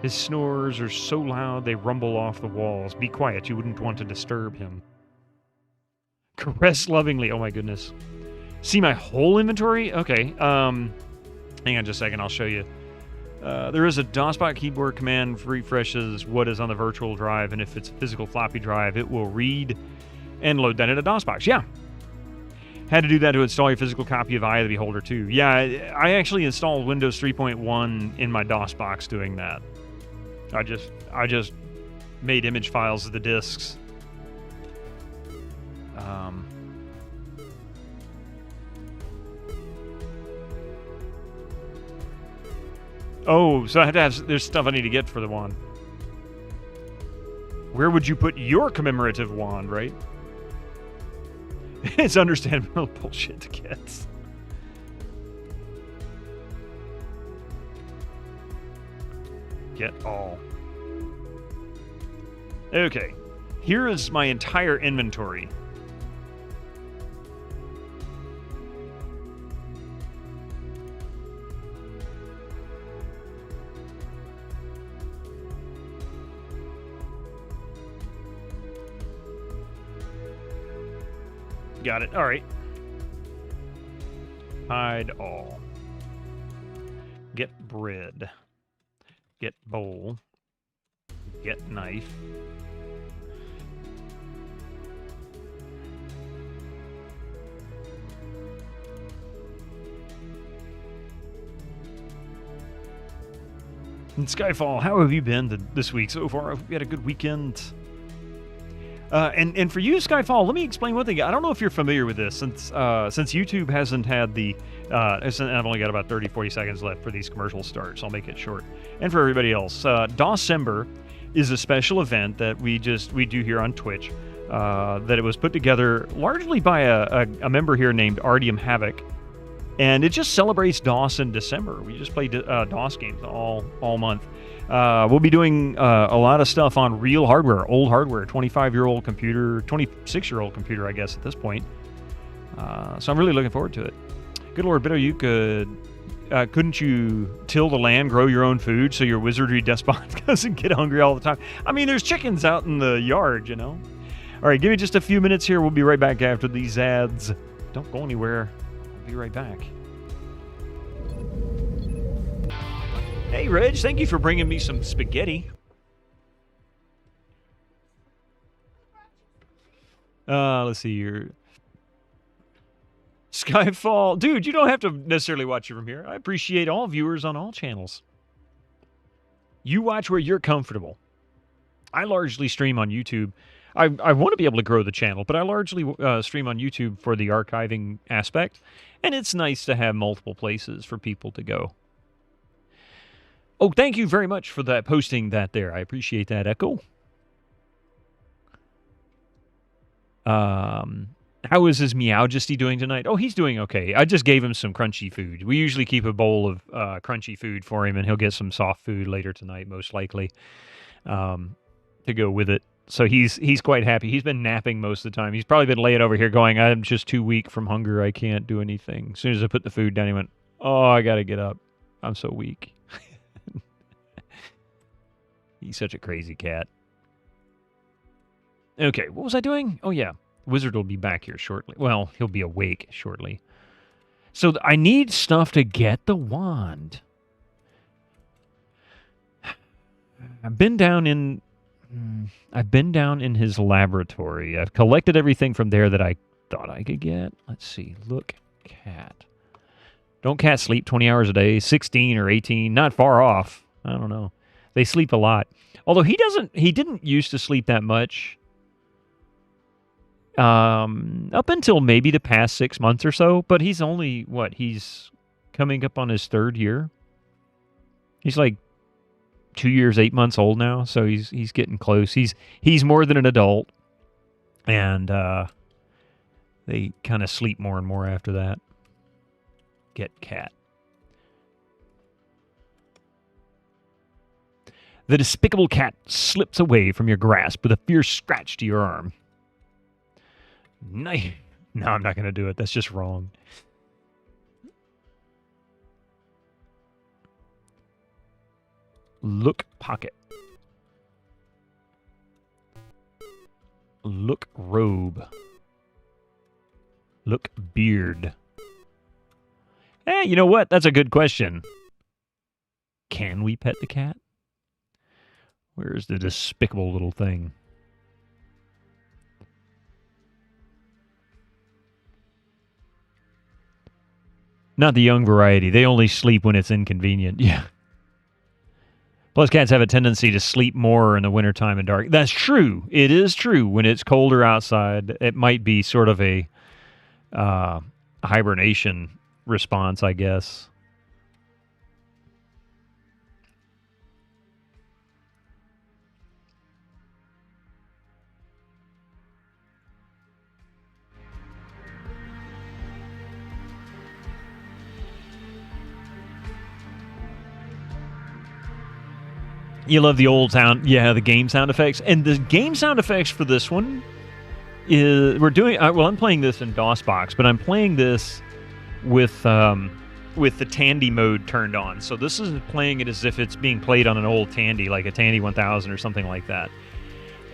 His snores are so loud they rumble off the walls. Be quiet, you wouldn't want to disturb him. Caress lovingly. Oh my goodness. See my whole inventory? Okay. Hang on just a second, I'll show you. There is a DOSBox keyboard command refreshes what is on the virtual drive, and if it's a physical floppy drive, it will read and load that into DOSBox. Yeah. Had to do that to install your physical copy of Eye of the Beholder too. Yeah, I actually installed Windows 3.1 in my DOSBox doing that. I just made image files of the disks. Oh, so I have to have, there's stuff I need to get for the wand. Where would you put your commemorative wand, right? It's understandable bullshit to get. Get all. Okay. Here is my entire inventory. Got it. All right. Hide all. Get bread. Get bowl. Get knife. And Skyfall, how have you been this week so far? Have you had a good weekend? And for you, Skyfall, let me explain one thing. I don't know if you're familiar with this, since YouTube hasn't had the... I've only got about 30, 40 seconds left for these commercials start, so I'll make it short. And for everybody else, Dawsember is a special event that we do here on Twitch, that it was put together largely by a member here named Ardium Havoc. And it just celebrates DOS in December. We just play DOS games all month. We'll be doing a lot of stuff on real hardware, old hardware, 25-year-old computer, 26-year-old computer, I guess, at this point. So I'm really looking forward to it. Good Lord, Bitter, you couldn't you till the land, grow your own food so your wizardry despot doesn't get hungry all the time? I mean, there's chickens out in the yard, you know? All right, give me just a few minutes here. We'll be right back after these ads. Don't go anywhere. I'll be right back. Hey, Reg, thank you for bringing me some spaghetti. Let's see here. Skyfall. Dude, you don't have to necessarily watch it from here. I appreciate all viewers on all channels. You watch where you're comfortable. I largely stream on YouTube. I want to be able to grow the channel, but I largely stream on YouTube for the archiving aspect, and it's nice to have multiple places for people to go. Oh, thank you very much for that posting that there. I appreciate that, Echo. How is his Meowjesty doing tonight? Oh, he's doing okay. I just gave him some crunchy food. We usually keep a bowl of crunchy food for him, and he'll get some soft food later tonight, most likely, to go with it. So he's quite happy. He's been napping most of the time. He's probably been laying over here going, I'm just too weak from hunger. I can't do anything. As soon as I put the food down, he went, oh, I got to get up. I'm so weak. He's such a crazy cat. Okay, what was I doing? Oh, yeah. Wizard will be back here shortly. Well, he'll be awake shortly. So I need stuff to get the wand. I've been down in his laboratory. I've collected everything from there that I thought I could get. Let's see. Look, cat. Don't cats sleep 20 hours a day? 16 or 18? Not far off. I don't know. They sleep a lot. Although he didn't used to sleep that much. Up until maybe the past 6 months or so, but he's only, he's coming up on his 3rd year. He's like 2 years, 8 months old now, so he's getting close. He's more than an adult, and they kind of sleep more and more after that. Get cat. The despicable cat slips away from your grasp with a fierce scratch to your arm. No, I'm not going to do it. That's just wrong. Look pocket. Look robe. Look beard. You know what? That's a good question. Can we pet the cat? Where's the despicable little thing? Not the young variety. They only sleep when it's inconvenient. Yeah. Plus, cats have a tendency to sleep more in the wintertime and dark. That's true. It is true. When it's colder outside, it might be sort of a hibernation response, I guess. You love the old sound, yeah, the game sound effects. And the game sound effects for this one is, we're doing, I'm playing this in DOSBox, but I'm playing this with the Tandy mode turned on. So this is playing it as if it's being played on an old Tandy, like a Tandy 1000 or something like that.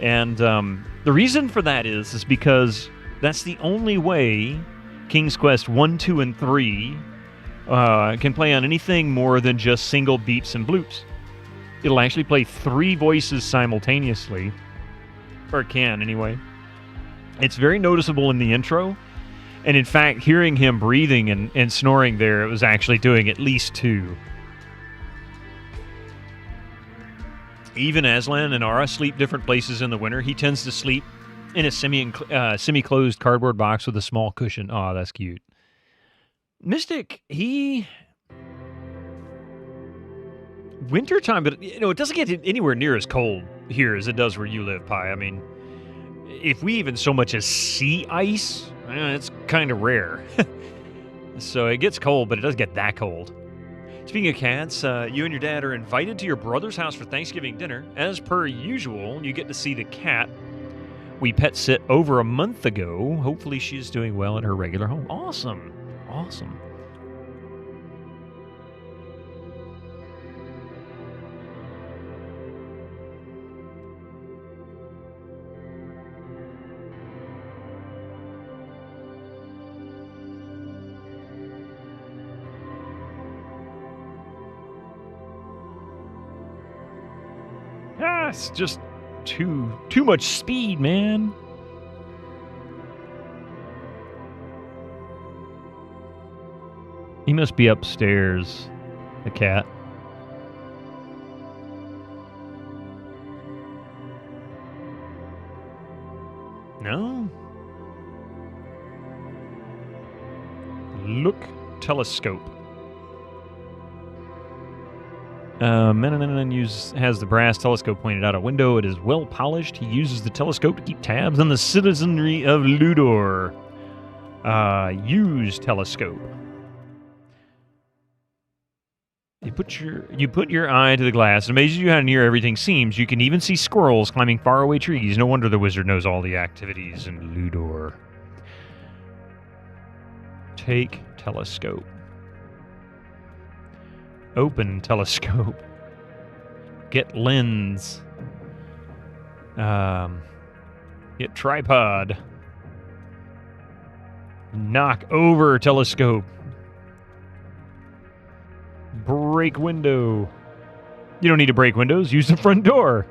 And the reason for that is because that's the only way King's Quest 1, 2, and 3 can play on anything more than just single beeps and bloops. It'll actually play 3 voices simultaneously. Or it can, anyway. It's very noticeable in the intro. And in fact, hearing him breathing and snoring there, it was actually doing at least 2. Even Aslan and Ara sleep different places in the winter. He tends to sleep in a semi-closed cardboard box with a small cushion. Oh, that's cute. Mystic, wintertime, but it doesn't get anywhere near as cold here as it does where you live, Pi. I mean, if we even so much as see ice, it's kind of rare. So it gets cold, but it doesn't get that cold. Speaking of cats, you and your dad are invited to your brother's house for Thanksgiving dinner. As per usual, you get to see the cat we pet sit over a month ago. Hopefully she's doing well in her regular home. Awesome. Awesome. Ah, it's just too much speed, man. He must be upstairs, the cat. No? Look, telescope. Menanin has the brass telescope pointed out a window. It is well polished. He uses the telescope to keep tabs on the citizenry of Ludor. Use telescope. You put your eye to the glass. It amazes you how near everything seems. You can even see squirrels climbing faraway trees. No wonder the wizard knows all the activities in Ludor. Take telescope. Open telescope. Get lens. Get tripod. Knock over telescope. Break window. You don't need to break windows. Use the front door.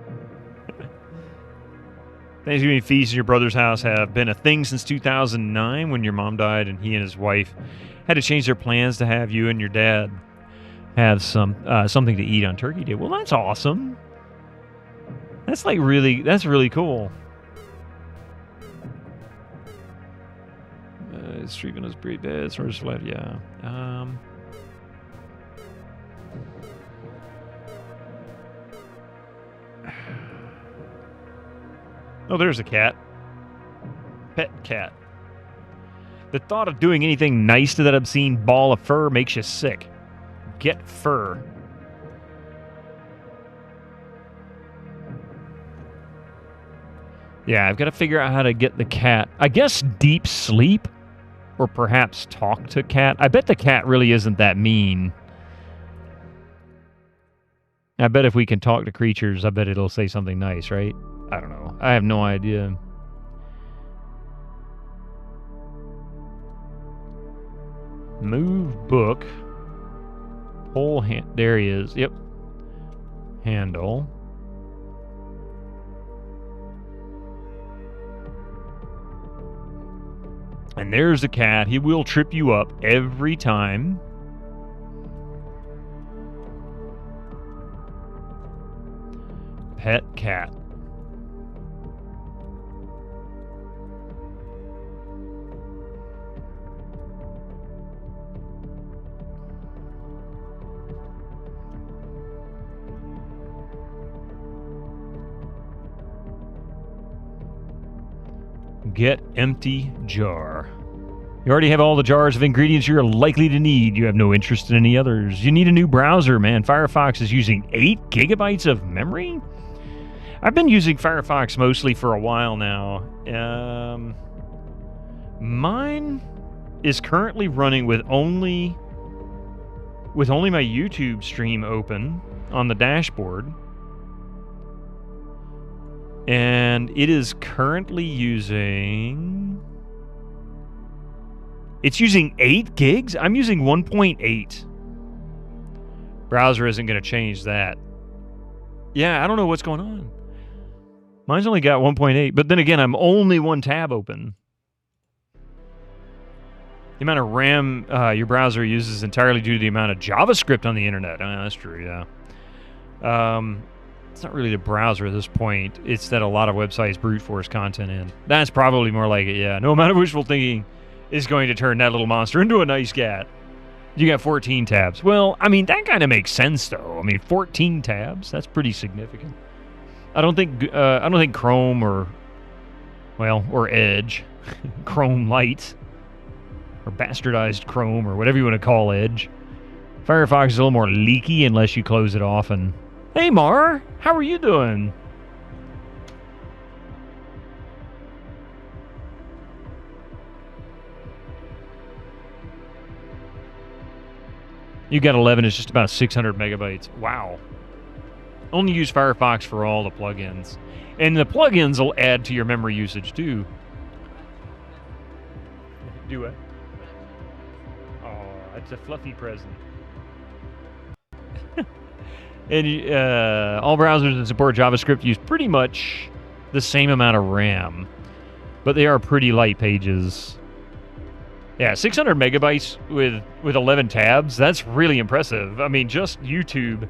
Thanksgiving feasts in your brother's house have been a thing since 2009 when your mom died and he and his wife had to change their plans to have you and your dad have something to eat on Turkey Day. Well, that's awesome. That's really cool. His treatment is pretty bad. Sort of flat, yeah. Oh, there's a cat. Pet cat. The thought of doing anything nice to that obscene ball of fur makes you sick. Get fur. Yeah, I've got to figure out how to get the cat. I guess deep sleep, or perhaps talk to cat. I bet the cat really isn't that mean. I bet if we can talk to creatures, I bet it'll say something nice, right? I don't know. I have no idea. Move book. Whole hand. There he is. Yep. Handle. And there's the cat. He will trip you up every time. Pet cat. Get empty jar. You already have all the jars of ingredients you're likely to need. You have no interest in any others. You need a new browser, man. Firefox is using 8 gigabytes of memory? I've been using Firefox mostly for a while now. Mine is currently running with only my YouTube stream open on the dashboard. And it is currently using... It's using 8 gigs? I'm using 1.8. Browser isn't going to change that. Yeah, I don't know what's going on. Mine's only got 1.8, but then again, I'm only one tab open. The amount of RAM your browser uses is entirely due to the amount of JavaScript on the internet. Oh, that's true, yeah. It's not really the browser at this point. It's that a lot of websites brute force content in. That's probably more like it, yeah. No amount of wishful thinking is going to turn that little monster into a nice cat. You got 14 tabs. Well, I mean, that kind of makes sense, though. I mean, 14 tabs? That's pretty significant. I don't think Chrome or Edge, Chrome Light, or bastardized Chrome, or whatever you want to call Edge. Firefox is a little more leaky unless you close it often. Hey, Mar, how are you doing? You got 11, it's just about 600 megabytes. Wow. Only use Firefox for all the plugins. And the plugins will add to your memory usage, too. Do it. Oh, it's a fluffy present. And all browsers that support JavaScript use pretty much the same amount of RAM. But they are pretty light pages. Yeah, 600 megabytes with 11 tabs, that's really impressive. I mean, just YouTube.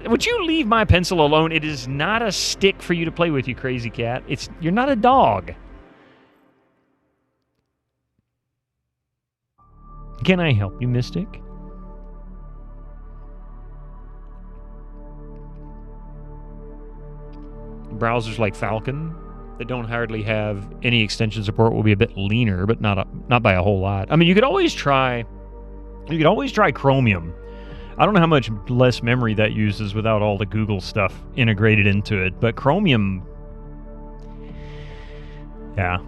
Would you leave my pencil alone? It is not a stick for you to play with, you crazy cat. You're not a dog. Can I help you, Mystic? Browsers like Falcon that don't hardly have any extension support will be a bit leaner, but not by a whole lot. I mean, you could always try Chromium. I don't know how much less memory that uses without all the Google stuff integrated into it, but Chromium, yeah.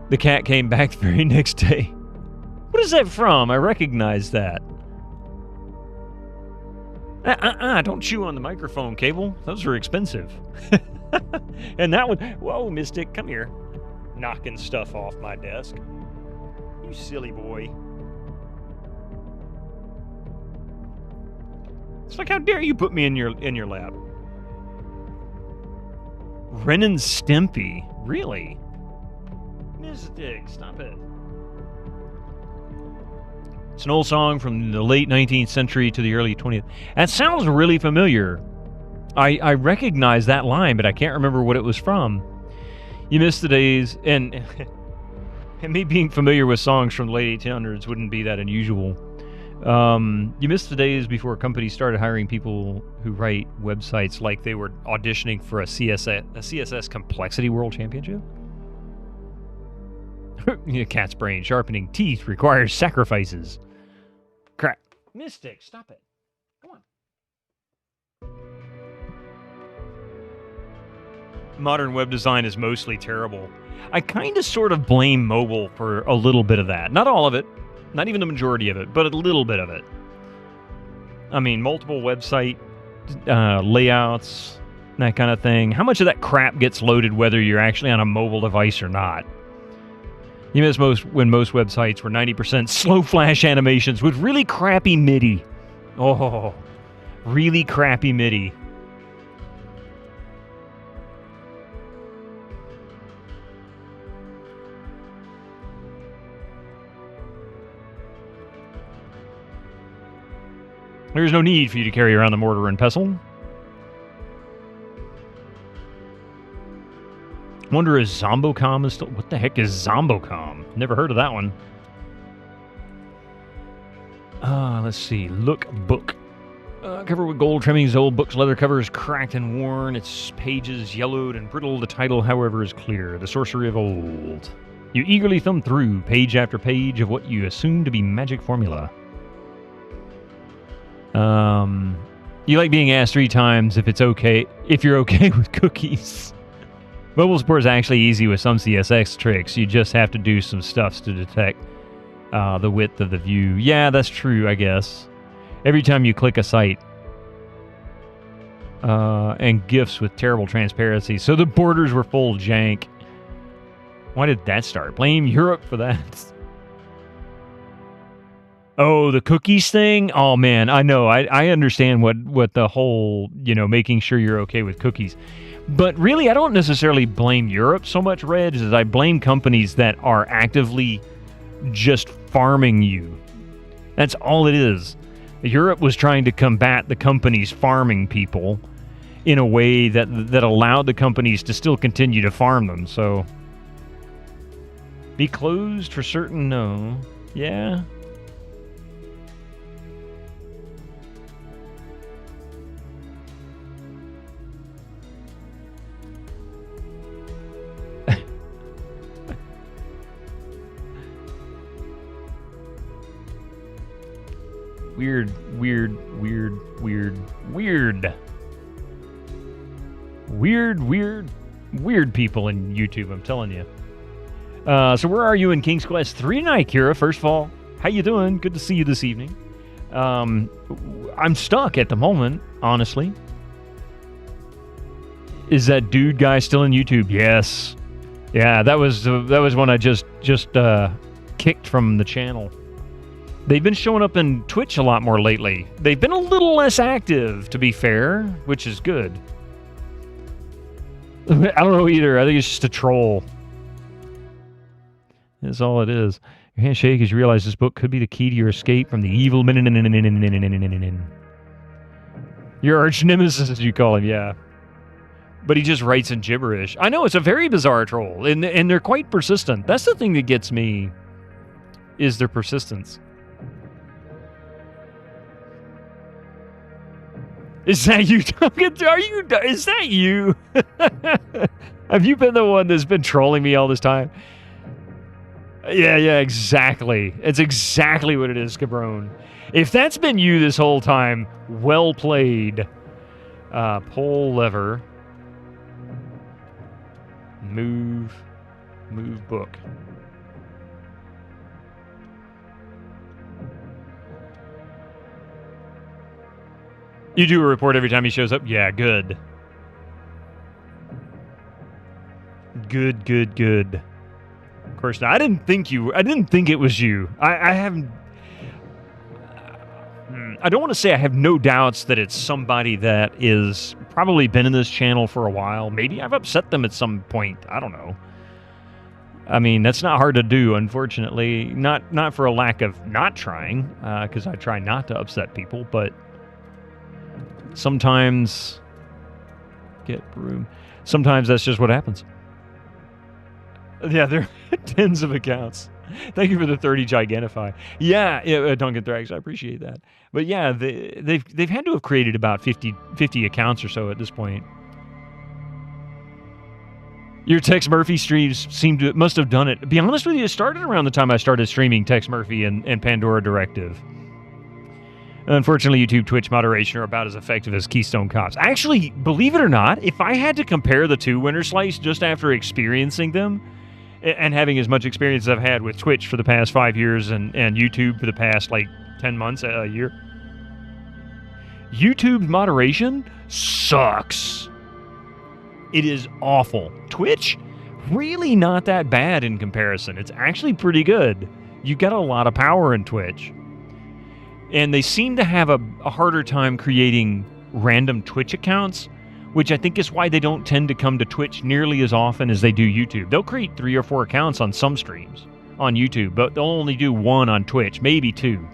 The cat came back the very next day. What is that from? I recognize that. Don't chew on the microphone cable. Those are expensive. And that one, whoa, Mystic, come here. Knocking stuff off my desk. You silly boy. It's like, how dare you put me in your lap? Ren and Stimpy? Really? Mystic, stop it. It's an old song from the late 19th century to the early 20th. That sounds really familiar. I recognize that line, but I can't remember what it was from. You miss the days, and me being familiar with songs from the late 1800s wouldn't be that unusual. You missed the days before companies started hiring people who write websites like they were auditioning for a CSS Complexity World Championship. Cat's brain sharpening teeth requires sacrifices. Crap. Mystic, stop it. Come on. Modern web design is mostly terrible. I kind of sort of blame mobile for a little bit of that. Not all of it. Not even the majority of it, but a little bit of it. I mean, multiple website layouts, that kind of thing. How much of that crap gets loaded whether you're actually on a mobile device or not? You miss when most websites were 90% slow flash animations with really crappy MIDI. Oh, really crappy MIDI. There's no need for you to carry around the mortar and pestle. Wonder if Zombocom is still... What the heck is Zombocom? Never heard of that one. Let's see. Look book. Cover with gold trimmings. Old book's leather cover is cracked and worn. Its pages yellowed and brittle. The title, however, is clear. The Sorcery of Old. You eagerly thumb through page after page of what you assume to be magic formula. You like being asked 3 times if you're okay with cookies. Mobile support is actually easy with some CSS tricks. You just have to do some stuff to detect the width of the view. Yeah, that's true, I guess. Every time you click a site. And GIFs with terrible transparency. So the borders were full of jank. Why did that start? Blame Europe for that. Oh, the cookies thing? Oh, man, I know. I understand what the whole, making sure you're okay with cookies. But really, I don't necessarily blame Europe so much, Reg, as I blame companies that are actively just farming you. That's all it is. Europe was trying to combat the companies farming people in a way that allowed the companies to still continue to farm them. So, be closed for certain? No. Yeah. Weird, weird, weird, weird, weird. Weird, weird, weird people in YouTube, I'm telling you. So where are you in King's Quest 3 tonight, Kira? First of all, how you doing? Good to see you this evening. I'm stuck at the moment, honestly. Is that dude guy still in YouTube? Yes. Yeah, that was one I just kicked from the channel. They've been showing up in Twitch a lot more lately. They've been a little less active, to be fair, which is good. I don't know either. I think it's just a troll. That's all it is. Your hands shake as you realize this book could be the key to your escape from the evil your arch nemesis, as you call him, yeah. But he just writes in gibberish. I know, it's a very bizarre troll, and they're quite persistent. That's the thing that gets me, is their persistence. Is that you, Duncan? Is that you? Have you been the one that's been trolling me all this time? Yeah, exactly. It's exactly what it is, Cabron. If that's been you this whole time, well played. Pull lever. Move book. You do a report every time he shows up? Yeah, good. Good. Of course not. I didn't think it was you. I haven't... I don't want to say I have no doubts that it's somebody that is probably been in this channel for a while. Maybe I've upset them at some point. I don't know. I mean, that's not hard to do, unfortunately. Not for a lack of not trying, because I try not to upset people, but sometimes... Get broom. Sometimes that's just what happens. Yeah, there are tens of accounts. Thank you for the 30 Gigantify. Yeah, Duncan Thrax, I appreciate that. But yeah, they've had to have created about 50 accounts or so at this point. Your Tex Murphy streams must have done it. To be honest with you, it started around the time I started streaming Tex Murphy and Pandora Directive. Unfortunately, YouTube, Twitch moderation are about as effective as Keystone Cops. Actually, believe it or not, if I had to compare the two, Winter Slice, just after experiencing them, and having as much experience as I've had with Twitch for the past 5 years and YouTube for the past, 10 months, a year, YouTube moderation sucks. It is awful. Twitch, really not that bad in comparison. It's actually pretty good. You got a lot of power in Twitch. And they seem to have a harder time creating random Twitch accounts, which I think is why they don't tend to come to Twitch nearly as often as they do YouTube. They'll create 3 or 4 accounts on some streams on YouTube, but they'll only do 1 on Twitch, maybe 2.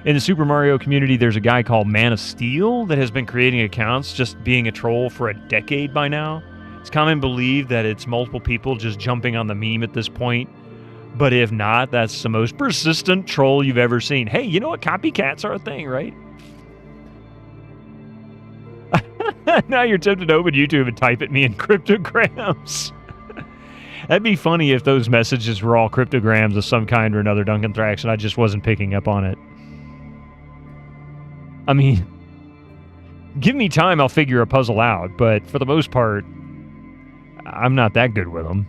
In the Super Mario community, there's a guy called Man of Steel that has been creating accounts, just being a troll for a decade by now. It's common believed that it's multiple people just jumping on the meme at this point. But if not, that's the most persistent troll you've ever seen. Hey, you know what? Copycats are a thing, right? Now you're tempted to open YouTube and type at me in cryptograms. That'd be funny if those messages were all cryptograms of some kind or another, Duncan Thrax, and I just wasn't picking up on it. I mean, give me time, I'll figure a puzzle out, but for the most part, I'm not that good with them.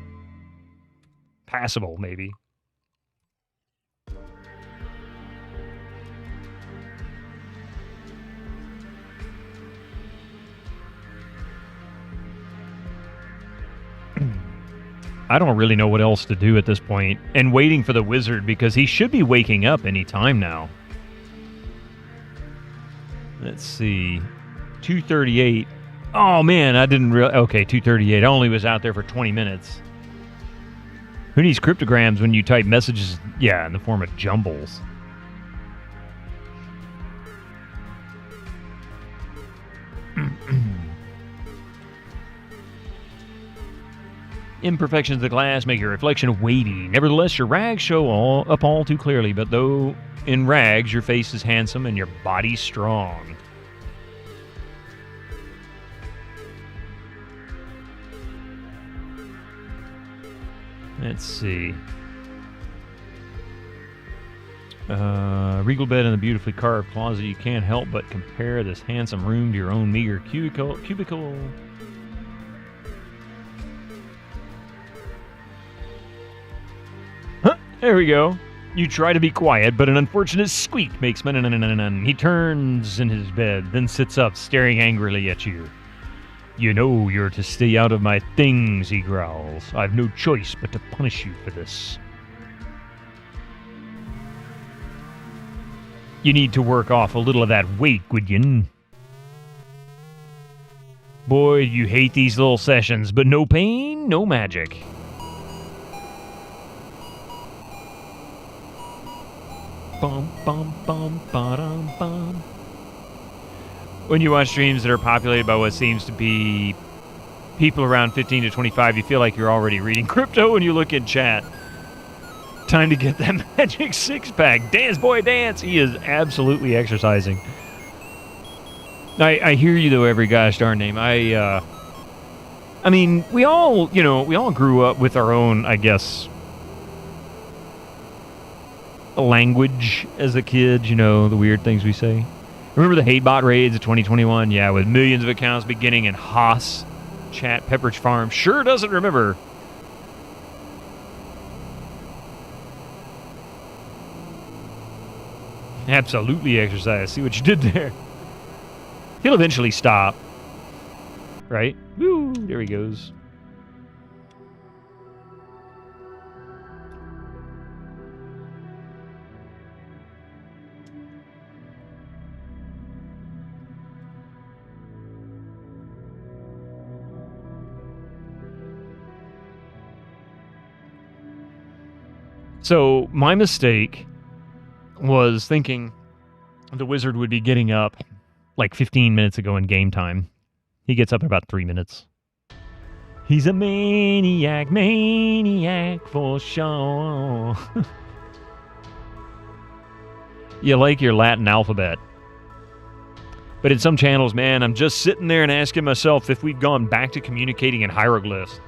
Passable, maybe. I don't really know what else to do at this point, and waiting for the wizard because he should be waking up any time now. Let's see. 2:38. Oh man, I didn't realize. Okay, 2:38. I only was out there for 20 minutes. Who needs cryptograms when you type messages? Yeah, in the form of jumbles. Imperfections of the glass make your reflection weighty. Nevertheless, your rags show up all too clearly. But though in rags, your face is handsome and your body strong. Let's see. regal bed and the beautifully carved closet. You can't help but compare this handsome room to your own meager cubicle. Huh, there we go. You try to be quiet, but an unfortunate squeak makes He turns in his bed, then sits up, staring angrily at you. You know you're to stay out of my things, he growls. I've no choice but to punish you for this. You need to work off a little of that weight, Gwydion. Boy, you hate these little sessions, but no pain, no magic. Bum, bum, bum, ba-dum, bum. When you watch streams that are populated by what seems to be people around 15 to 25, you feel like you're already reading crypto when you look in chat. Time to get that magic six-pack. Dance, boy, dance. He is absolutely exercising. I hear you, though, every gosh darn name. I mean, we all grew up with our own, I guess, language as a kid, the weird things we say. Remember the Hatebot raids of 2021? Yeah, with millions of accounts beginning in Haas chat. Pepperidge Farm sure doesn't remember. Absolutely exercise. See what you did there. He'll eventually stop. Right? Woo! There he goes. So, my mistake was thinking the wizard would be getting up like 15 minutes ago in game time. He gets up in about 3 minutes. He's a maniac for sure. You like your Latin alphabet. But in some channels, man, I'm just sitting there and asking myself if we've gone back to communicating in hieroglyphs.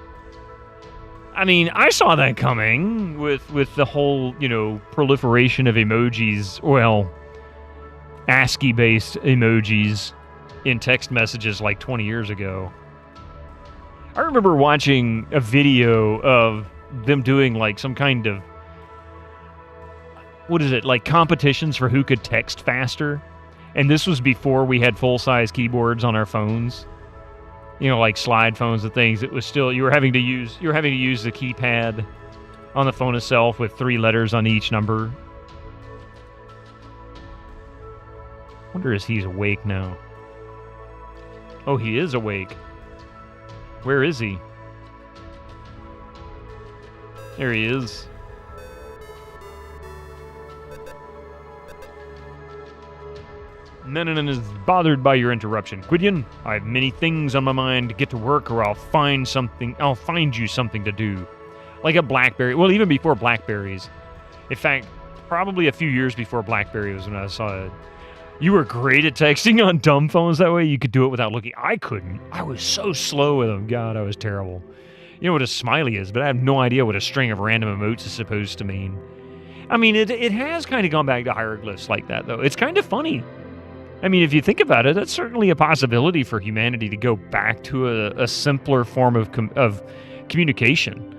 I mean, I saw that coming with the whole, proliferation of emojis, well, ASCII-based emojis in text messages like 20 years ago. I remember watching a video of them doing like some kind of, like competitions for who could text faster. And this was before we had full-size keyboards on our phones. Like slide phones and things. It was still, you were having to use the keypad on the phone itself with 3 letters on each number. Wonder if he's awake now. Oh, he is awake. Where is he? There he is. Nenenin is bothered by your interruption. Gwydion, I have many things on my mind to get to work, or I'll find you something to do. Like a BlackBerry. Well, even before BlackBerries. In fact, probably a few years before BlackBerry was when I saw it. You were great at texting on dumb phones that way. You could do it without looking. I couldn't. I was so slow with them. God, I was terrible. You know what a smiley is, but I have no idea what a string of random emotes is supposed to mean. I mean, it has kind of gone back to hieroglyphs like that, though. It's kind of funny. I mean, if you think about it, that's certainly a possibility for humanity to go back to a simpler form of communication.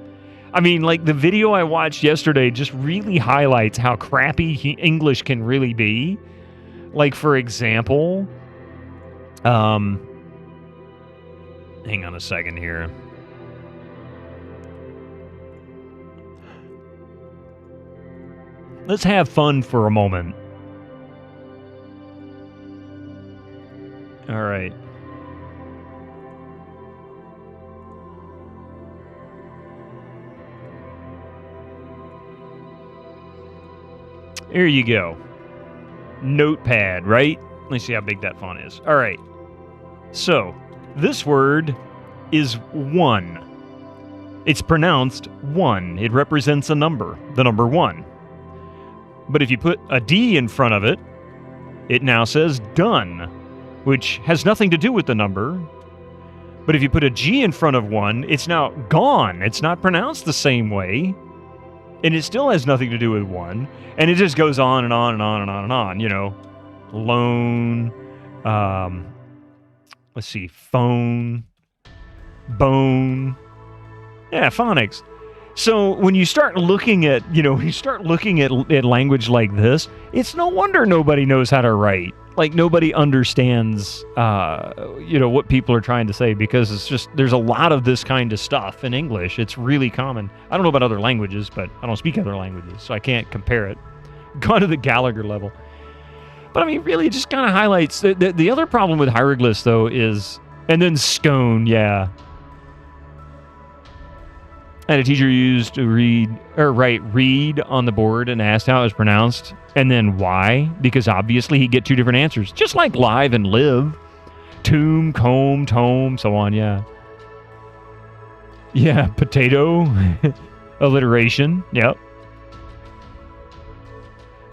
I mean, like the video I watched yesterday just really highlights how crappy English can really be. Like, for example, hang on a second here. Let's have fun for a moment. All right. Here you go. Notepad, right? Let's see how big that font is. All right. So, this word is 1. It's pronounced 1. It represents a number, the number 1. But if you put a D in front of it, it now says done, which has nothing to do with the number. But if you put a G in front of 1, it's now gone. It's not pronounced the same way. And it still has nothing to do with one. And it just goes on and on and on and on and on, you know. Loan, let's see, phone, bone. Yeah, phonics. So when you start looking at, at language like this, it's no wonder nobody knows how to write. Like, nobody understands, what people are trying to say, because it's just, there's a lot of this kind of stuff in English. It's really common. I don't know about other languages, but I don't speak other languages, so I can't compare it. Gone to the Gallagher level. But I mean, really, it just kind of highlights, the other problem with hieroglyphs, though, is, and then scone, yeah. And a teacher used to read on the board and asked how it was pronounced, and then why, because obviously he'd get two different answers, just like live and live. Tomb, comb, tome, so on, yeah. Yeah, potato, alliteration, yep.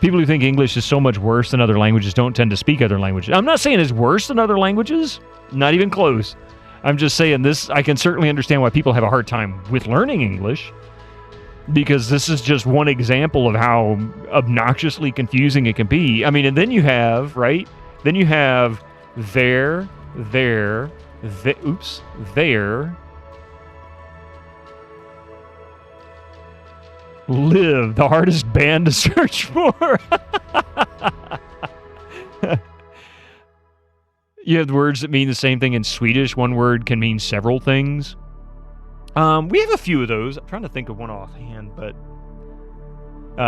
People who think English is so much worse than other languages don't tend to speak other languages. I'm not saying it's worse than other languages, not even close. I'm just saying this, I can certainly understand why people have a hard time with learning English, because this is just one example of how obnoxiously confusing it can be. I mean, and then you have, right? Then you have there, live, the hardest band to search for. You have words that mean the same thing in Swedish. One word can mean several things. We have a few of those. I'm trying to think of one offhand, but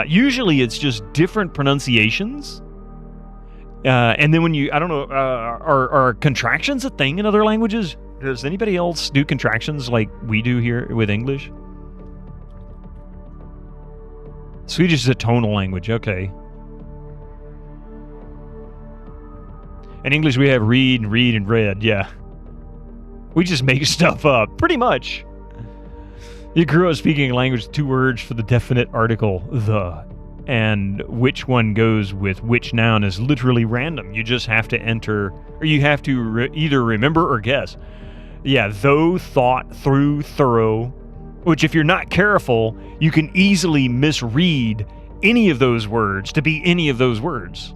usually it's just different pronunciations. And then when you, I don't know, are contractions a thing in other languages? Does anybody else do contractions like we do here with English? Swedish is a tonal language, okay. In English, we have read, and read, yeah. We just make stuff up, pretty much. You grew up speaking a language with two words for the definite article, the. And which one goes with which noun is literally random. You just have to enter, or you have to either remember or guess. Yeah, though, thought, through, thorough, which if you're not careful, you can easily misread any of those words to be any of those words.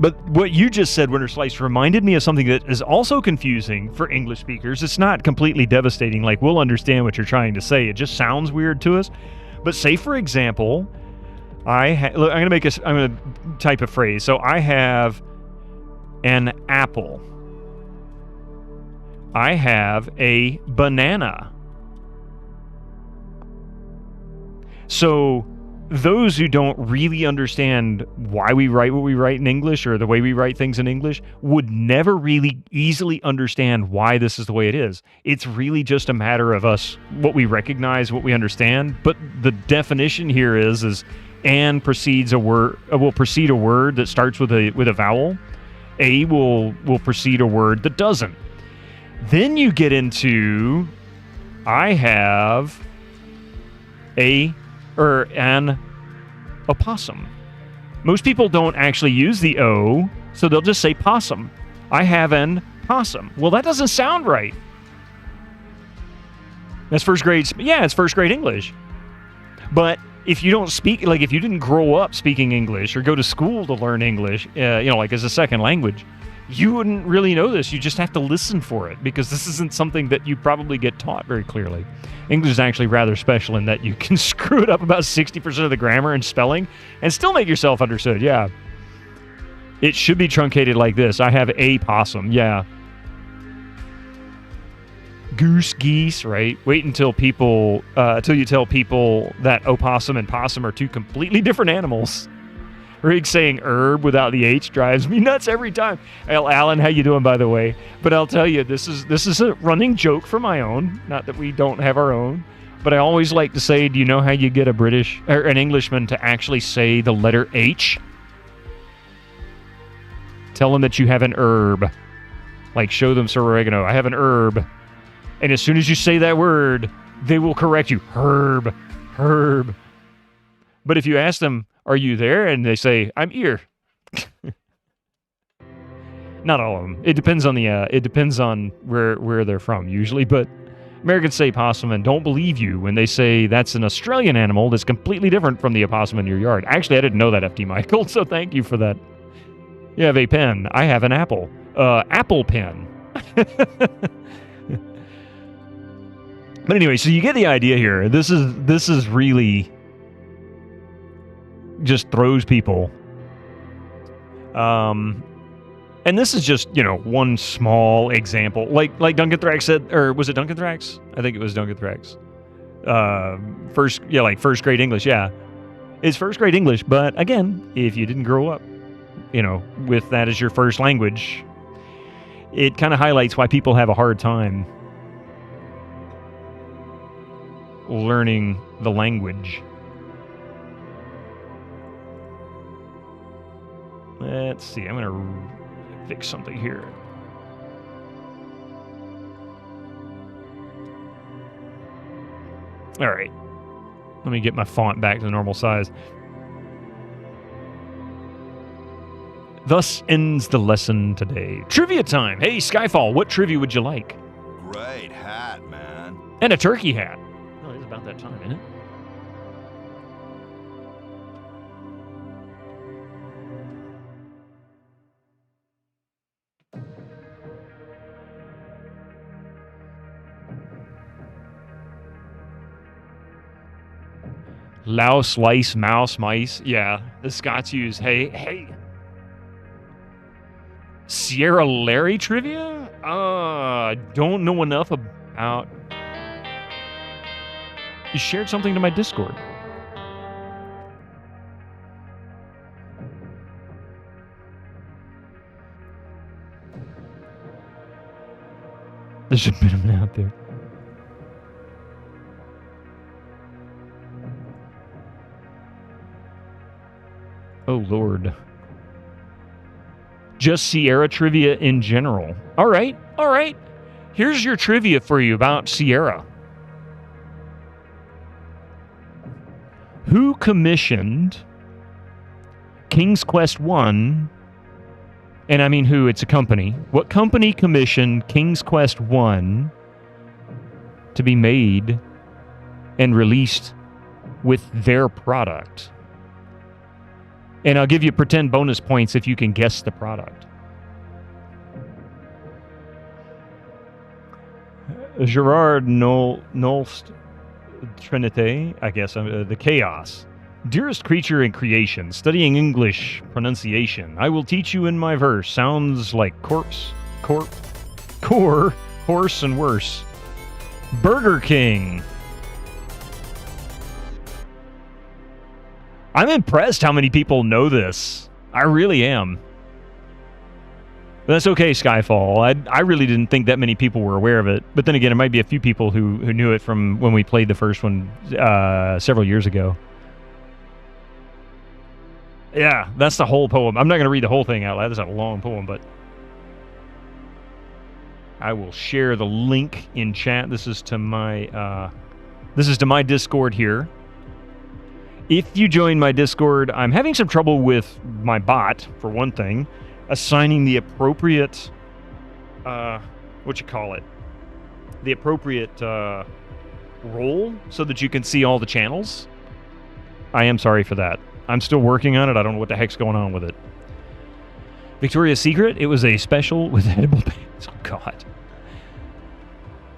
But what you just said, Winter Slice, reminded me of something that is also confusing for English speakers. It's not completely devastating. Like, we'll understand what you're trying to say. It just sounds weird to us. But say, for example, I'm going to type a phrase. So I have an apple. I have a banana. So those who don't really understand why we write what we write in English, or the way we write things in English, would never really easily understand why this is the way it is. It's really just a matter of us, what we recognize, what we understand. But the definition here is and precedes a word, will precede a word that starts with a vowel. A will precede a word that doesn't. Then you get into, I have an opossum. Most people don't actually use the O, so they'll just say possum. I have an possum. Well, that doesn't sound right. That's first grade. Yeah, it's first grade English. But if you don't speak, like if you didn't grow up speaking English or go to school to learn English, like as a second language, you wouldn't really know this. You just have to listen for it, because this isn't something that you probably get taught very clearly. English is actually rather special in that you can screw it up about 60% of the grammar and spelling and still make yourself understood, yeah. It should be truncated like this. I have a possum, yeah. Goose, geese, right? Wait until you tell people that opossum and possum are two completely different animals. Rig saying herb without the H drives me nuts every time. Well, Alan, how you doing, by the way? But I'll tell you, this is a running joke for my own. Not that we don't have our own, but I always like to say, do you know how you get an Englishman to actually say the letter H? Tell them that you have an herb. Like, show them Sir Oregano. I have an herb. And as soon as you say that word, they will correct you. Herb. But if you ask them, are you there? And they say, I'm here. Not all of them. It depends on where they're from usually, but Americans say possum and don't believe you when they say that's an Australian animal that's completely different from the opossum in your yard. Actually, I didn't know that, FD Michael, so thank you for that. You have a pen. I have an apple. Apple pen. But anyway, so you get the idea here. This is really just throws people. And this is just, one small example. Like Duncan Thrax said, or was it Duncan Thrax? I think it was Duncan Thrax. First grade English, yeah. It's first grade English, but again, if you didn't grow up, with that as your first language, it kind of highlights why people have a hard time learning the language. Let's see, I'm going to fix something here. All right. Let me get my font back to the normal size. Thus ends the lesson today. Trivia time. Hey, Skyfall, what trivia would you like? Great hat, man. And a turkey hat. Oh, it's about that time, isn't it? Louse, lice, mouse, mice. Yeah, the Scots use hey. Sierra Larry trivia? Don't know enough about... You shared something to my Discord. There should have been one out there. Oh, Lord. Just Sierra trivia in general. All right. Here's your trivia for you about Sierra. Who commissioned King's Quest 1? And I mean who? It's a company. What company commissioned King's Quest 1 to be made and released with their product? And I'll give you pretend bonus points if you can guess the product. Gerard Nolst Trinité, I guess, the Chaos. Dearest creature in creation, studying English pronunciation. I will teach you in my verse. Sounds like corpse, core, horse, and worse. Burger King. I'm impressed how many people know this. I really am. But that's okay, Skyfall. I really didn't think that many people were aware of it. But then again, it might be a few people who knew it from when we played the first one several years ago. Yeah, that's the whole poem. I'm not going to read the whole thing out loud. That's a long poem, but I will share the link in chat. This is to my Discord here. If you join my Discord, I'm having some trouble with my bot, for one thing, assigning the appropriate, the appropriate role so that you can see all the channels. I am sorry for that. I'm still working on it. I don't know what the heck's going on with it. Victoria's Secret, it was a special with edible pants. Oh, God.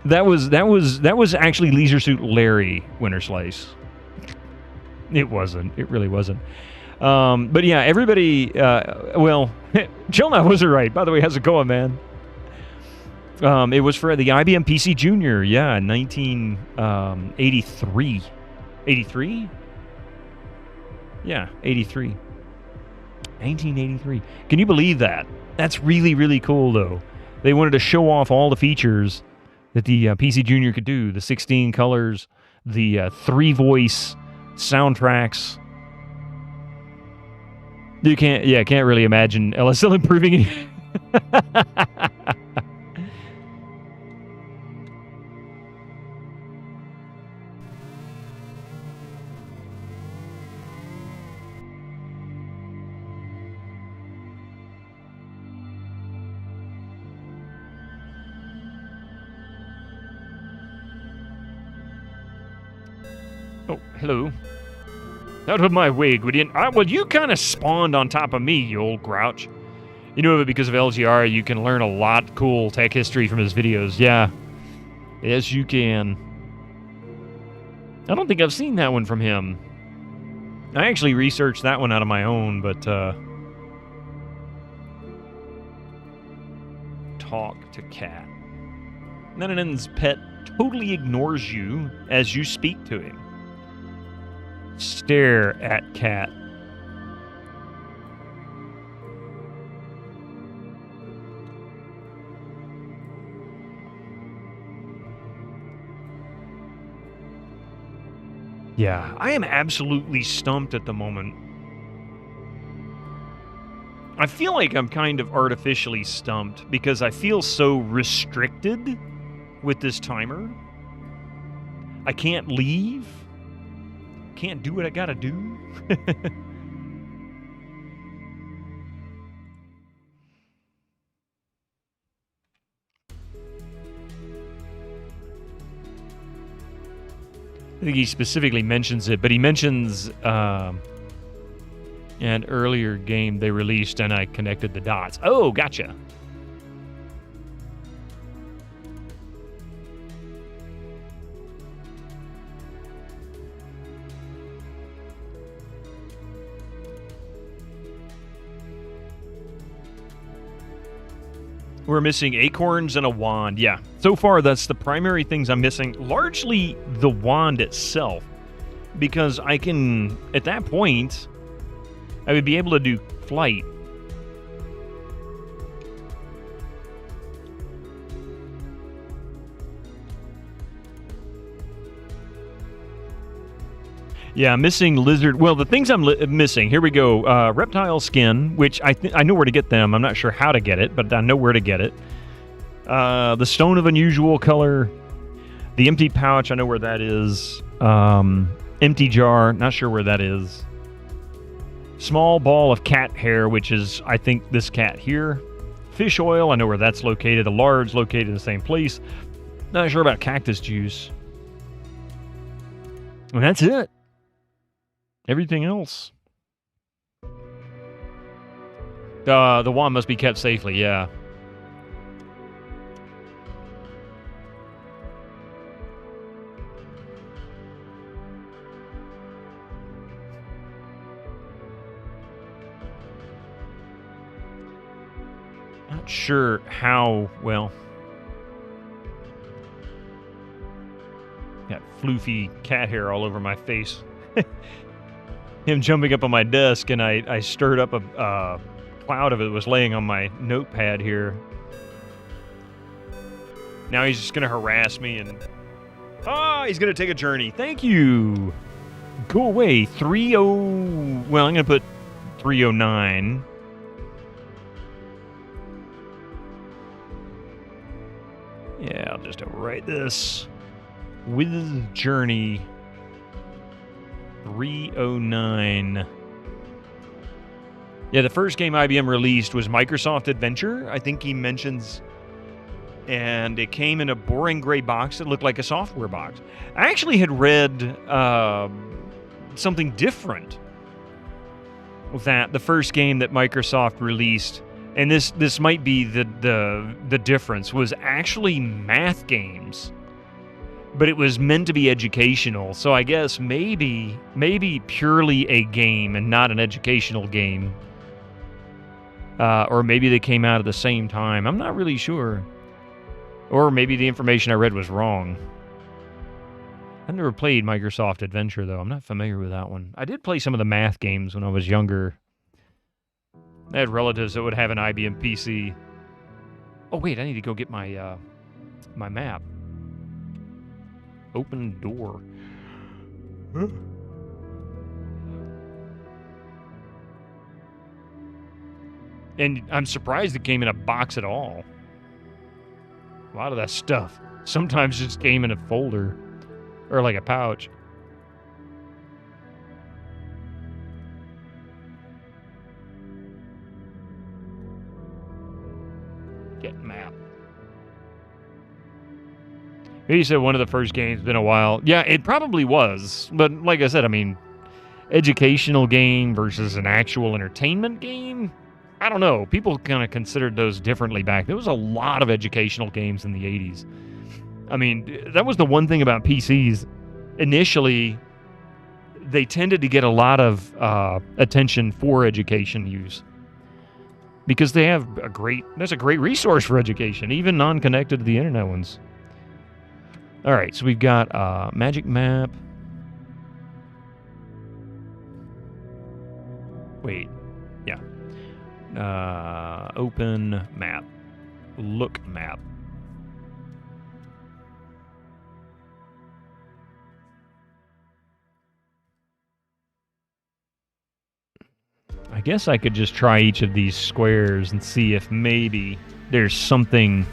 That was actually Leisure Suit Larry Winter Slice. It wasn't. It really wasn't. But yeah, everybody... Chilna was right. By the way, how's it going, man? It was for the IBM PC Junior. Yeah, 1983. 83? Yeah, 83. 1983. Can you believe that? That's really, really cool, though. They wanted to show off all the features that the PC Junior could do. The 16 colors, the 3-voice... soundtracks. You can't really imagine LSL improving it. Hello. Out of my way, Gwydion. Well, you kind of spawned on top of me, you old grouch. You know, because of LGR, you can learn a lot cool tech history from his videos. Yeah. Yes, you can. I don't think I've seen that one from him. I actually researched that one out of my own, but, talk to cat. Nenanen's pet totally ignores you as you speak to him. Stare at cat. Yeah, I am absolutely stumped at the moment. I feel like I'm kind of artificially stumped because I feel so restricted with this timer. I can't leave. Can't do what I gotta do. I think he specifically mentions it, but he mentions an earlier game they released, and I connected the dots. Oh, gotcha. We're missing acorns and a wand. Yeah, so far that's the primary things I'm missing. Largely the wand itself, because I can, at that point, I would be able to do flight. Yeah, missing lizard. Well, the things I'm missing. Here we go. Reptile skin, which I know where to get them. I'm not sure how to get it, but I know where to get it. The stone of unusual color. The empty pouch. I know where that is. Empty jar. Not sure where that is. Small ball of cat hair, which is, I think, this cat here. Fish oil. I know where that's located. A large located in the same place. Not sure about cactus juice. And that's it. Everything else. The wand must be kept safely, yeah. Not sure how well. Got floofy cat hair all over my face. Him jumping up on my desk, and I stirred up a cloud of it that was laying on my notepad here. Now he's just going to harass me, and... he's going to take a journey. Thank you! Go away. 30... Well, I'm going to put 309. Yeah, I'll just overwrite this. With journey... 309. Yeah, the first game IBM released was Microsoft Adventure, I think he mentions. And it came in a boring gray box that looked like a software box. I actually had read something different. That the first game that Microsoft released, and this might be the difference, was actually math games. But it was meant to be educational, so I guess maybe purely a game and not an educational game. Or maybe they came out at the same time. I'm not really sure. Or maybe the information I read was wrong. I've never played Microsoft Adventure, though. I'm not familiar with that one. I did play some of the math games when I was younger. I had relatives that would have an IBM PC. Oh, wait, I need to go get my my map. Open door. Huh? And I'm surprised it came in a box at all. A lot of that stuff sometimes just came in a folder or like a pouch. Get map. He said one of the first games, been a while. Yeah, it probably was. But like I said, I mean, educational game versus an actual entertainment game? I don't know. People kind of considered those differently back. There was a lot of educational games in the 80s. I mean, that was the one thing about PCs. Initially, they tended to get a lot of attention for education use. Because they have that's a great resource for education, even non-connected to the internet ones. All right, so we've got magic map. Wait, yeah. Open map. Look map. I guess I could just try each of these squares and see if maybe there's something.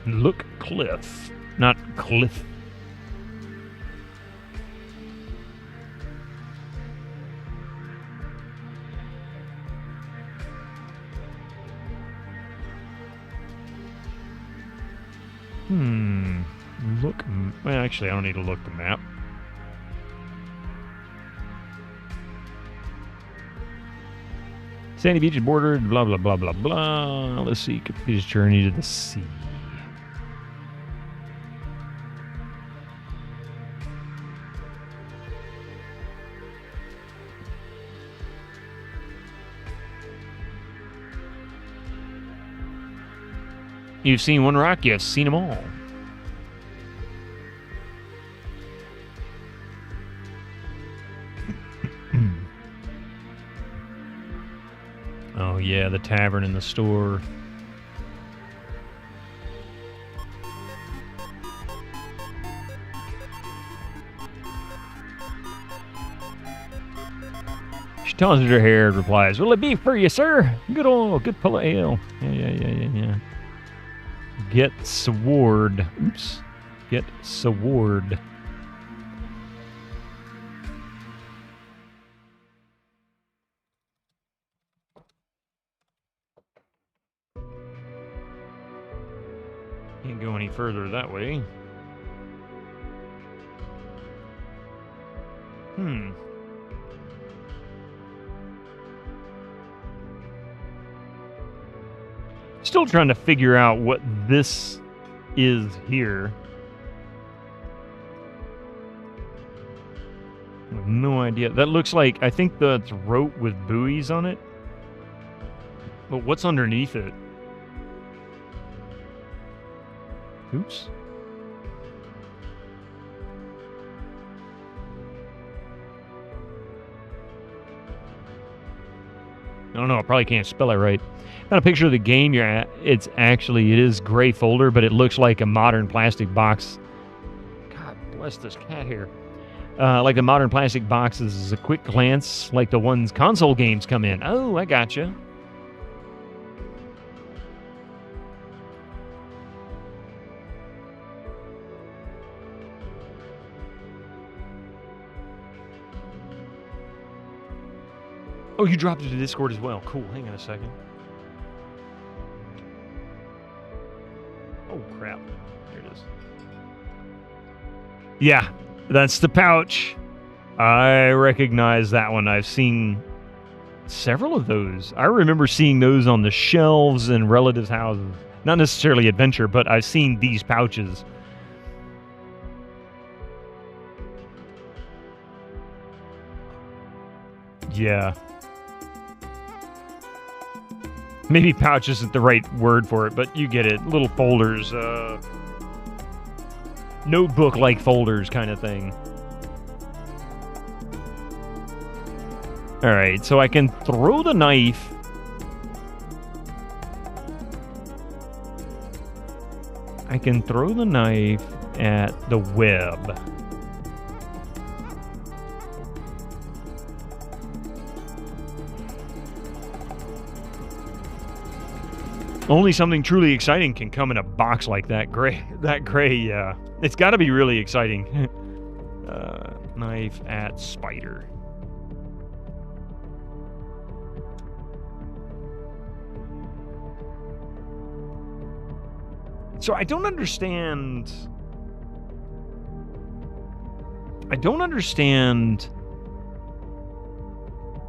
Look cliff, not cliff. Look. Well, actually, I don't need to look the map. Sandy Beach is bordered, blah, blah, blah, blah, blah. Let's see. Computer's journey to the sea. You've seen one rock, you've seen them all. Oh yeah, the tavern and the store. She tosses her hair and replies, "Will it be for you, sir? Good old, good pull of ale." Yeah. Get sword. Oops. Get sword. Can't go any further that way. Still trying to figure out what this is here. I have no idea. That looks like, I think that's rope with buoys on it. But what's underneath it? Oops. I don't know. I probably can't spell it right. Got a picture of the game you're at. It is gray folder, but it looks like a modern plastic box. God bless this cat here. Like the modern plastic boxes is a quick glance, like the ones console games come in. Oh, I gotcha. Oh, you dropped it to Discord as well. Cool. Hang on a second. Oh, crap. There it is. Yeah, that's the pouch. I recognize that one. I've seen several of those. I remember seeing those on the shelves in relatives' houses. Not necessarily adventure, but I've seen these pouches. Yeah. Maybe pouch isn't the right word for it, but you get it. Little folders, notebook-like folders kind of thing. All right, so I can throw the knife. I can throw the knife at the web. Only something truly exciting can come in a box like that. That gray, yeah. It's got to be really exciting. Knife at spider. So I don't understand. I don't understand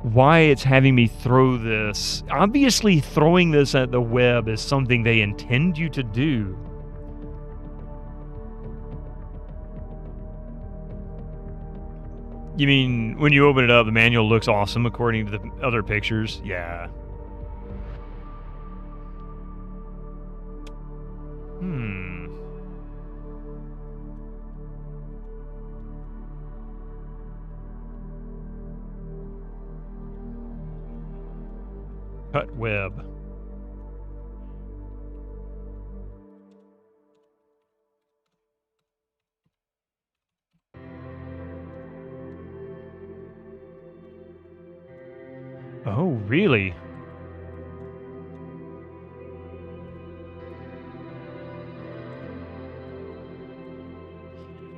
why it's having me throw this. Obviously, throwing this at the web is something they intend you to do. You mean when you open it up, the manual looks awesome according to the other pictures? Yeah. Cut web. Oh, really?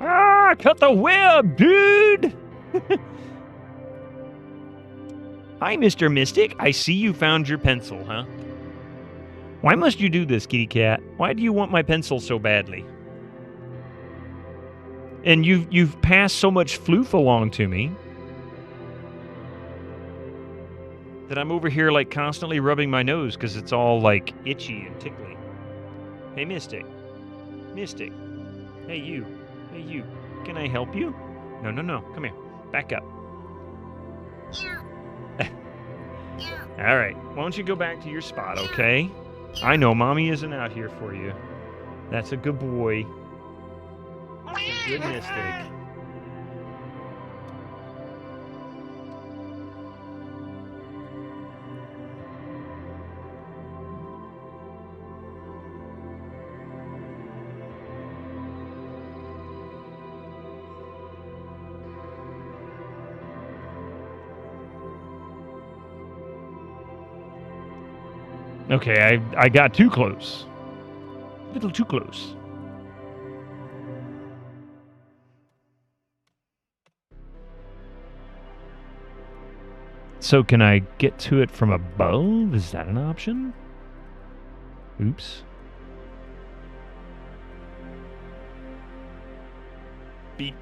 Ah, cut the web, dude! Hi, Mr. Mystic. I see you found your pencil, huh? Why must you do this, kitty cat? Why do you want my pencil so badly? And you've passed so much floof along to me that I'm over here like constantly rubbing my nose because it's all like itchy and tickly. Hey, Mystic. Mystic. Hey, you. Hey, you. Can I help you? No, no, no. Come here. Back up. All right. Why don't you go back to your spot, okay? I know Mommy isn't out here for you. That's a good boy. That's a good Mystic. Okay, I got too close. A little too close. So can I get to it from above? Is that an option? Oops. Beep.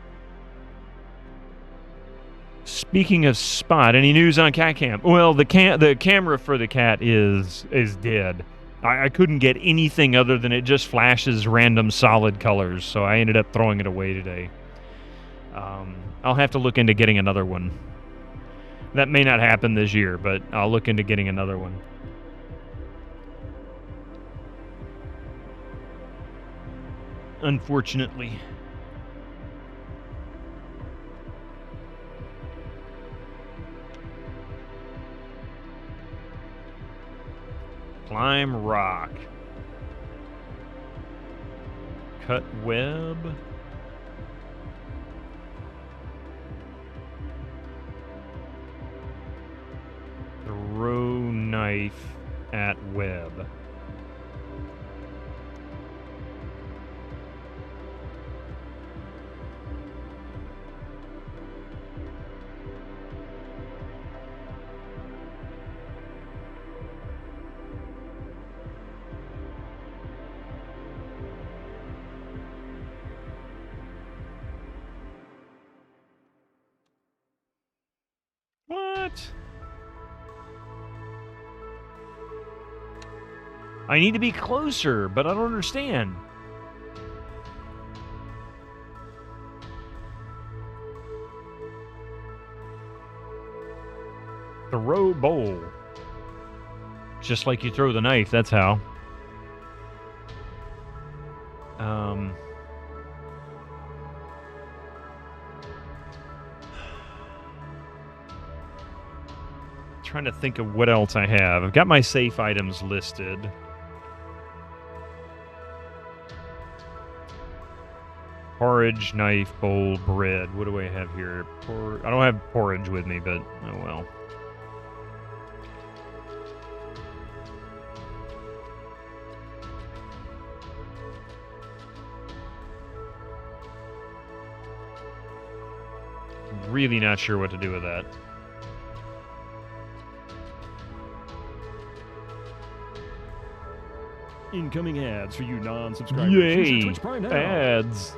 Speaking of Spot, any news on Cat Cam? Well, the camera for the cat is dead. I couldn't get anything other than it just flashes random solid colors, so I ended up throwing it away today. I'll have to look into getting another one. That may not happen this year, but I'll look into getting another one. Unfortunately. Climb rock. Cut web. Throw knife at web. What? I need to be closer, but I don't understand. Throw bowl. Just like you throw the knife, that's how. Trying to think of what else I have. I've got my safe items listed. Porridge, knife, bowl, bread. What do I have here? I don't have porridge with me, but oh well. Really not sure what to do with that. Incoming ads for you non-subscribers. Use your Yay! Twitch Prime now. Ads.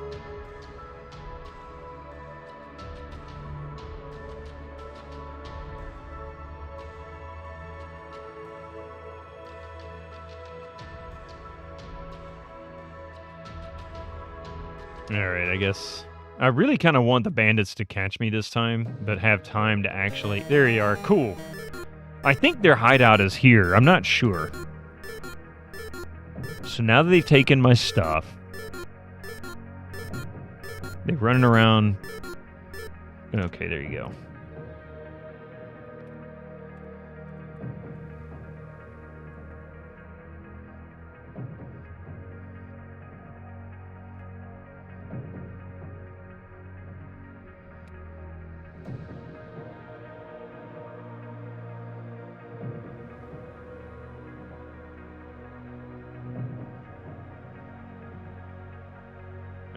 Alright, I guess. I really kind of want the bandits to catch me this time, but have time to actually... There you are. Cool. I think their hideout is here. I'm not sure. So now that they've taken my stuff, they're running around. Okay, there you go.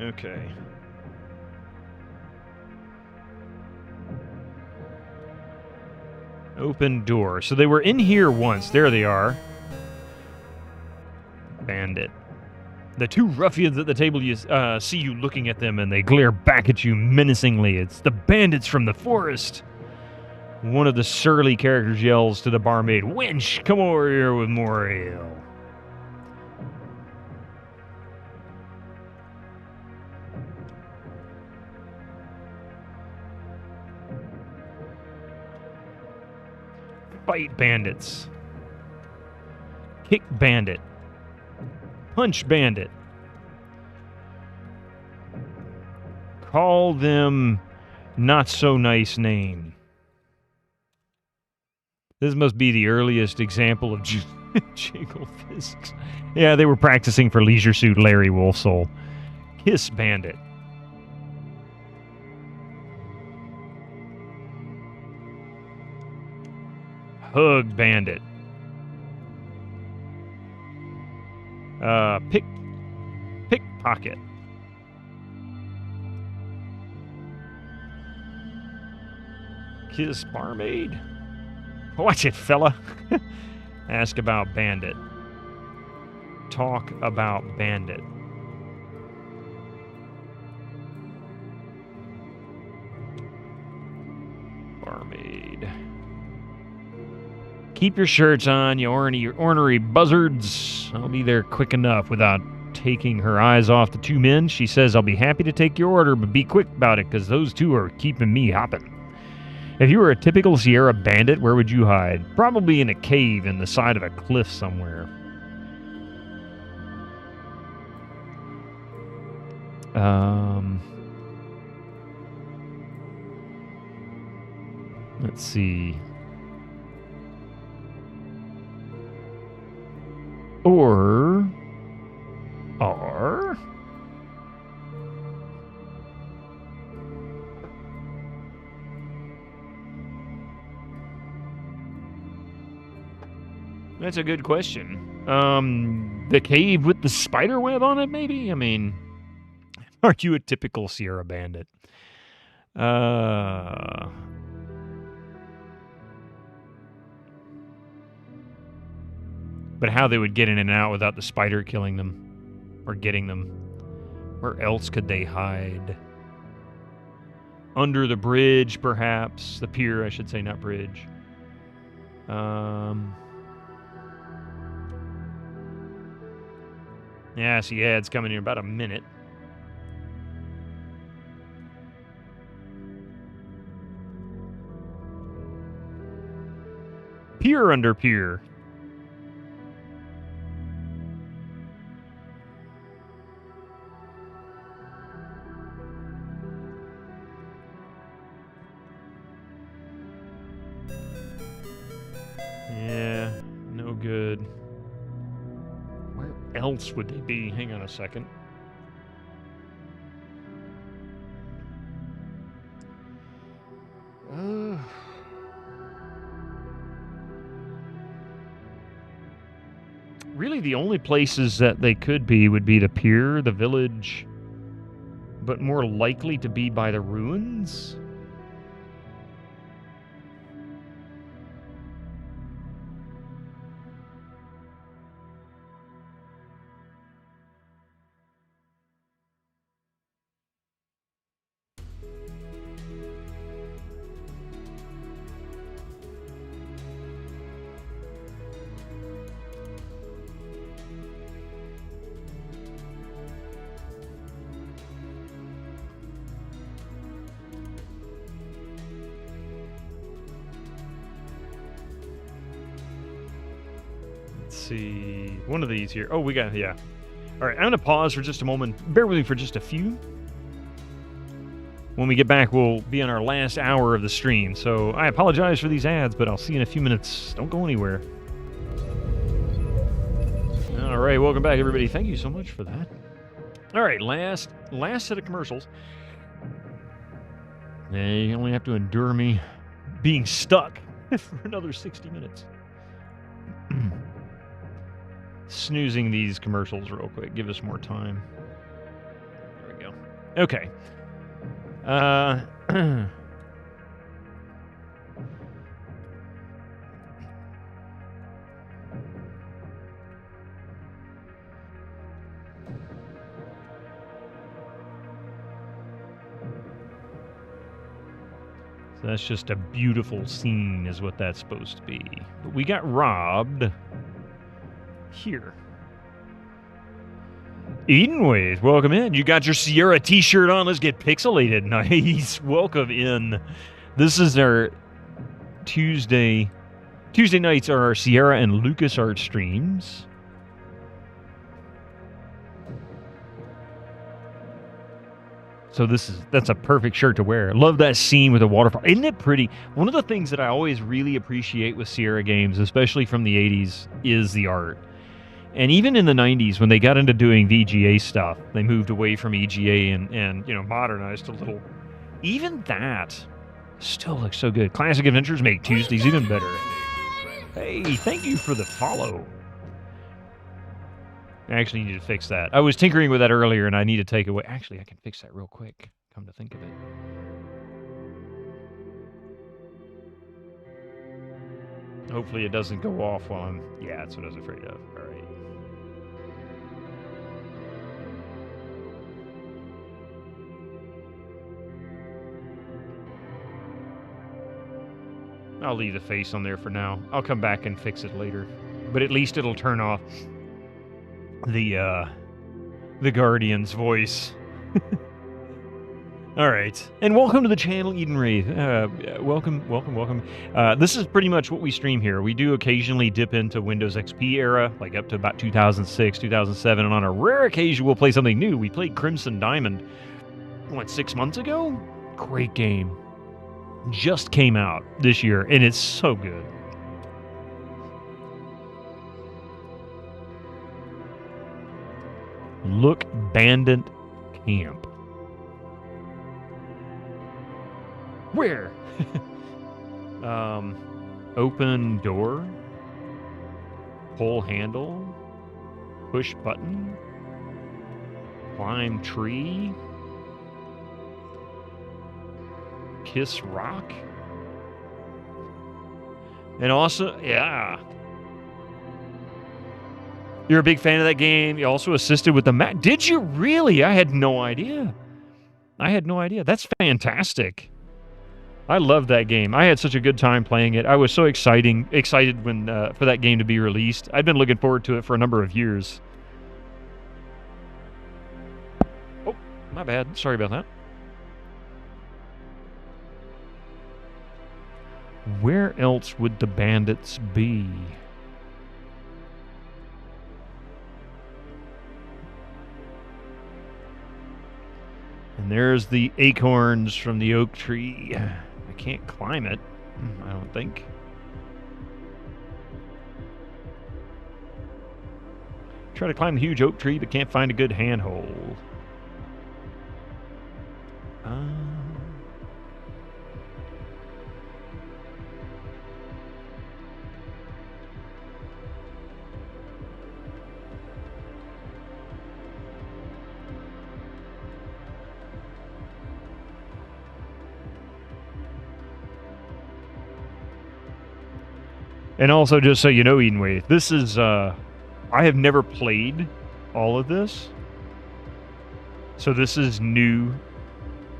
Okay. Open door. So they were in here once. There they are. Bandit. The two ruffians at the table see you looking at them and they glare back at you menacingly. It's the bandits from the forest. One of the surly characters yells to the barmaid, "Wench, come over here with more ale." Fight bandits. Kick bandit. Punch bandit. Call them not so nice name. This must be the earliest example of jiggle fists. Yeah, they were practicing for Leisure Suit Larry Wolfsoul. Kiss bandit. Hug bandit. Pickpocket. Kiss barmaid. Watch it, fella. Ask about bandit. Talk about bandit. Barmaid. Keep your shirts on, you ornery buzzards. I'll be there quick enough without taking her eyes off the two men. She says, I'll be happy to take your order, but be quick about it, because those two are keeping me hopping. If you were a typical Sierra bandit, where would you hide? Probably in a cave in the side of a cliff somewhere. Let's see. Or that's a good question. The cave with the spider web on it, maybe? I mean, aren't you a typical Sierra bandit? But how they would get in and out without the spider killing them or getting them. Where else could they hide? Under the bridge, perhaps. The pier, I should say, not bridge. Yeah, see ads coming in about a minute. Pier under pier. Yeah, no good. Where else would they be? Hang on a second. Really, the only places that they could be would be the pier, the village, but more likely to be by the ruins. see. One of these here. Oh, we got, yeah. All right, I'm going to pause for just a moment. Bear with me for just a few. When we get back, we'll be on our last hour of the stream. So I apologize for these ads, but I'll see you in a few minutes. Don't go anywhere. All right, welcome back, everybody. Thank you so much for that. All right, last set of commercials. You only have to endure me being stuck for another 60 minutes. Snoozing these commercials real quick. Give us more time. There we go. Okay. So that's just a beautiful scene is what that's supposed to be. But we got robbed here. Edenways, welcome in. You got your Sierra t-shirt on. Let's get pixelated. Nice. Welcome in. This is our Tuesday nights are our Sierra and LucasArts streams. So that's a perfect shirt to wear. Love that scene with the waterfall. Isn't it pretty? One of the things that I always really appreciate with Sierra games, especially from the 80s, is the art. And even in the 90s, when they got into doing VGA stuff, they moved away from EGA and you know, modernized a little. Even that still looks so good. Classic Adventures make Tuesdays even better. Hey, thank you for the follow. I actually need to fix that. I was tinkering with that earlier, and I need to take away... Actually, I can fix that real quick, come to think of it. Hopefully it doesn't go off while I'm... Yeah, that's what I was afraid of. All right. I'll leave the face on there for now. I'll come back and fix it later. But at least it'll turn off the Guardian's voice. All right, and welcome to the channel, Eden Wraith. Welcome. This is pretty much what we stream here. We do occasionally dip into Windows XP era, like up to about 2006, 2007, and on a rare occasion we'll play something new. We played Crimson Diamond, 6 months ago? Great game. Just came out this year, and it's so good. Look Bandit Camp. Where? Open door. Pull handle. Push button. Climb tree. Kiss rock. And also, yeah. You're a big fan of that game. You also assisted with the map. Did you really? I had no idea. That's fantastic. I love that game. I had such a good time playing it. I was so excited when for that game to be released. I'd been looking forward to it for a number of years. Oh, my bad. Sorry about that. Where else would the bandits be? And there's the acorns from the oak tree. I can't climb it, I don't think. Try to climb the huge oak tree, but can't find a good handhold. And also, just so you know, Edenway, this is, I have never played all of this. So this is new,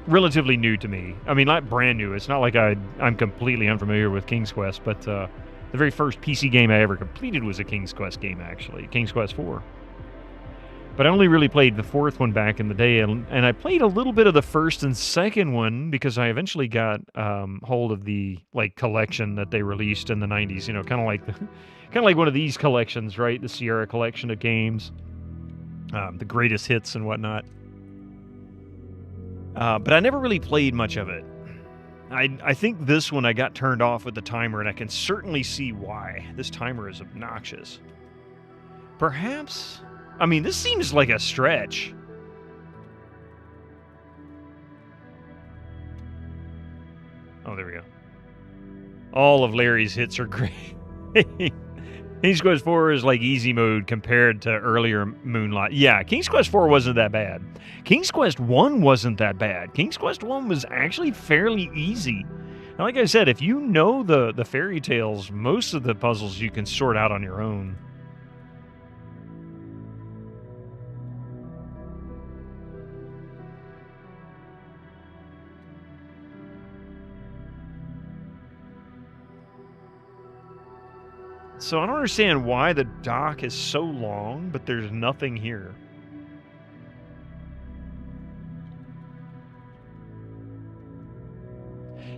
relatively new to me. I mean, not brand new. It's not like I'm completely unfamiliar with King's Quest, but the very first PC game I ever completed was a King's Quest game, actually. King's Quest 4. But I only really played the fourth one back in the day, and I played a little bit of the first and second one because I eventually got hold of the collection that they released in the 90s. You know, kind of like one of these collections, right? The Sierra collection of games, the greatest hits and whatnot. But I never really played much of it. I think this one I got turned off with the timer, and I can certainly see why. This timer is obnoxious. Perhaps... I mean, this seems like a stretch. Oh, there we go. All of Larry's hits are great. King's Quest IV is like easy mode compared to earlier Moonlight. Yeah, King's Quest IV wasn't that bad. King's Quest I wasn't that bad. King's Quest I was actually fairly easy. And like I said, if you know the fairy tales, most of the puzzles you can sort out on your own. So I don't understand why the dock is so long, but there's nothing here.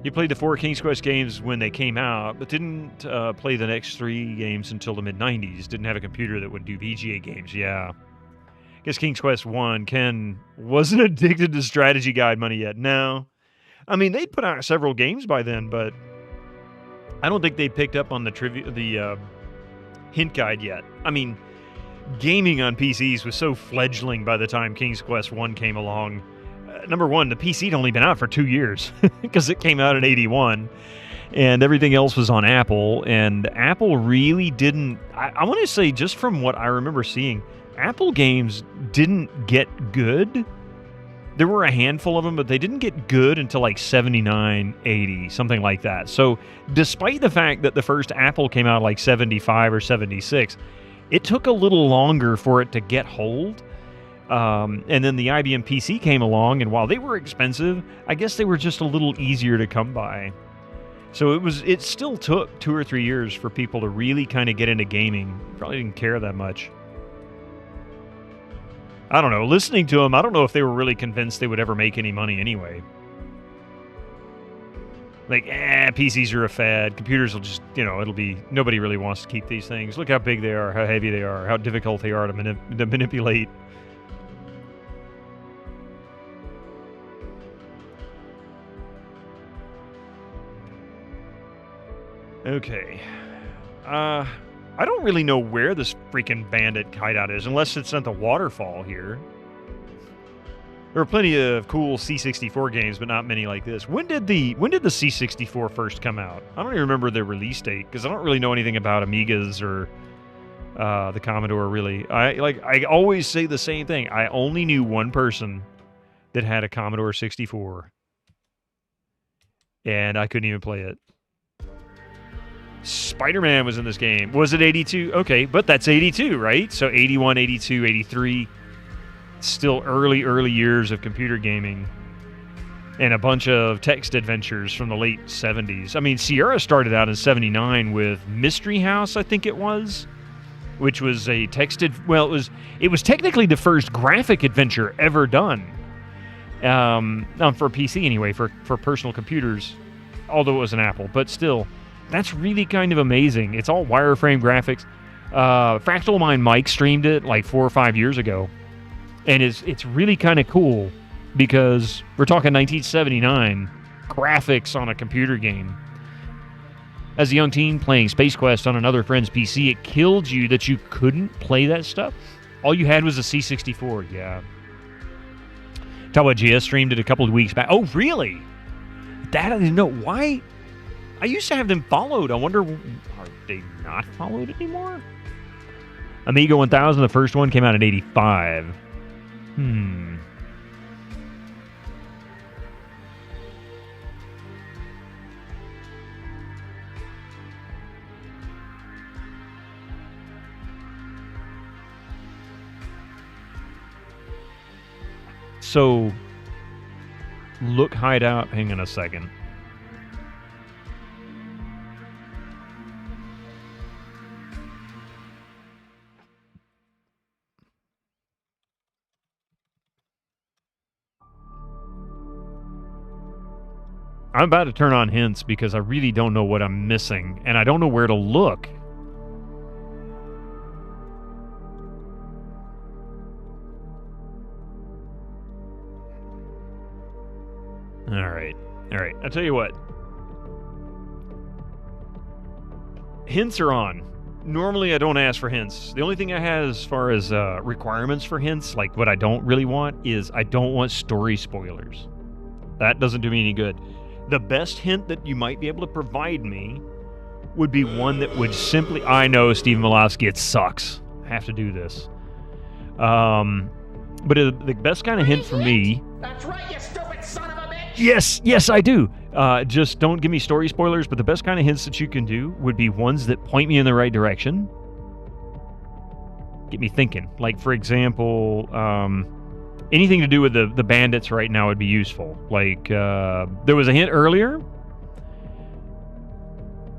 You played the 4 King's Quest games when they came out, but didn't play the next 3 games until the mid-90s. Didn't have a computer that would do VGA games, yeah. I guess King's Quest 1, Ken wasn't addicted to strategy guide money yet. No. I mean, they'd put out several games by then, but I don't think they picked up on the hint guide yet. I mean, gaming on PCs was so fledgling by the time King's Quest 1 came along. Number one, the PC'd only been out for 2 years because it came out in 81, and everything else was on Apple, and Apple really didn't... I want to say, just from what I remember seeing, Apple games didn't get good. There were a handful of them, but they didn't get good until like 79, 80, something like that. So despite the fact that the first Apple came out like 75 or 76, it took a little longer for it to get hold. And then the IBM PC came along, and while they were expensive, I guess they were just a little easier to come by. So it still took 2 or 3 years for people to really kind of get into gaming. Probably didn't care that much. I don't know. Listening to them, I don't know if they were really convinced they would ever make any money anyway. Like, PCs are a fad. Computers will just, it'll be... Nobody really wants to keep these things. Look how big they are, how heavy they are, how difficult they are to manipulate. Okay. I don't really know where this freaking bandit hideout is, unless it's at the waterfall here. There are plenty of cool C64 games, but not many like this. When did the C64 first come out? I don't even remember the release date, because I don't really know anything about Amigas or the Commodore, really. I always say the same thing. I only knew one person that had a Commodore 64, and I couldn't even play it. Spider-Man was in this game. Was it 82? Okay, but that's 82, right? So 81, 82, 83. Still early years of computer gaming. And a bunch of text adventures from the late 70s. I mean, Sierra started out in 79 with Mystery House, I think it was, which was a texted... Well, it was technically the first graphic adventure ever done. For PC anyway, for personal computers. Although it was an Apple, but still... That's really kind of amazing. It's all wireframe graphics. Fractal Mind Mike streamed it like 4 or 5 years ago. And it's really kind of cool because we're talking 1979 graphics on a computer game. As a young teen playing Space Quest on another friend's PC, it killed you that you couldn't play that stuff. All you had was a C64, yeah. Tawa GS streamed it a couple of weeks back. Oh, really? That I didn't know. Why? I used to have them followed. I wonder, are they not followed anymore? Amiga 1000, the first one, came out in 85. So, look hideout. Hang on a second. I'm about to turn on hints because I really don't know what I'm missing, and I don't know where to look. All right. I'll tell you what. Hints are on. Normally, I don't ask for hints. The only thing I have as far as requirements for hints, like what I don't really want, is I don't want story spoilers. That doesn't do me any good. The best hint that you might be able to provide me would be one that would simply... I know, Stephen Malowski, it sucks. I have to do this. But the best kind of hint for me... That's right, you stupid son of a bitch! Yes, I do. Just don't give me story spoilers, but the best kind of hints that you can do would be ones that point me in the right direction. Get me thinking. Like, for example, anything to do with the bandits right now would be useful. Like, there was a hint earlier.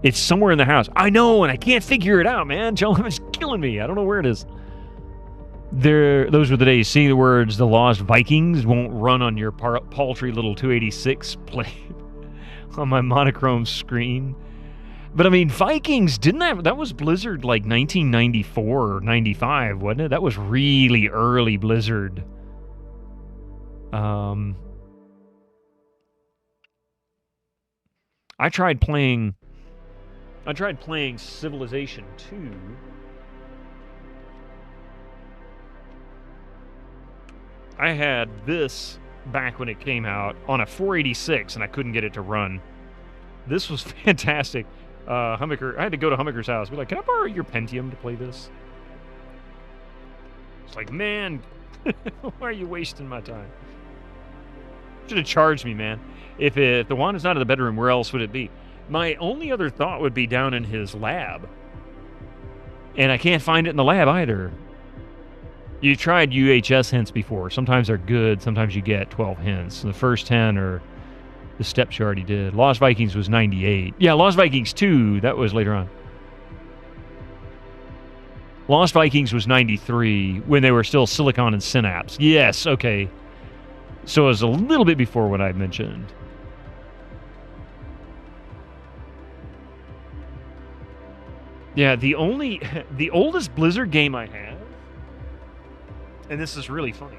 It's somewhere in the house. I know, and I can't figure it out, man. It's killing me. I don't know where it is. Those were the days. Seeing the words, the Lost Vikings won't run on your paltry little 286 play on my monochrome screen. But I mean, Vikings that was Blizzard like 1994 or 95, wasn't it? That was really early Blizzard. I tried playing Civilization 2. I had this back when it came out on a 486, and I couldn't get it to run. This was fantastic. Hummaker, I had to go to Hummaker's house. Be like, can I borrow your Pentium to play this? It's like, man, why are you wasting my time? Should have charged me, man. If the wand is not in the bedroom, where else would it be? My only other thought would be down in his lab. And I can't find it in the lab either. You tried UHS hints before. Sometimes they're good. Sometimes you get 12 hints. The first 10 are the steps you already did. Lost Vikings was 98. Yeah, Lost Vikings 2, that was later on. Lost Vikings was 93 when they were still Silicon and Synapse. Yes, okay. So it was a little bit before what I mentioned. Yeah, the oldest Blizzard game I have, and this is really funny.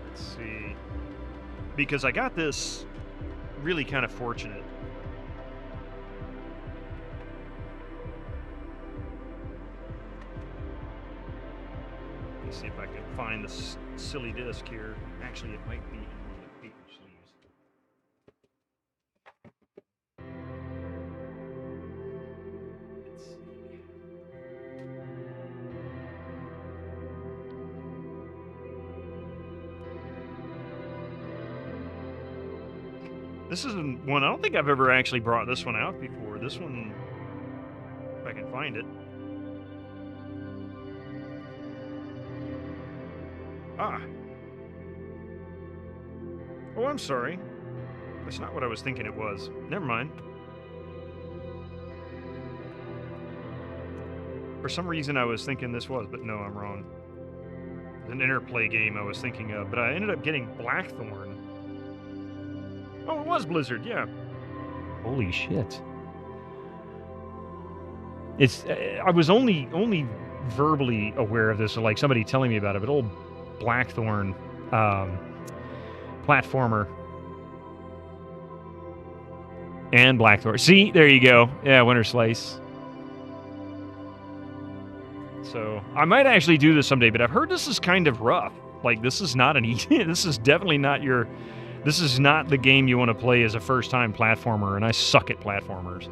Let's see. Because I got this really kind of fortunate. Let's see if I can find this silly disc here. Actually, it might be in the paper sleeves. Let's see. This isn't one. I don't think I've ever actually brought this one out before. This one, if I can find it. Ah. Oh, I'm sorry. That's not what I was thinking it was. Never mind. For some reason, I was thinking this was, but no, I'm wrong. It's an interplay game I was thinking of, but I ended up getting Blackthorn. Oh, it was Blizzard, yeah. Holy shit. It's I was only verbally aware of this, or like somebody telling me about it, but old Blackthorn platformer and Blackthorn. See, there you go. Yeah, Winter Slice. So I might actually do this someday, but I've heard this is kind of rough. Like, this is not an easy. This is definitely not your. This is not the game you want to play as a first-time platformer, and I suck at platformers.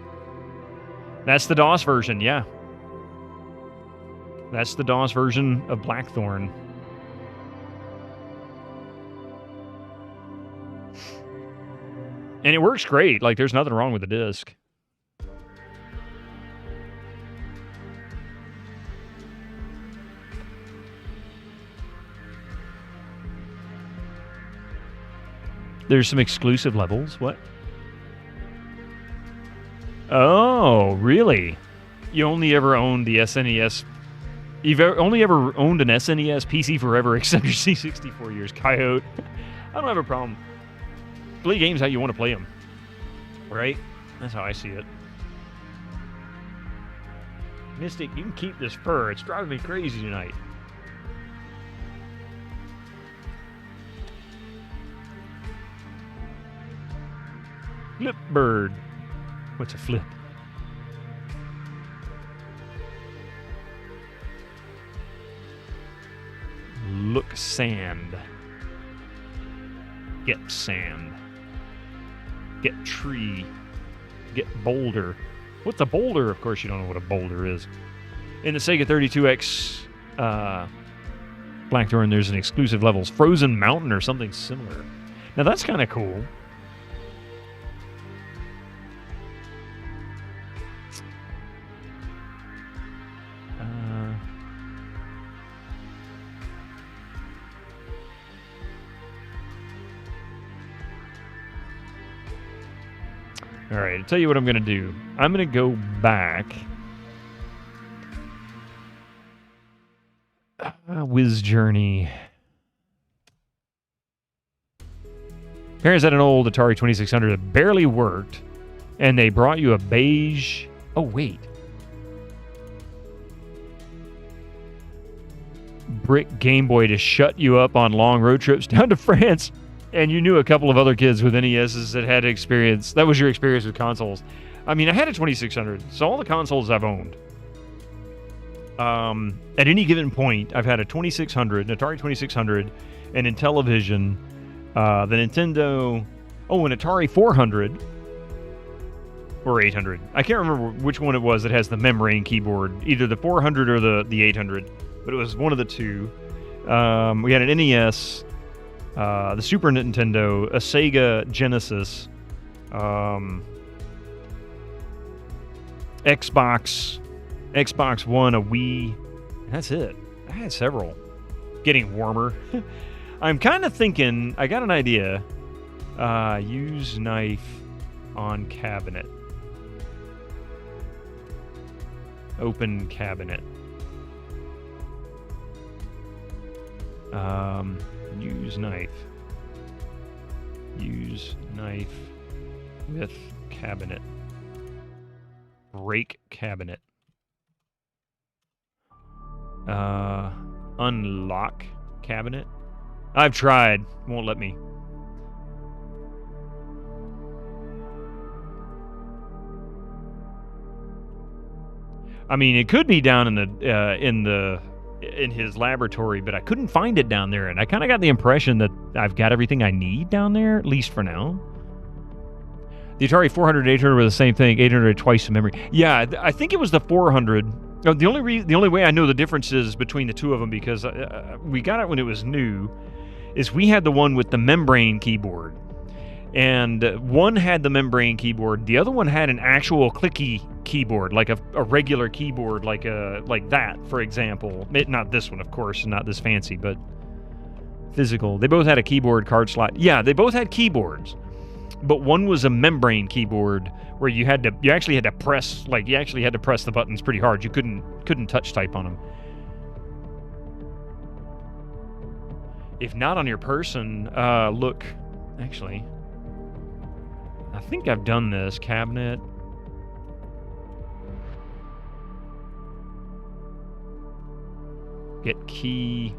That's the DOS version, yeah. That's the DOS version of Blackthorn. And it works great. Like, there's nothing wrong with the disc. There's some exclusive levels. What? Oh, really? You only ever owned the SNES only ever owned an SNES PC forever except your C64 years, Coyote. I don't have a problem. Play games how you want to play them. Right? That's how I see it. Mystic, you can keep this fur. It's driving me crazy tonight. Flip bird. What's a flip? Look sand. Get sand. Get tree. Get boulder. What's a boulder? Of course you don't know what a boulder is. In the Sega 32X Blackthorn, there's an exclusive levels. Frozen Mountain or something similar. Now that's kind of cool. All right, I'll tell you what I'm going to do. I'm going to go back. Whiz Journey. Parents had an old Atari 2600 that barely worked, and they brought you a beige... Oh, wait. Brick Game Boy to shut you up on long road trips down to France. And you knew a couple of other kids with NESs that had experience. That was your experience with consoles. I mean, I had a 2600, so all the consoles I've owned. At any given point, I've had a 2600, an Atari 2600, and in television, the Nintendo... Oh, an Atari 400. Or 800. I can't remember which one it was that has the membrane keyboard. Either the 400 or the 800. But it was one of the two. We had an NES... the Super Nintendo, a Sega Genesis, Xbox One, a Wii. That's it. I had several. Getting warmer. I'm kind of thinking, I got an idea. Use knife on cabinet. Open cabinet. Use knife. Use knife with cabinet. Break cabinet. Unlock cabinet. I've tried. Won't let me. I mean, it could be down in his laboratory, but I couldn't find it down there, and I kind of got the impression that I've got everything I need down there, at least for now. The Atari 400 800 were the same thing, 800 twice the memory. Yeah, I think it was the 400. The only way I know the differences between the two of them, because we got it when it was new, is we had the one with the membrane keyboard. And one had the membrane keyboard, the other one had an actual clicky keyboard, like a regular keyboard, like that, for example. Not this one, of course, not this fancy, but physical. They both had a keyboard card slot. Yeah, they both had keyboards, but one was a membrane keyboard where you actually had to press the buttons pretty hard. You couldn't touch type on them. If not on your person, look, actually, I think I've done this. Cabinet. Get key.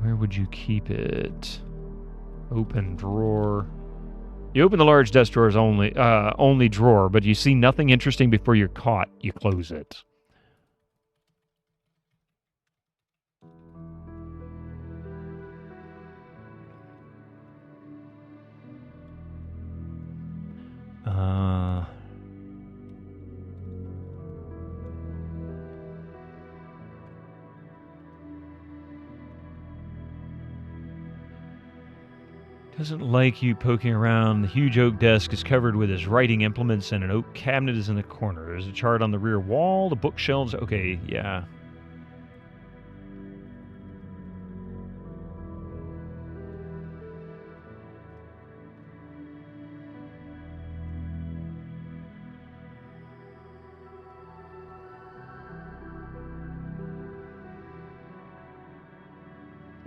Where would you keep it? Open drawer. You open the large desk drawers only drawer, but you see nothing interesting before you're caught. You close it. Doesn't like you poking around. The huge oak desk is covered with his writing implements, and an oak cabinet is in the corner. There's a chart on the rear wall. The bookshelves. Okay, yeah.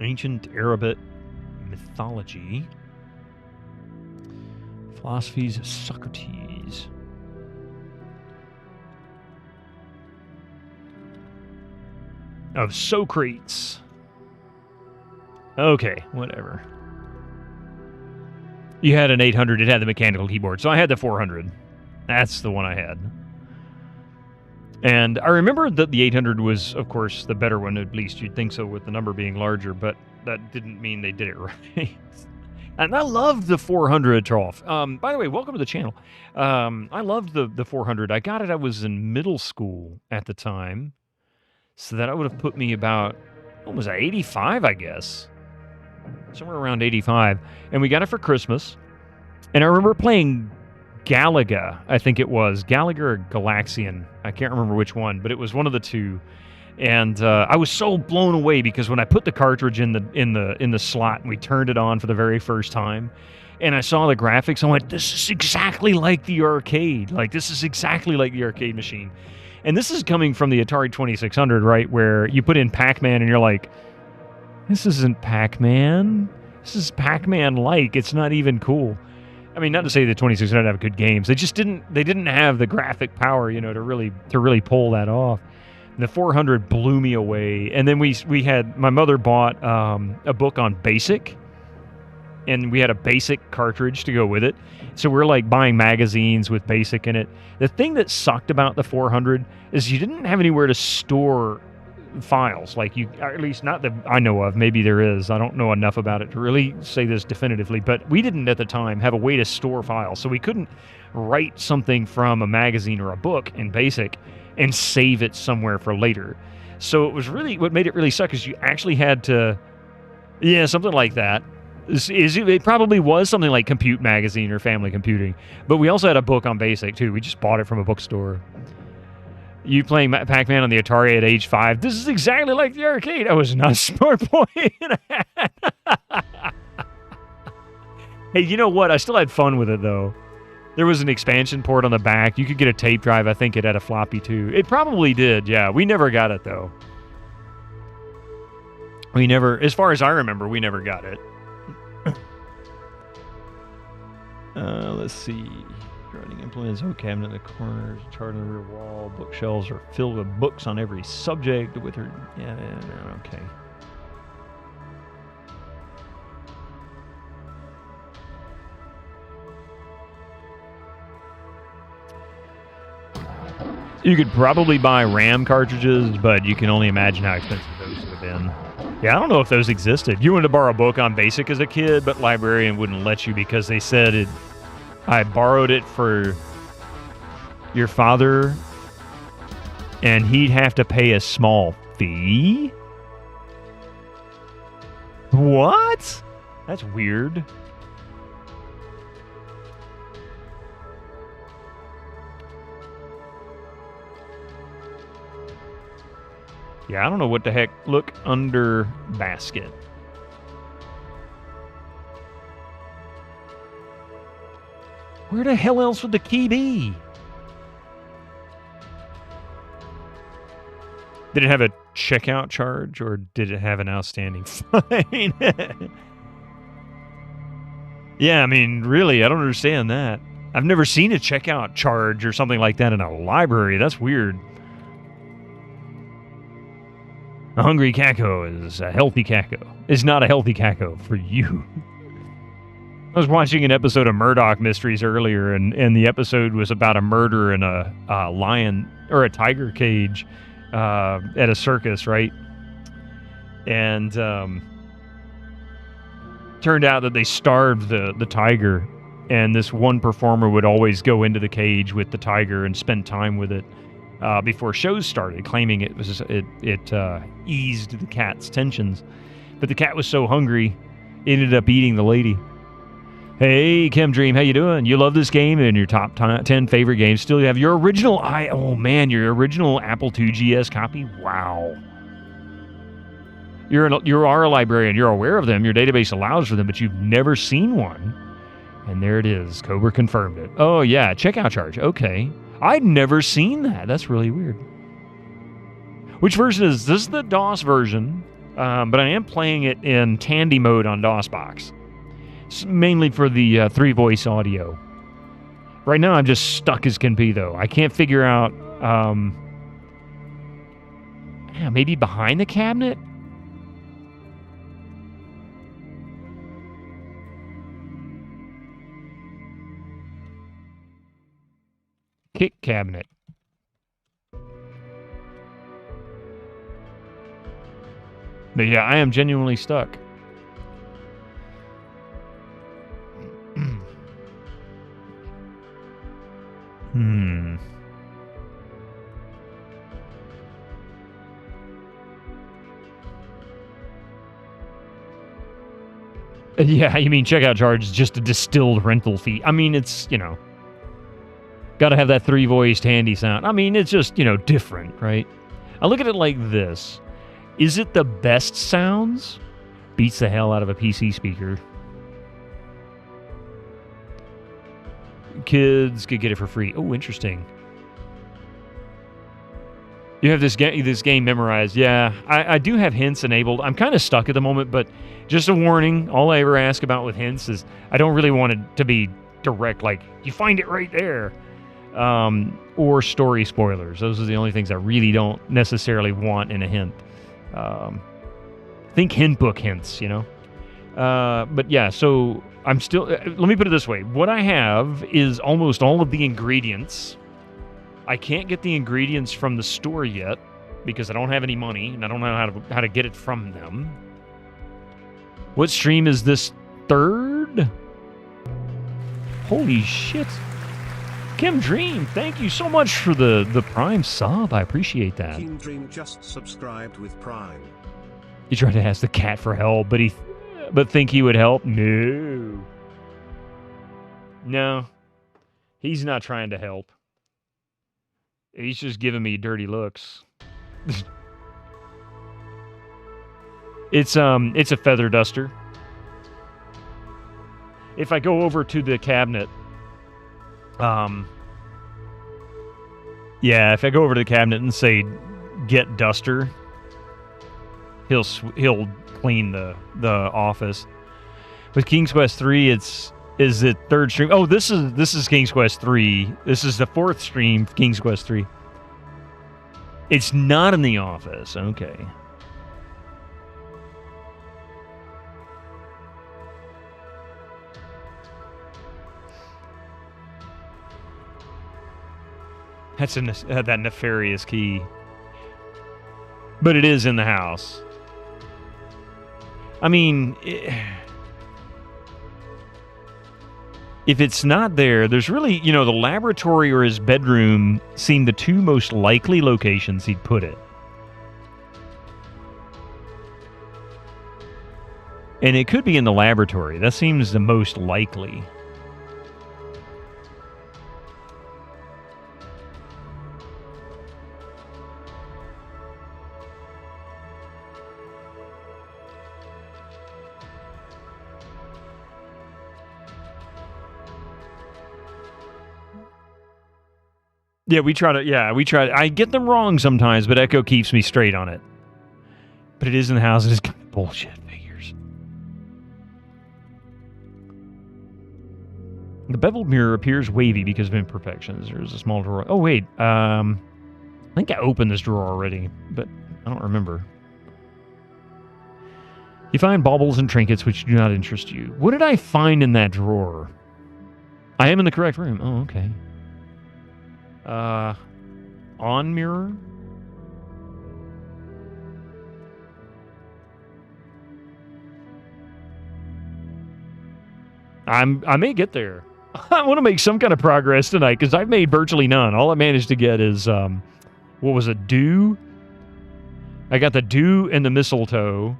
Ancient Arabic mythology. Philosophies of Socrates. Of Socrates. Okay, whatever. You had an 800, it had the mechanical keyboard, so I had the 400. That's the one I had. And I remember that the 800 was, of course, the better one, at least you'd think so with the number being larger, but that didn't mean they did it right. And I loved the 400 trough. By the way, welcome to the channel. I loved the 400. I got it, I was in middle school at the time. So that would have put me about, what was I, 85, I guess. Somewhere around 85. And we got it for Christmas. And I remember playing Galaga, I think it was. Galaga or Galaxian. I can't remember which one, but it was one of the two. And I was so blown away because when I put the cartridge in the slot and we turned it on for the very first time, and I saw the graphics, I went, this is exactly like the arcade. Like, this is exactly like the arcade machine. And this is coming from the Atari 2600, right, where you put in Pac-Man and you're like, this isn't Pac-Man. This is Pac-Man-like. It's not even cool. I mean, not to say the 2600 have good games. They just didn't have the graphic power, you know, to really pull that off. And the 400 blew me away. And then my mother bought a book on BASIC, and we had a BASIC cartridge to go with it. So we're like buying magazines with BASIC in it. The thing that sucked about the 400 is you didn't have anywhere to store files. Like or at least not that I know of. Maybe there is. I don't know enough about it to really say this definitively. But we didn't at the time have a way to store files. So we couldn't write something from a magazine or a book in BASIC and save it somewhere for later. So it was really, what made it really suck is you actually had to, yeah, something like that. It probably was something like Compute Magazine or Family Computing, but we also had a book on BASIC too. We just bought it from a bookstore. You playing Pac-Man on the Atari at age 5? This is exactly like the arcade. I was not a smart boy. Hey, you know what? I still had fun with it though. There was an expansion port on the back. You could get a tape drive. I think it had a floppy too. It probably did. Yeah, we never got it though. We never, as far as I remember, we never got it. Let's see. Running implements, cabinet in the corners, chart on the rear wall, bookshelves are filled with books on every subject with her. Yeah, okay. You could probably buy RAM cartridges, but you can only imagine how expensive those would have been. Yeah, I don't know if those existed. You wanted to borrow a book on BASIC as a kid, but librarian wouldn't let you because they said I borrowed it for your father, and he'd have to pay a small fee? What? That's weird. Yeah, I don't know what the heck. Look under basket. Where the hell else would the key be? Did it have a checkout charge, or did it have an outstanding fine? Yeah, I mean, really, I don't understand that. I've never seen a checkout charge or something like that in a library. That's weird. A hungry caco is a healthy caco. It's not a healthy caco for you. I was watching an episode of Murdoch Mysteries earlier, and the episode was about a murder in a lion or a tiger cage at a circus, right? And turned out that they starved the tiger, and this one performer would always go into the cage with the tiger and spend time with it before shows started, claiming it eased the cat's tensions. But the cat was so hungry, it ended up eating the lady. Hey, Chemdream, how you doing? You love this game and your top 10 favorite games. Still, you have your original your original Apple IIgs copy? Wow. You are a librarian. You're aware of them. Your database allows for them, but you've never seen one. And there it is. Cobra confirmed it. Oh, yeah. Checkout charge. Okay. I'd never seen that. That's really weird. Which version is this? The DOS version? but I am playing it in Tandy mode on DOSBox. It's mainly for the 3-voice audio. Right now, I'm just stuck as can be, though. I can't figure out... maybe behind the cabinet? Kick cabinet. But yeah, I am genuinely stuck. Yeah, you mean checkout charge is just a distilled rental fee. I mean, it's, got to have that 3-voiced handy sound. I mean, it's just, different, right? I look at it like this. Is it the best sounds? Beats the hell out of a PC speaker. Kids could get it for free. Oh, interesting. You have this game memorized. Yeah, I do have hints enabled. I'm kind of stuck at the moment, but just a warning. All I ever ask about with hints is I don't really want it to be direct, like, you find it right there. Or story spoilers. Those are the only things I really don't necessarily want in a hint. Think hint book hints, But yeah, so I'm still... let me put it this way. What I have is almost all of the ingredients. I can't get the ingredients from the store yet because I don't have any money and I don't know how to get it from them. What stream is this? Third? Holy shit. Kim Dream, thank you so much for the Prime sub. I appreciate that. Kim Dream just subscribed with Prime. He tried to ask the cat for help, but think he would help? No. No. He's not trying to help. He's just giving me dirty looks. It's a feather duster. If I go over to the cabinet, yeah, if I go over to the cabinet and say get duster, he'll clean the office. With King's Quest 3, is it third stream? Oh, this is King's Quest 3. This is the fourth stream of King's Quest 3. It's not in the office. Okay. That's that nefarious key. But it is in the house. I mean... if it's not there, there's really, the laboratory or his bedroom seem the two most likely locations he'd put it. And it could be in the laboratory. That seems the most likely. Yeah, we try. I get them wrong sometimes, but Echo keeps me straight on it. But it is in the house. It is kind of bullshit figures. The beveled mirror appears wavy because of imperfections. There's a small drawer. Oh, wait. I think I opened this drawer already, but I don't remember. You find baubles and trinkets which do not interest you. What did I find in that drawer? I am in the correct room. Oh, okay. On mirror? I may get there. I want to make some kind of progress tonight because I've made virtually none. All I managed to get is, what was it, dew? I got the dew and the mistletoe.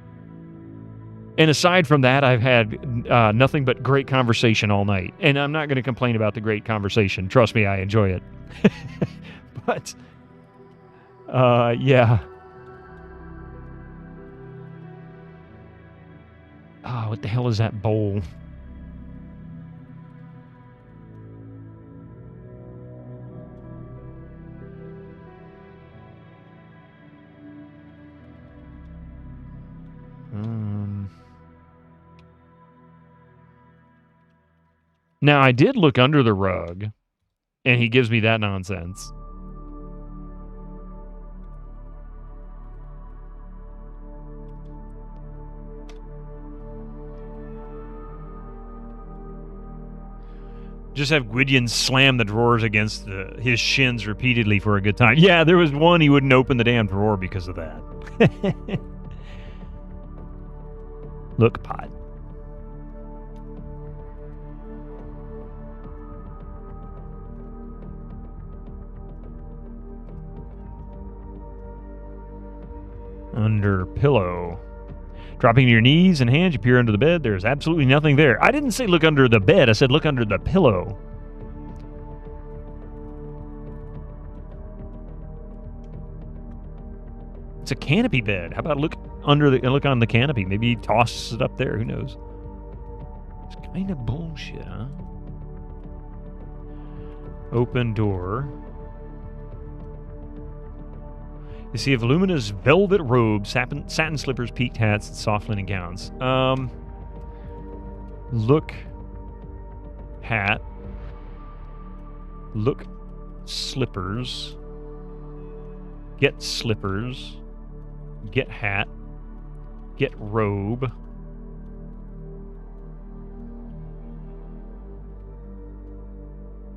And aside from that, I've had nothing but great conversation all night. And I'm not going to complain about the great conversation. Trust me, I enjoy it. But, yeah. Oh, what the hell is that bowl? Now, I did look under the rug, and he gives me that nonsense. Just have Gwydion slam the drawers against his shins repeatedly for a good time. Yeah, there was one he wouldn't open the damn drawer because of that. Look, pot. Under pillow. Dropping to your knees and hands, you peer under the bed. There's absolutely nothing there. I didn't say look under the bed. I said look under the pillow. It's a canopy bed. How about look on the canopy? Maybe he tosses it up there. Who knows? It's kind of bullshit, huh? Open door. You see a voluminous velvet robe, satin slippers, peaked hats, and soft linen gowns. Look. Hat. Look. Slippers. Get slippers. Get hat. Get robe.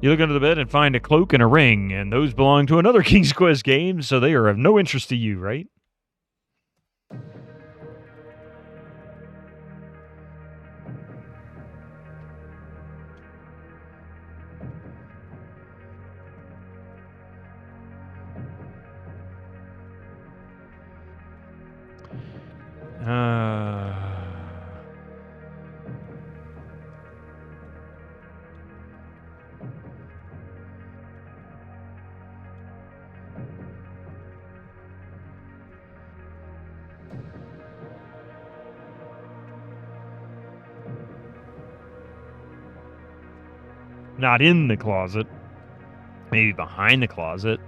You look under the bed and find a cloak and a ring, and those belong to another King's Quest game, so they are of no interest to you, right? Not in the closet. Maybe behind the closet.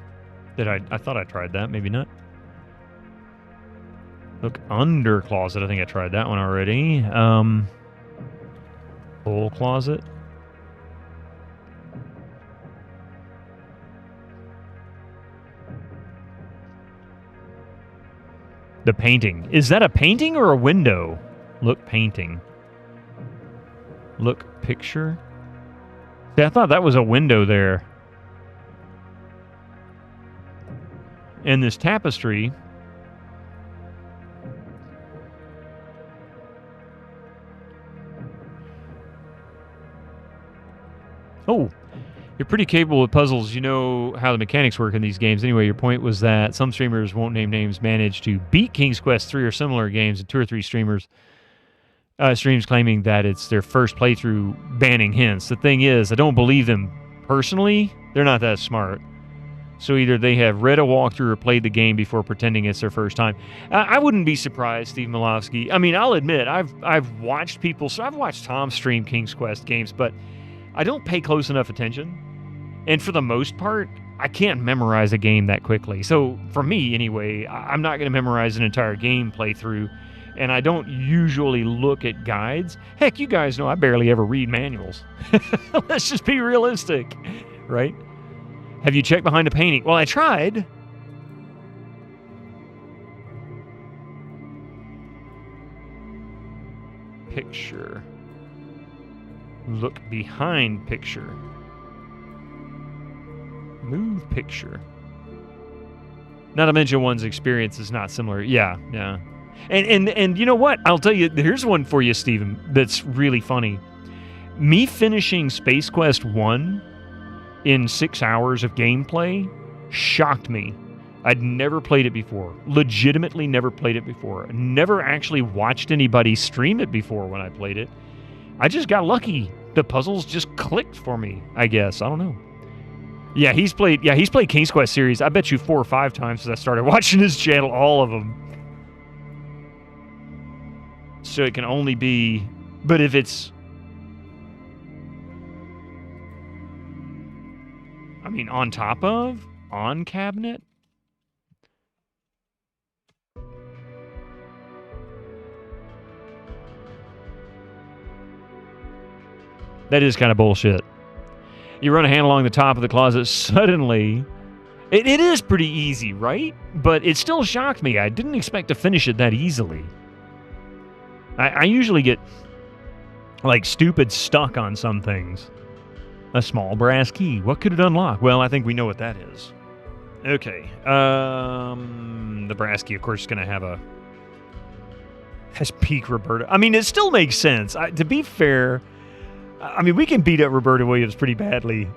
I thought I tried that. Maybe not. Look under closet. I think I tried that one already. Full closet. The painting. Is that a painting or a window? Look, painting. Look, picture. See, I thought that was a window there. And this tapestry. Oh, you're pretty capable with puzzles. You know how the mechanics work in these games. Anyway, your point was that some streamers, won't name names, manage to beat King's Quest 3 or similar games, and 2 or 3 streams claiming that it's their first playthrough, banning hints. The thing is, I don't believe them personally. They're not that smart. So either they have read a walkthrough or played the game before pretending it's their first time. I wouldn't be surprised, Steve Milowski. I mean, I'll admit, I've watched people. So I've watched Tom stream King's Quest games, but I don't pay close enough attention. And for the most part, I can't memorize a game that quickly. So for me, anyway, I'm not going to memorize an entire game playthrough. And I don't usually look at guides. Heck, you guys know I barely ever read manuals. Let's just be realistic, right? Have you checked behind a painting? Well, I tried. Picture. Look behind picture. Move picture. Not to mention one's experience is not similar. Yeah. And you know what? I'll tell you, here's one for you, Steven, that's really funny. Me finishing Space Quest 1 in 6 hours of gameplay shocked me. I'd never played it before. Legitimately never played it before. Never actually watched anybody stream it before when I played it. I just got lucky. The puzzles just clicked for me, I guess. I don't know. Yeah, he's played King's Quest series, I bet you 4 or 5 times since I started watching his channel, all of them. So it can only be, but if it's, I mean, on top of, on cabinet. That is kind of bullshit. You run a hand along the top of the closet, suddenly... It is pretty easy, right? But it still shocked me. I didn't expect to finish it that easily. I usually get, like, stupid stuck on some things. A small brass key. What could it unlock? Well, I think we know what that is. Okay. The brass key, of course, is going to have has peak Roberta. I mean, it still makes sense. To be fair, I mean, we can beat up Roberta Williams pretty badly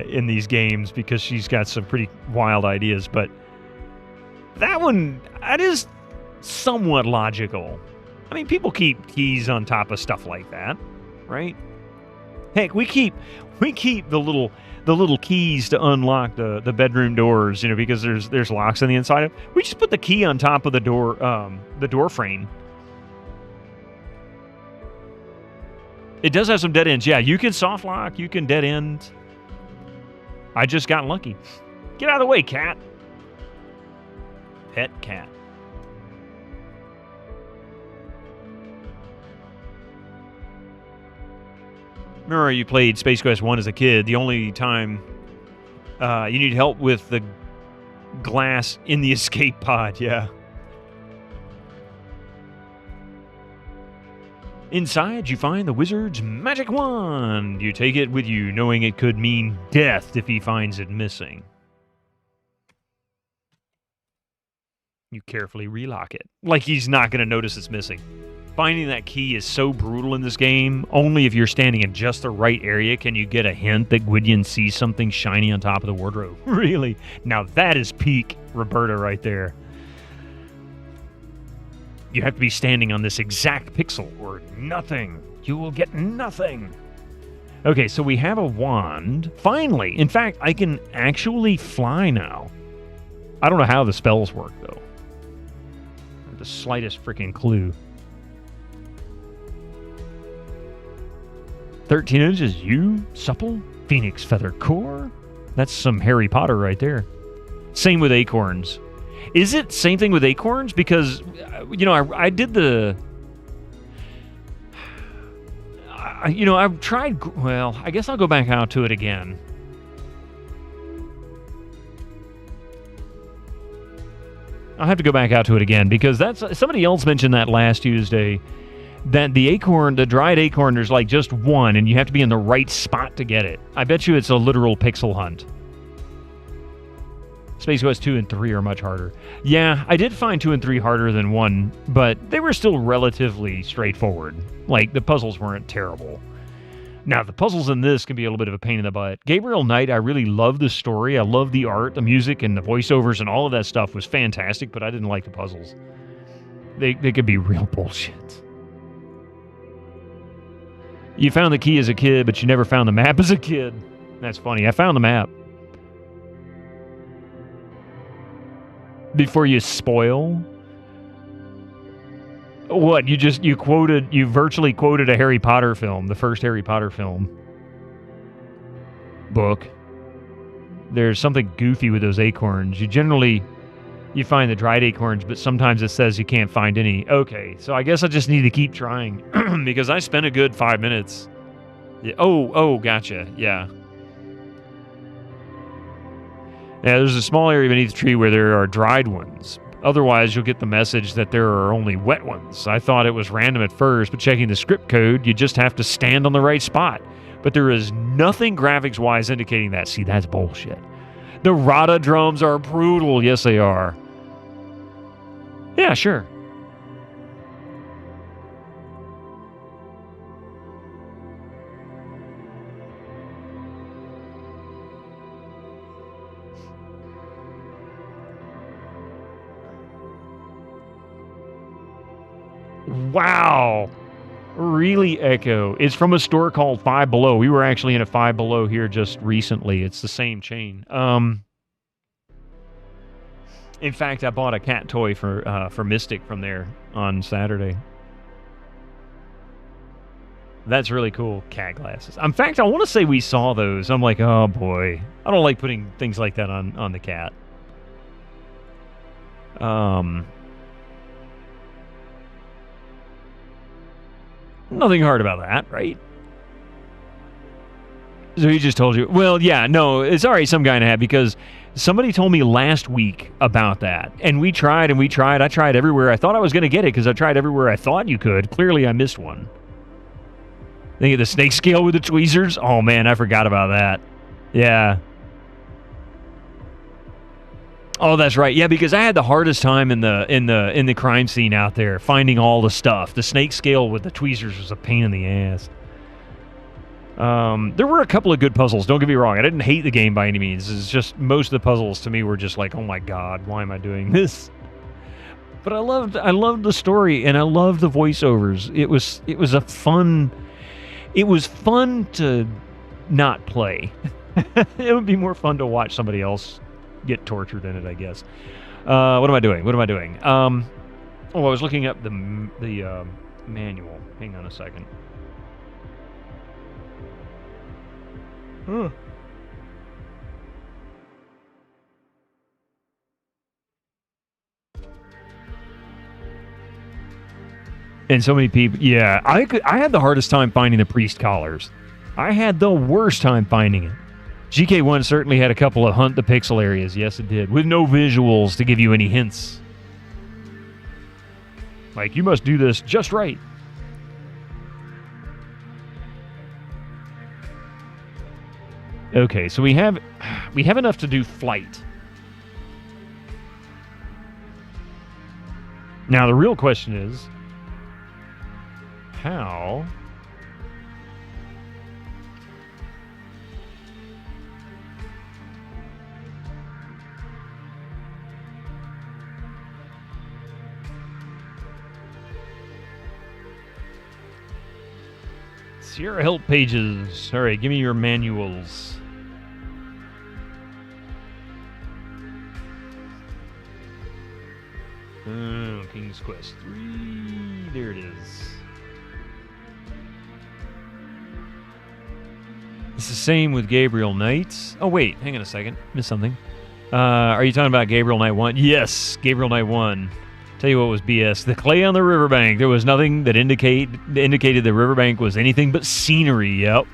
in these games because she's got some pretty wild ideas, but that is somewhat logical. I mean, people keep keys on top of stuff like that, right? Heck, we keep the little keys to unlock the bedroom doors, because there's locks on the inside of it. We just put the key on top of the door frame. It does have some dead ends. Yeah, you can soft lock, you can dead end. I just got lucky. Get out of the way, cat. Pet cat. Remember you played Space Quest 1 as a kid. The only time you need help with the glass in the escape pod, yeah. Inside, you find the wizard's magic wand. You take it with you, knowing it could mean death if he finds it missing. You carefully relock it, like he's not going to notice it's missing. Finding that key is so brutal in this game. Only if you're standing in just the right area can you get a hint that Gwydion sees something shiny on top of the wardrobe. Really? Now that is peak Roberta right there. You have to be standing on this exact pixel or nothing. You will get nothing. Okay, so we have a wand. Finally. In fact, I can actually fly now. I don't know how the spells work, though. Not the slightest freaking clue. 13 inches, you, supple, phoenix feather core. That's some Harry Potter right there. Same with acorns. Is it same thing with acorns? Because, I did the... I've tried... Well, I guess I'll go back out to it again. I'll have to go back out to it again because somebody else mentioned that last Tuesday. That the dried acorn, there's like just one, and you have to be in the right spot to get it. I bet you it's a literal pixel hunt. Space Quest 2 and 3 are much harder. Yeah, I did find 2 and 3 harder than 1, but they were still relatively straightforward. Like, the puzzles weren't terrible. Now, the puzzles in this can be a little bit of a pain in the butt. Gabriel Knight, I really love the story. I love the art, the music, and the voiceovers, and all of that stuff was fantastic, but I didn't like the puzzles. They could be real bullshit. You found the key as a kid, but you never found the map as a kid. That's funny. I found the map. Before you spoil? What? You virtually quoted a Harry Potter film, the first Harry Potter film. Book. There's something goofy with those acorns. You find the dried acorns, but sometimes it says you can't find any. Okay, so I guess I just need to keep trying because I spent a good 5 minutes. Yeah. Oh, gotcha. Yeah. Yeah, there's a small area beneath the tree where there are dried ones. Otherwise, you'll get the message that there are only wet ones. I thought it was random at first, but checking the script code, you just have to stand on the right spot. But there is nothing graphics-wise indicating that. See, that's bullshit. The Rada drums are brutal. Yes, they are. Yeah, sure. Wow. Really, Echo. It's from a store called Five Below. We were actually in a Five Below here just recently. It's the same chain. In fact, I bought a cat toy for Mystic from there on Saturday. That's really cool. Cat glasses. In fact, I want to say we saw those. I'm like, oh boy. I don't like putting things like that on the cat. Nothing hard about that, right? So he just told you. Well, yeah, no, it's all right, some guy and a half, because somebody told me last week about that. And we tried and we tried. I tried everywhere. I thought I was going to get it because I tried everywhere I thought you could. Clearly, I missed one. Think of the snake scale with the tweezers? Oh, man, I forgot about that. Yeah. Oh, that's right. Yeah, because I had the hardest time in the crime scene out there, finding all the stuff. The snake scale with the tweezers was a pain in the ass. There were a couple of good puzzles, don't get me wrong. I didn't hate the game by any means. It's just most of the puzzles to me were just like, oh my god, why am I doing this? But I loved the story, and I loved the voiceovers. It was fun to not play. It would be more fun to watch somebody else get tortured in it, I guess. What am I doing? I was looking up the manual. Hang on a second. And so many people, yeah, I had the hardest time finding the priest collars. I had the worst time finding it. GK1 certainly had a couple of hunt the pixel areas. Yes, it did. With no visuals to give you any hints. Like, you must do this just right. Okay, so we have enough to do flight. Now the real question is, how Sierra help pages. All right, give me your manuals. Oh, King's Quest 3. There it is. It's the same with Gabriel Knight. Oh, wait. Hang on a second. Missed something. Are you talking about Gabriel Knight 1? Yes, Gabriel Knight 1. Tell you what was BS. The clay on the riverbank. There was nothing that indicated the riverbank was anything but scenery. Yep.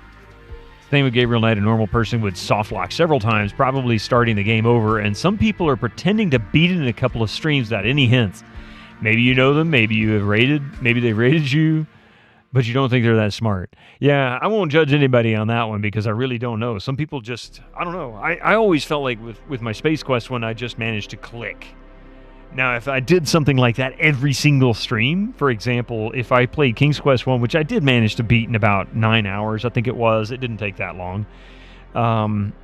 Same with Gabriel Knight. A normal person would soft lock several times, probably starting the game over, and some people are pretending to beat it in a couple of streams without any hints. Maybe you know them, maybe you have rated, maybe they rated you, but you don't think they're that smart. Yeah, I won't judge anybody on that one because I really don't know. Some people just, I don't know. I always felt like with my Space Quest one, I just managed to click. Now, if I did something like that every single stream, for example, if I played King's Quest 1, which I did manage to beat in about 9 hours, I think it was. It didn't take that long. And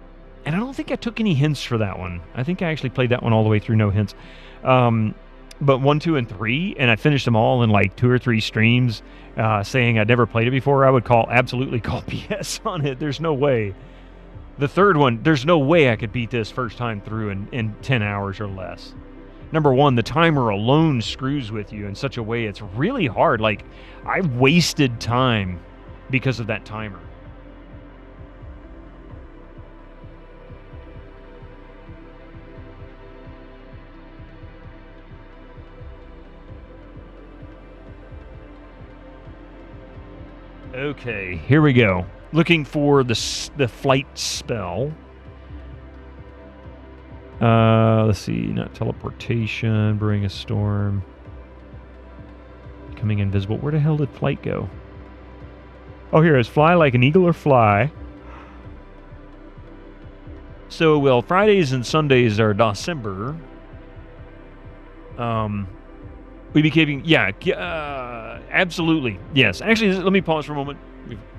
I don't think I took any hints for that one. I think I actually played that one all the way through, no hints. But 1, 2, and 3, and I finished them all in like 2 or 3 streams, saying I'd never played it before, I would absolutely call BS on it. There's no way. The third one, there's no way I could beat this first time through in 10 hours or less. Number one, the timer alone screws with you in such a way it's really hard. Like, I wasted time because of that timer. Okay, here we go. Looking for the flight spell. Let's see, not teleportation, brewing a storm, becoming invisible. Where the hell did flight go? Oh, here it is. Fly like an eagle or fly. So, well, Fridays and Sundays are December. We be keeping, yeah, absolutely, yes. Actually, let me pause for a moment.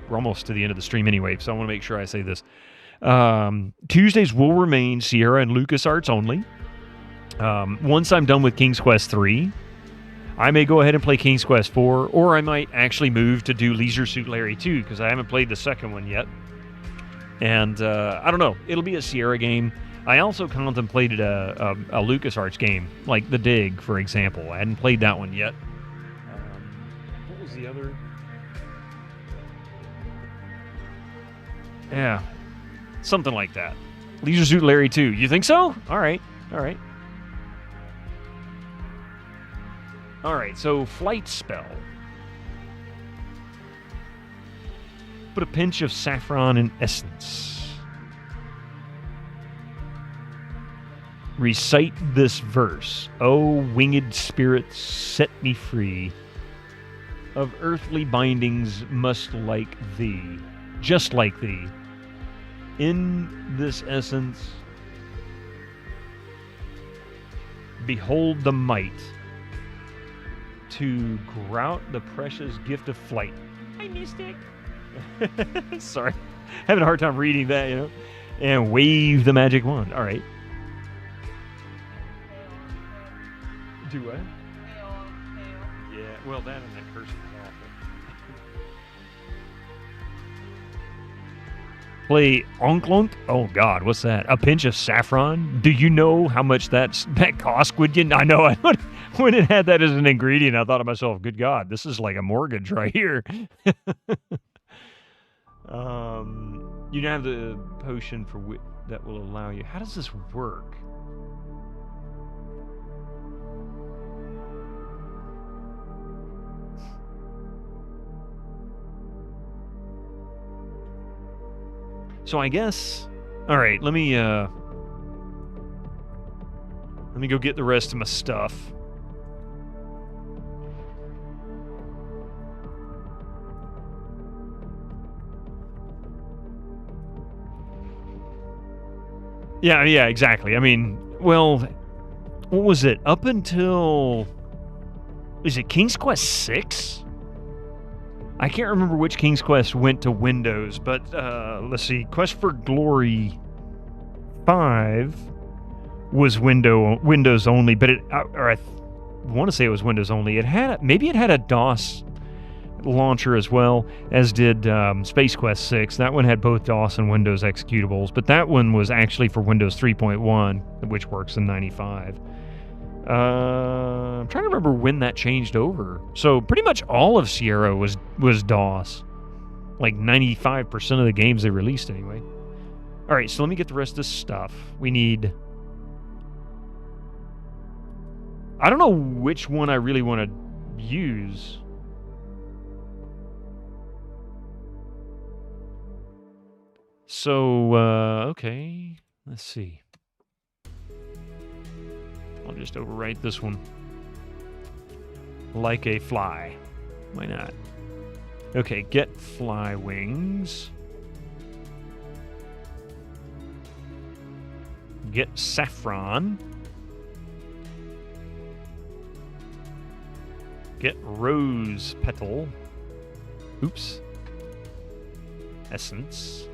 We're almost to the end of the stream anyway, so I want to make sure I say this. Tuesdays will remain Sierra and LucasArts only. Once I'm done with King's Quest 3, I may go ahead and play King's Quest 4, or I might actually move to do Leisure Suit Larry 2, because I haven't played the second one yet. And I don't know. It'll be a Sierra game. I also contemplated a LucasArts game, like The Dig, for example. I hadn't played that one yet. What was the other? Yeah. Something like that. Leisure Suit Larry 2. You think so? All right. All right. All right, so flight spell. Put a pinch of saffron and essence. Recite this verse. O winged spirits, set me free. Of earthly bindings must like thee, just like thee. In this essence, behold the might to grout the precious gift of flight. I missed it. Sorry. Having a hard time reading that, you know. And wave the magic wand. All right. Do what? Yeah, well, that and that curse is awful. Play Onklunk? Oh, God, what's that? A pinch of saffron? Do you know how much that cost? Would you? I know. When it had that as an ingredient, I thought to myself, good God, this is like a mortgage right here. You have the potion for that will allow you. How does this work? So I guess, all right, let me go get the rest of my stuff. Yeah, exactly. I mean, well, what was it? Up until, is it King's Quest 6? I can't remember which King's Quest went to Windows, but let's see. Quest for Glory 5 was Windows only, but I want to say it was Windows only. It had a DOS launcher as well, as did Space Quest 6. That one had both DOS and Windows executables, but that one was actually for Windows 3.1, which works in 95. I'm trying to remember when that changed over. So pretty much all of Sierra was DOS. Like 95% of the games they released anyway. Alright, so let me get the rest of this stuff. We need... I don't know which one I really want to use. So, okay. Let's see. I'll just overwrite this one. Like a fly. Why not? Okay, get fly wings. Get saffron. Get rose petal. Oops. Essence.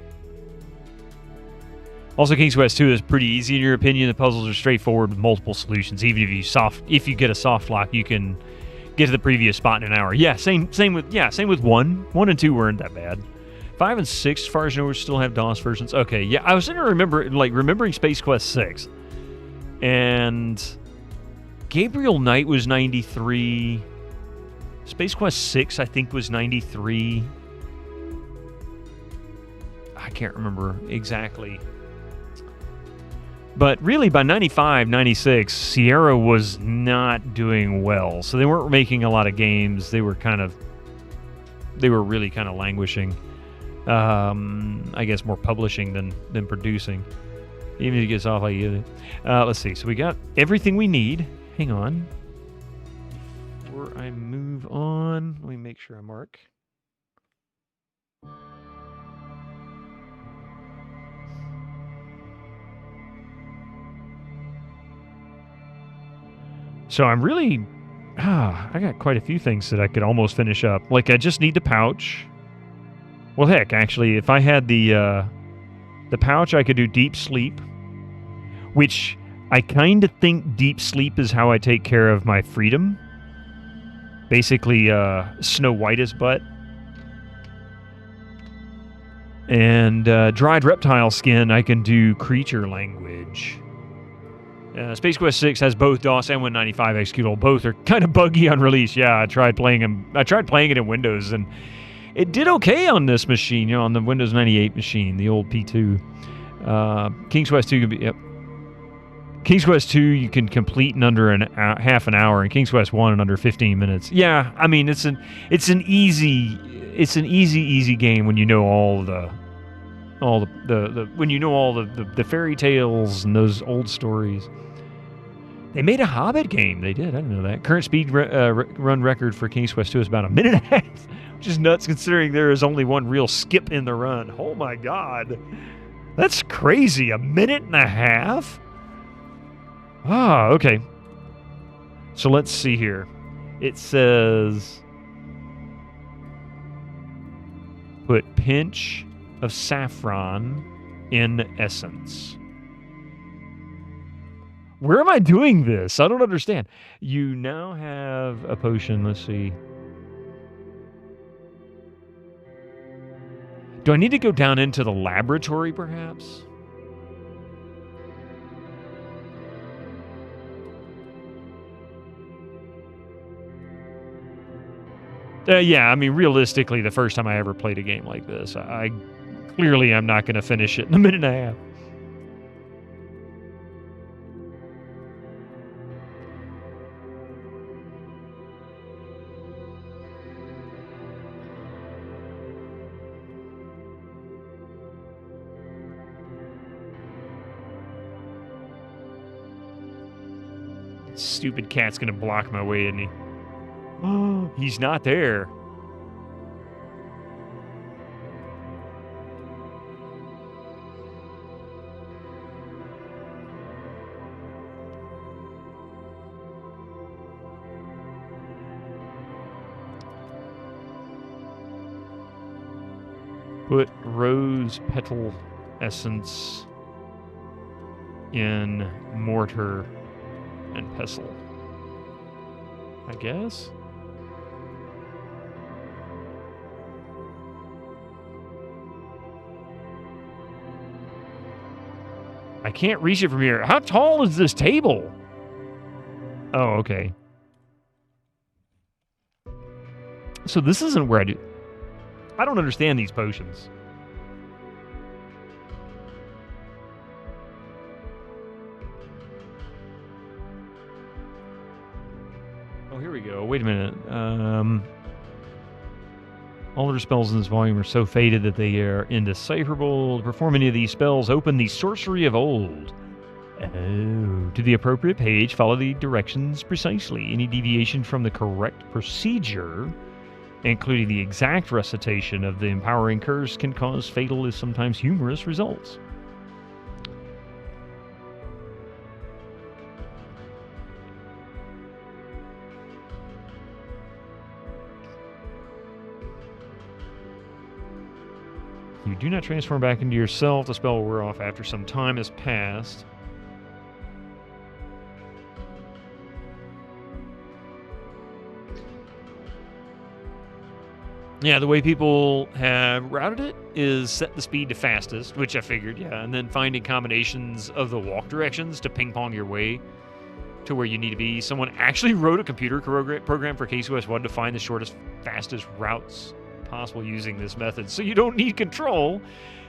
Also, King's Quest 2 is pretty easy in your opinion. The puzzles are straightforward with multiple solutions. Even if you get a soft lock, you can get to the previous spot in an hour. Yeah, same with 1. 1 and 2 weren't that bad. 5 and 6, as far as I know, still have DOS versions. Okay, yeah, I was going to remembering Space Quest 6. And Gabriel Knight was 93. Space Quest 6, I think, was 93. I can't remember exactly. But really, by 95, 96, Sierra was not doing well. So they weren't making a lot of games. They were really kind of languishing. I guess more publishing than producing. Even if it gets off, I get it. Let's see. So we got everything we need. Hang on. Before I move on, let me make sure I mark. So I'm really... I got quite a few things that I could almost finish up. Like, I just need the pouch. Well, heck, actually, if I had the pouch, I could do deep sleep. Which, I kind of think deep sleep is how I take care of my freedom. Basically, Snow White's butt. And dried reptile skin, I can do creature language. Space Quest 6 has both DOS and Win95 executable. Both are kind of buggy on release. Yeah, I tried playing it in Windows, and it did okay on this machine, on the Windows 98 machine, the old P2. King's Quest 2 can be... Yep. King's Quest 2 you can complete in under half an hour, and King's Quest 1 in under 15 minutes. Yeah, I mean it's an easy game when you know all the when you know all the fairy tales and those old stories. They made a Hobbit game. They did. I didn't know that. Current speed run record for King's Quest 2 is about a minute and a half, which is nuts considering there is only one real skip in the run. Oh my god. That's crazy. A minute and a half? Ah, okay. So let's see here. It says put pinch of saffron in essence. Where am I doing this? I don't understand. You now have a potion. Let's see. Do I need to go down into the laboratory, perhaps? Yeah, I mean, realistically, the first time I ever played a game like this, I clearly am not going to finish it in a minute and a half. Stupid cat's gonna block my way, isn't he? Oh, he's not there. Put rose petal essence in mortar and pestle, I guess. I can't reach it from here. How tall is this table? Oh, okay. So this isn't where I don't understand these potions. Oh, here we go. Wait a minute. All of the spells in this volume are so faded that they are indecipherable. To perform any of these spells, open the Sorcery of Old. Oh. To the appropriate page, follow the directions precisely. Any deviation from the correct procedure, including the exact recitation of the empowering curse, can cause fatal, if sometimes humorous, results. You do not transform back into yourself. The spell will wear off after some time has passed. Yeah, the way people have routed it is set the speed to fastest, which I figured, yeah, and then finding combinations of the walk directions to ping-pong your way to where you need to be. Someone actually wrote a computer program for KCOS 1 to find the shortest, fastest routes possible using this method. So you don't need control.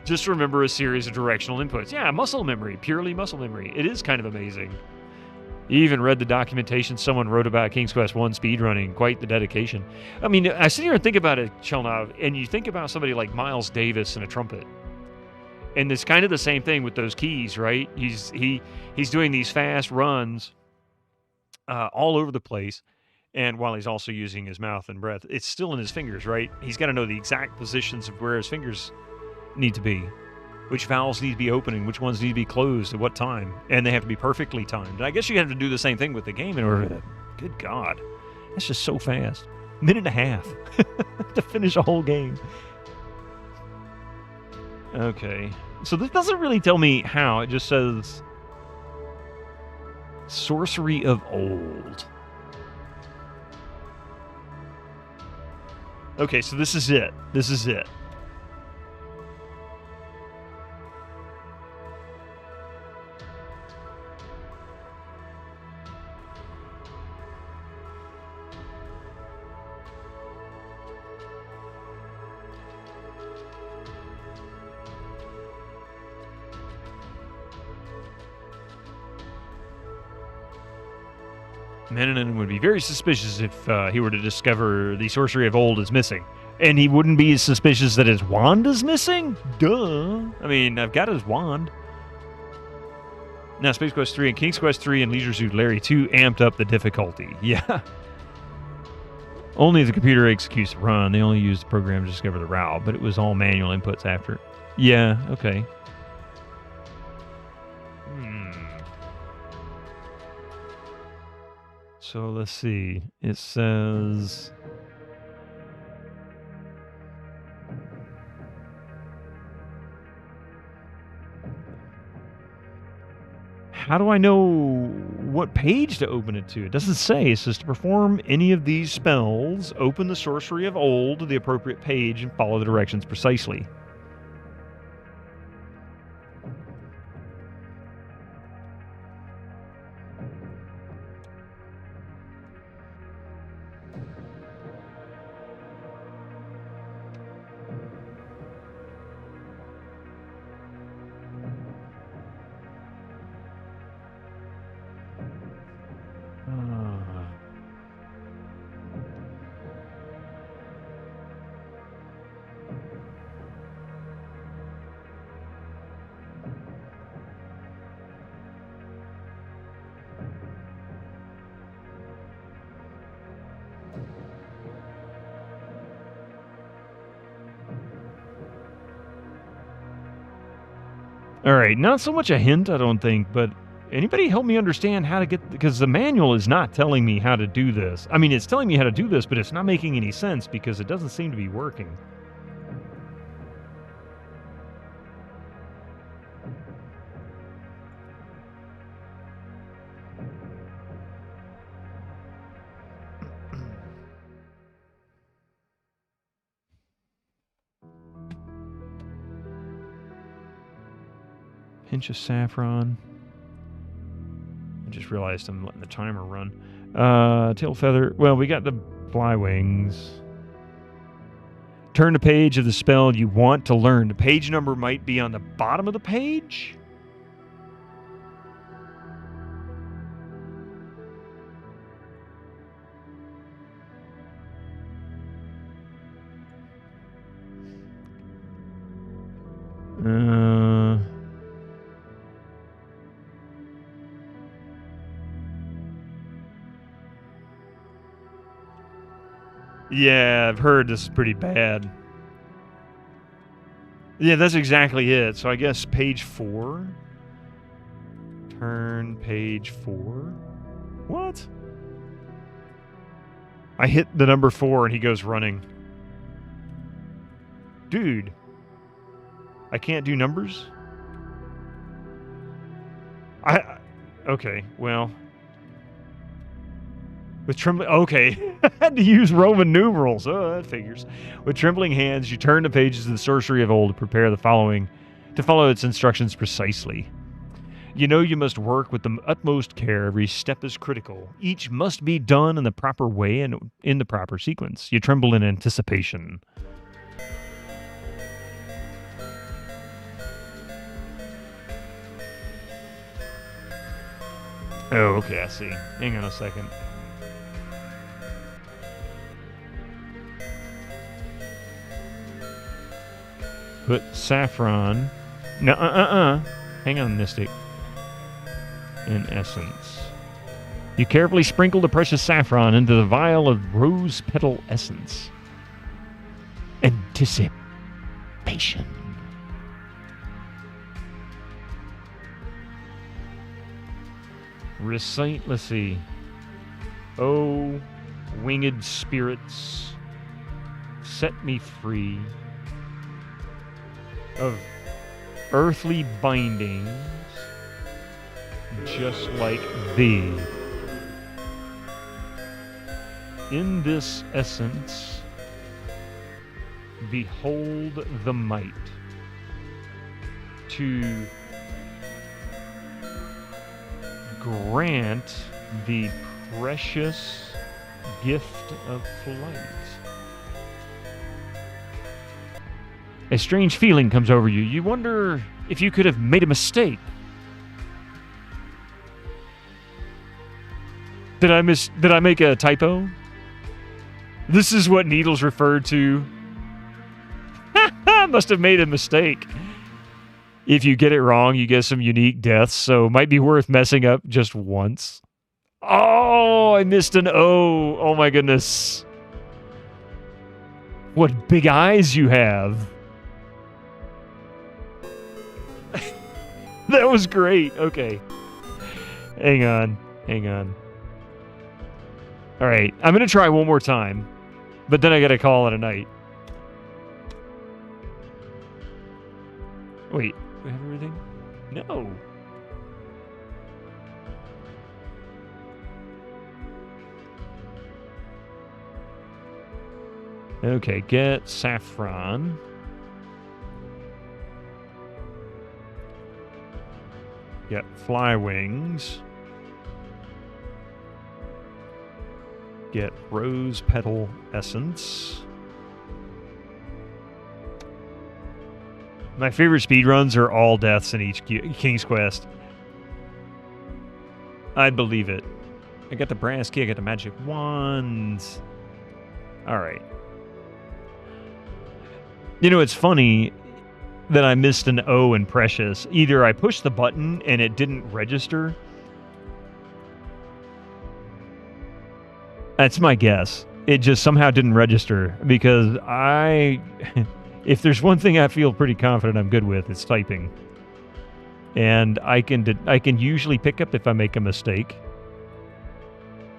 Just remember a series of directional inputs. Yeah, muscle memory, purely muscle memory. It is kind of amazing. You even read the documentation someone wrote about King's Quest 1 speedrunning. Quite the dedication. I mean, I sit here and think about it, Chelnav, and you think about somebody like Miles Davis and a trumpet. And it's kind of the same thing with those keys, right? He's doing these fast runs all over the place. And while he's also using his mouth and breath, it's still in his fingers, right? He's got to know the exact positions of where his fingers need to be. Which valves need to be opening, which ones need to be closed at what time. And they have to be perfectly timed. And I guess you have to do the same thing with the game in order to... Good God. That's just so fast. Minute and a half to finish a whole game. Okay. So this doesn't really tell me how. It just says... Sorcery of Old. Okay, so this is it. This is it. Menon would be very suspicious if he were to discover the sorcery of old is missing. And he wouldn't be suspicious that his wand is missing? Duh. I mean, I've got his wand. Now, Space Quest 3 and King's Quest 3 and Leisure Suit Larry 2 amped up the difficulty. Yeah. Only if the computer executes the run. They only used the program to discover the route, but it was all manual inputs after. Yeah, okay. So let's see. It says... How do I know what page to open it to? It doesn't say. It says to perform any of these spells, open the Sorcery of Old to the appropriate page and follow the directions precisely. All right, not so much a hint, I don't think, but anybody help me understand how to get... Because the manual is not telling me how to do this. I mean, it's telling me how to do this, but it's not making any sense because it doesn't seem to be working. Pinch of saffron. I just realized I'm letting the timer run. Tail feather. Well, we got the fly wings. Turn the page of the spell you want to learn. The page number might be on the bottom of the page. Yeah, I've heard this is pretty bad. Yeah, that's exactly it. So I guess page 4. Turn page 4. What? I hit the number 4 and he goes running. Dude. I can't do numbers? Okay, well... With trembling... Okay. I had to use Roman numerals. Oh, that figures. With trembling hands, you turn the pages of the Sorcery of Old to prepare the following... to follow its instructions precisely. You know you must work with the utmost care. Every step is critical. Each must be done in the proper way and in the proper sequence. You tremble in anticipation. Oh, okay, I see. Hang on a second. Put saffron. No, Hang on, Mystic. In essence. You carefully sprinkle the precious saffron into the vial of rose petal essence. Anticipation. Recite, let's see. Oh, winged spirits, set me free of earthly bindings, just like thee. In this essence, behold the might to grant the precious gift of flight. A strange feeling comes over you. You wonder if you could have made a mistake. Did I make a typo? This is what Needles referred to. Must have made a mistake. If you get it wrong, you get some unique deaths, so it might be worth messing up just once. Oh, I missed an O. Oh my goodness. What big eyes you have. That was great. Okay. Hang on. All right. I'm going to try one more time, but then I got to call it a night. Wait. Do I have everything? No. Okay, get saffron. Get fly wings. Get rose petal essence. My favorite speedruns are all deaths in each King's Quest. I'd believe it. I got the brass key, I got the magic wands. Alright. You know, it's funny that I missed an O in Precious. Either I pushed the button and it didn't register. That's my guess. It just somehow didn't register because if there's one thing I feel pretty confident I'm good with, it's typing. And I can usually pick up if I make a mistake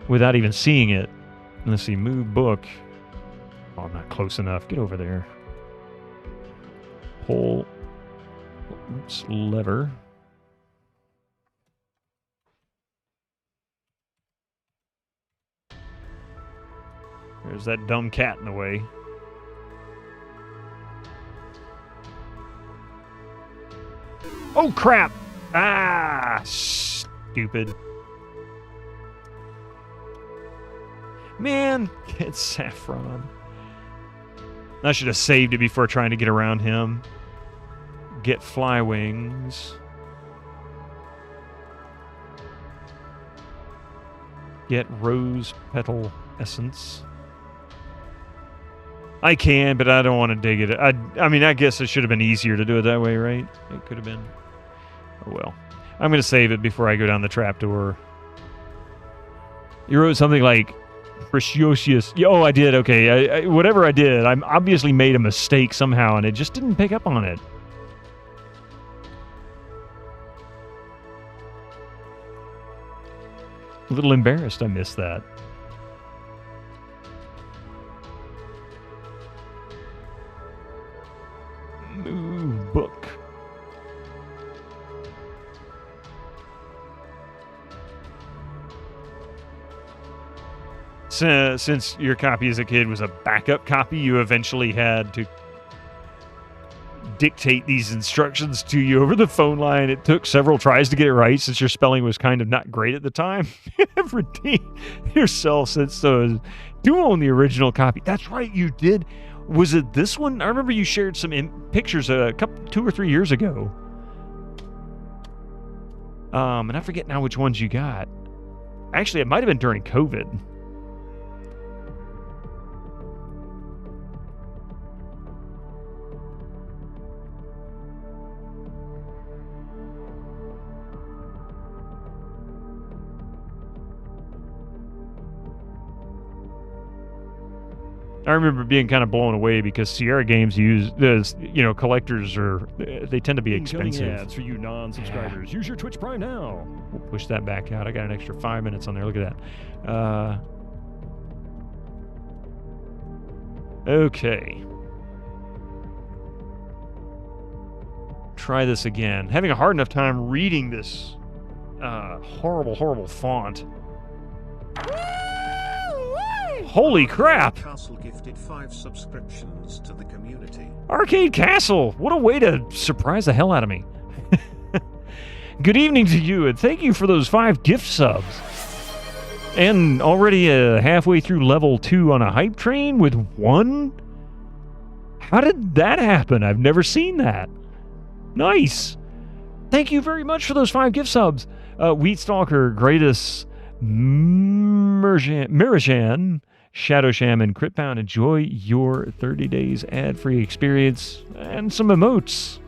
without even seeing it. Let's see, move book. Oh, I'm not close enough. Get over there. Pull. Oops, lever. There's that dumb cat in the way. Oh, crap! Ah, stupid. Man, get saffron. I should have saved it before trying to get around him. Get fly wings. Get rose petal essence. I can, but I don't want to dig it. I mean, I guess it should have been easier to do it that way, right? It could have been. Oh, well. I'm going to save it before I go down the trapdoor. You wrote something like Precious. Oh, I did. Okay. Whatever I did, I obviously made a mistake somehow, and it just didn't pick up on it. A little embarrassed I missed that. Move book. Since your copy as a kid was a backup copy, you eventually had to dictate these instructions to you over the phone line. It took several tries to get it right since your spelling was kind of not great at the time. You have redeemed yourself since do own the original copy. That's right, you did. Was it this one? I remember you shared some pictures 2 or 3 years ago. And I forget now which ones you got. Actually, it might have been during COVID. I remember being kind of blown away because Sierra Games collectors they tend to be expensive. Incoming ads for you non-subscribers. Use your Twitch Prime now. We'll push that back out. I got an extra 5 minutes on there. Look at that. Okay. Try this again. Having a hard enough time reading this horrible, horrible font. Holy crap! Castle gifted 5 subscriptions to the community. Arcade Castle! What a way to surprise the hell out of me. Good evening to you, and thank you for those 5 gift subs. And already halfway through level 2 on a hype train with 1? How did that happen? I've never seen that. Nice! Thank you very much for those 5 gift subs. Wheatstalker, Greatest, Mirajan, Shadowsham, and Critbound. Enjoy your 30 days ad-free experience and some emotes.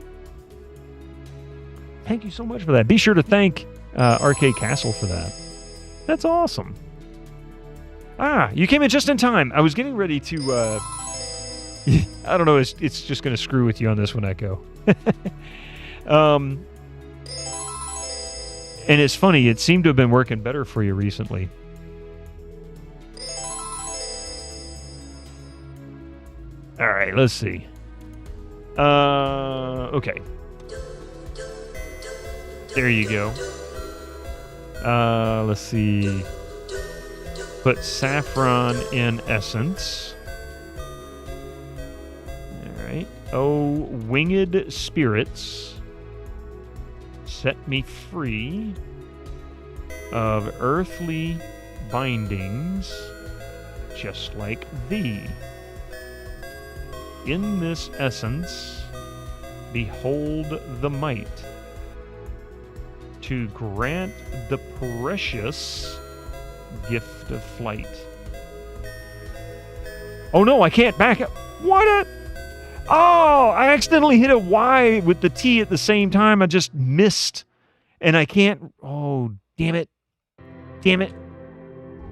Thank you so much for that. Be sure to thank Arcade Castle for that. That's awesome. You came in just in time. I was getting ready to... I don't know. It's just going to screw with you on this one, Echo. And it's funny. It seemed to have been working better for you recently. All right. Let's see. Okay. There you go. Let's see. Put saffron in essence. Alright. Oh, winged spirits, set me free of earthly bindings, just like thee. In this essence, behold the might to grant the precious gift of flight. Oh no, I can't back up. What? Oh, I accidentally hit a Y with the T at the same time. I just missed. And I can't. Oh, damn it. Damn it.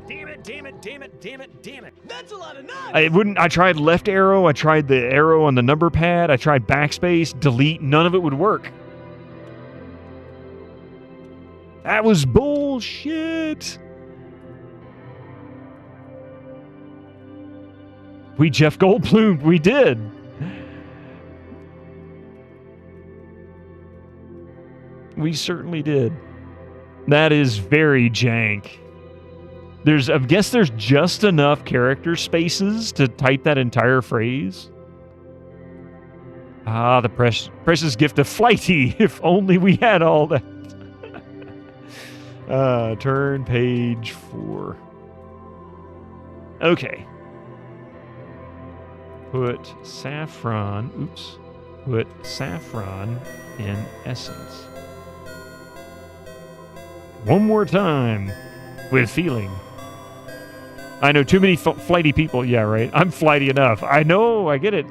Damn it, damn it, damn it, damn it, damn it. That's a lot of nuts. I tried left arrow. I tried the arrow on the number pad. I tried backspace, delete. None of it would work. That was bullshit. We Jeff Goldblumed. We did. We certainly did. That is very jank. I guess there's just enough character spaces to type that entire phrase. The precious gift of flighty. If only we had all that. Turn page 4. Okay. Put saffron in essence. One more time with feeling. I know too many flighty people. Yeah, right. I'm flighty enough. I know. I get it.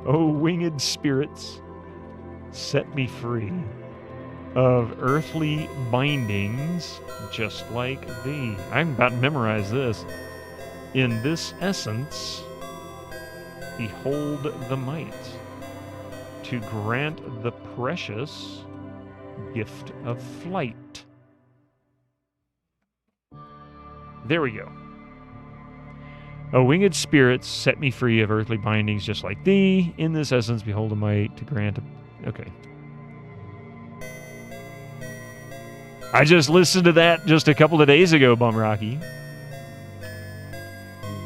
Oh, winged spirits, set me free of earthly bindings, just like thee. I'm about to memorize this. In this essence, behold the might to grant the precious gift of flight. There we go. O winged spirits, set me free of earthly bindings just like thee. In this essence, behold the might to grant a... Okay. I just listened to that just a couple of days ago, Bum Rocky.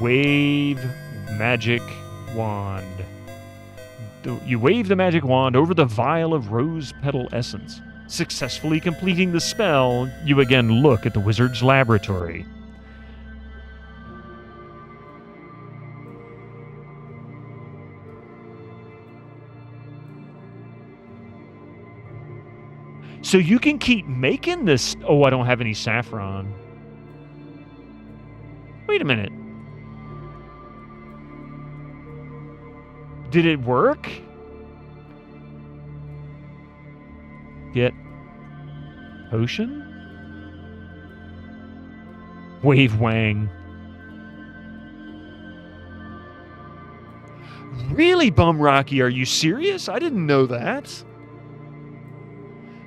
Wave magic wand. You wave the magic wand over the vial of rose petal essence. Successfully completing the spell, you again look at the wizard's laboratory. So you can keep making this... Oh, I don't have any saffron. Wait a minute. Did it work? Get potion? Wave Wang. Really, Bum Rocky? Are you serious? I didn't know that.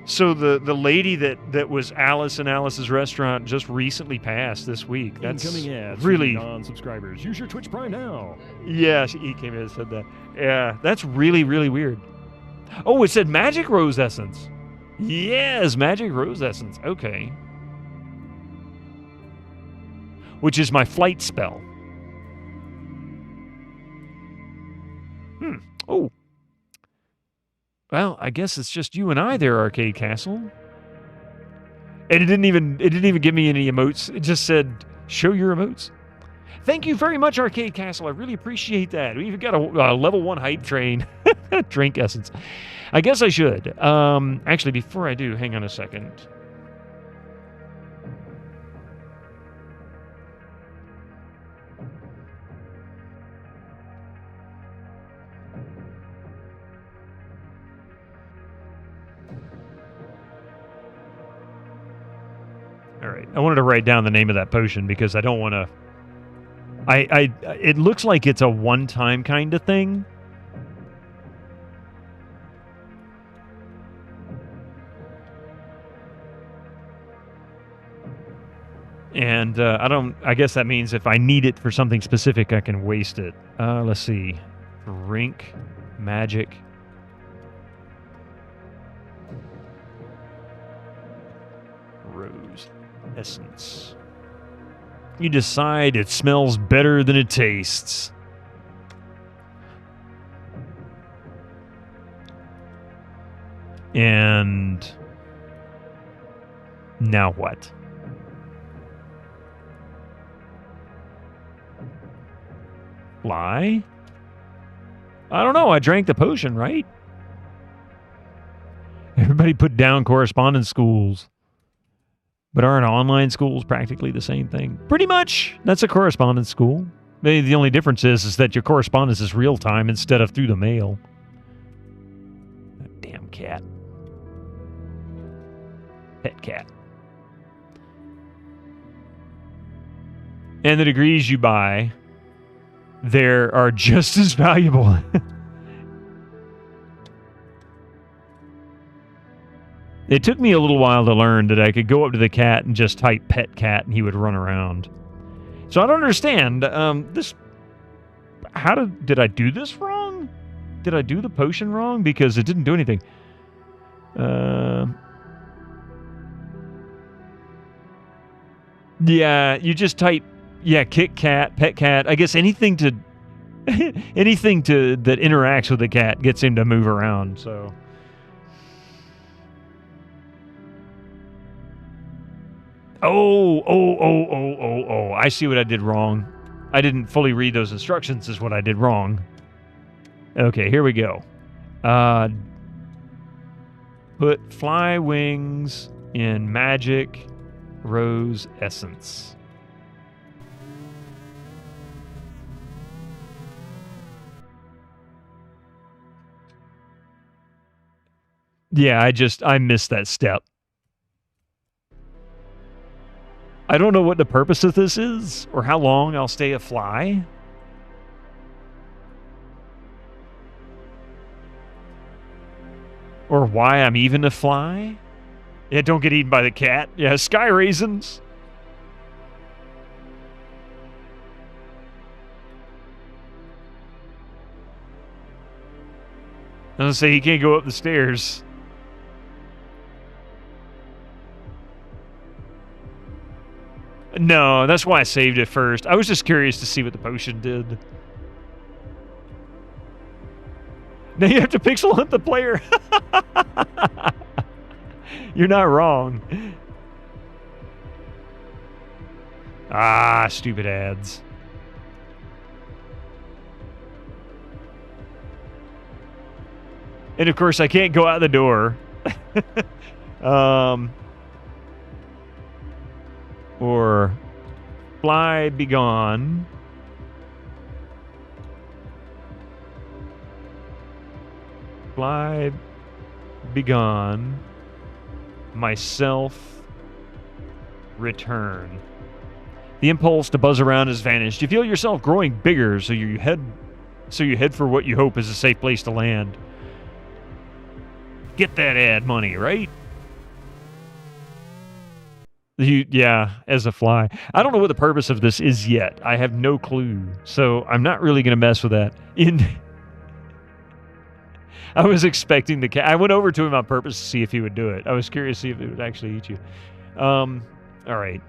So the lady that was Alice in Alice's Restaurant just recently passed this week. That's incoming ads really non-subscribers. Use your Twitch Prime now. Yeah, he came in and said that. Yeah, that's really, really weird. Oh, it said Magic Rose Essence. Yes, Magic Rose Essence. Okay. Which is my flight spell. Oh. Well, I guess it's just you and I there, Arcade Castle. And it didn't even give me any emotes. It just said, show your emotes. Thank you very much, Arcade Castle. I really appreciate that. We've got a level 1 hype train. Drink essence. I guess I should. Actually, before I do, hang on a second. I wanted to write down the name of that potion because I don't want to... It looks like it's a one-time kind of thing. And I guess that means if I need it for something specific, I can waste it. Let's see. Drink, magic. Rose essence. You decide it smells better than it tastes. And now what? Fly? I don't know. I drank the potion, right? Everybody put down correspondence schools. But aren't online schools practically the same thing? Pretty much. That's a correspondence school. Maybe the only difference is that your correspondence is real time instead of through the mail. That damn cat. Pet cat. And the degrees you buy there are just as valuable. It took me a little while to learn that I could go up to the cat and just type pet cat and he would run around. So I don't understand. This. Did I do this wrong? Did I do the potion wrong? Because it didn't do anything. Yeah, you just type, kick cat, pet cat. I guess anything that interacts with the cat gets him to move around, so. Oh, I see what I did wrong. I didn't fully read those instructions is what I did wrong. Okay, here we go. Put fly wings in magic rose essence. Yeah, I missed that step. I don't know what the purpose of this is, or how long I'll stay a fly. Or why I'm even a fly. Yeah, don't get eaten by the cat. Yeah, sky raisins. I was gonna say he can't go up the stairs. No, that's why I saved it first. I was just curious to see what the potion did. Now you have to pixel hunt the player. You're not wrong. Ah, stupid ads. And of course, I can't go out the door. Or fly be gone. Fly be gone. Myself return. The impulse to buzz around has vanished. You feel yourself growing bigger, so you head for what you hope is a safe place to land. Get that ad money, right? As a fly. I don't know what the purpose of this is yet. I have no clue. So I'm not really going to mess with that. I was expecting the cat. I went over to him on purpose to see if he would do it. I was curious to see if it would actually eat you. All right.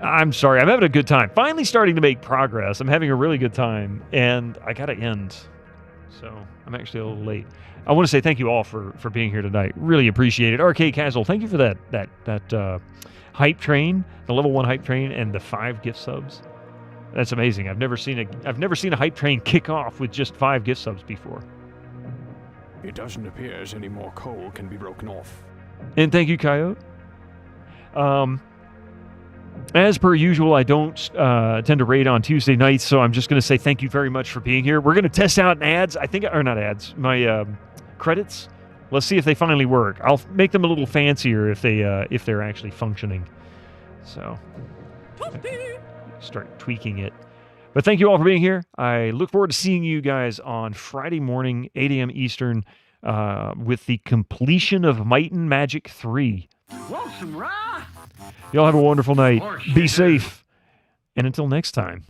I'm sorry. I'm having a good time. Finally starting to make progress. I'm having a really good time. And I got to end. So I'm actually a little late. I want to say thank you all for being here tonight. Really appreciate it. Arcade Casual, thank you for that hype train, the level 1 hype train, and the 5 gift subs. That's amazing. I've never seen a hype train kick off with just 5 gift subs before. It doesn't appear as any more coal can be broken off. And thank you, Coyote. As per usual, I don't tend to raid on Tuesday nights, so I'm just going to say thank you very much for being here. We're going to test out ads. Not ads, my credits. Let's see if they finally work. I'll make them a little fancier if they're actually functioning. So start tweaking it. But thank you all for being here. I look forward to seeing you guys on Friday morning, 8 a.m. Eastern, with the completion of Might and Magic 3. Want some rye? Y'all have a wonderful night. Horse Be shit. safe. And until next time.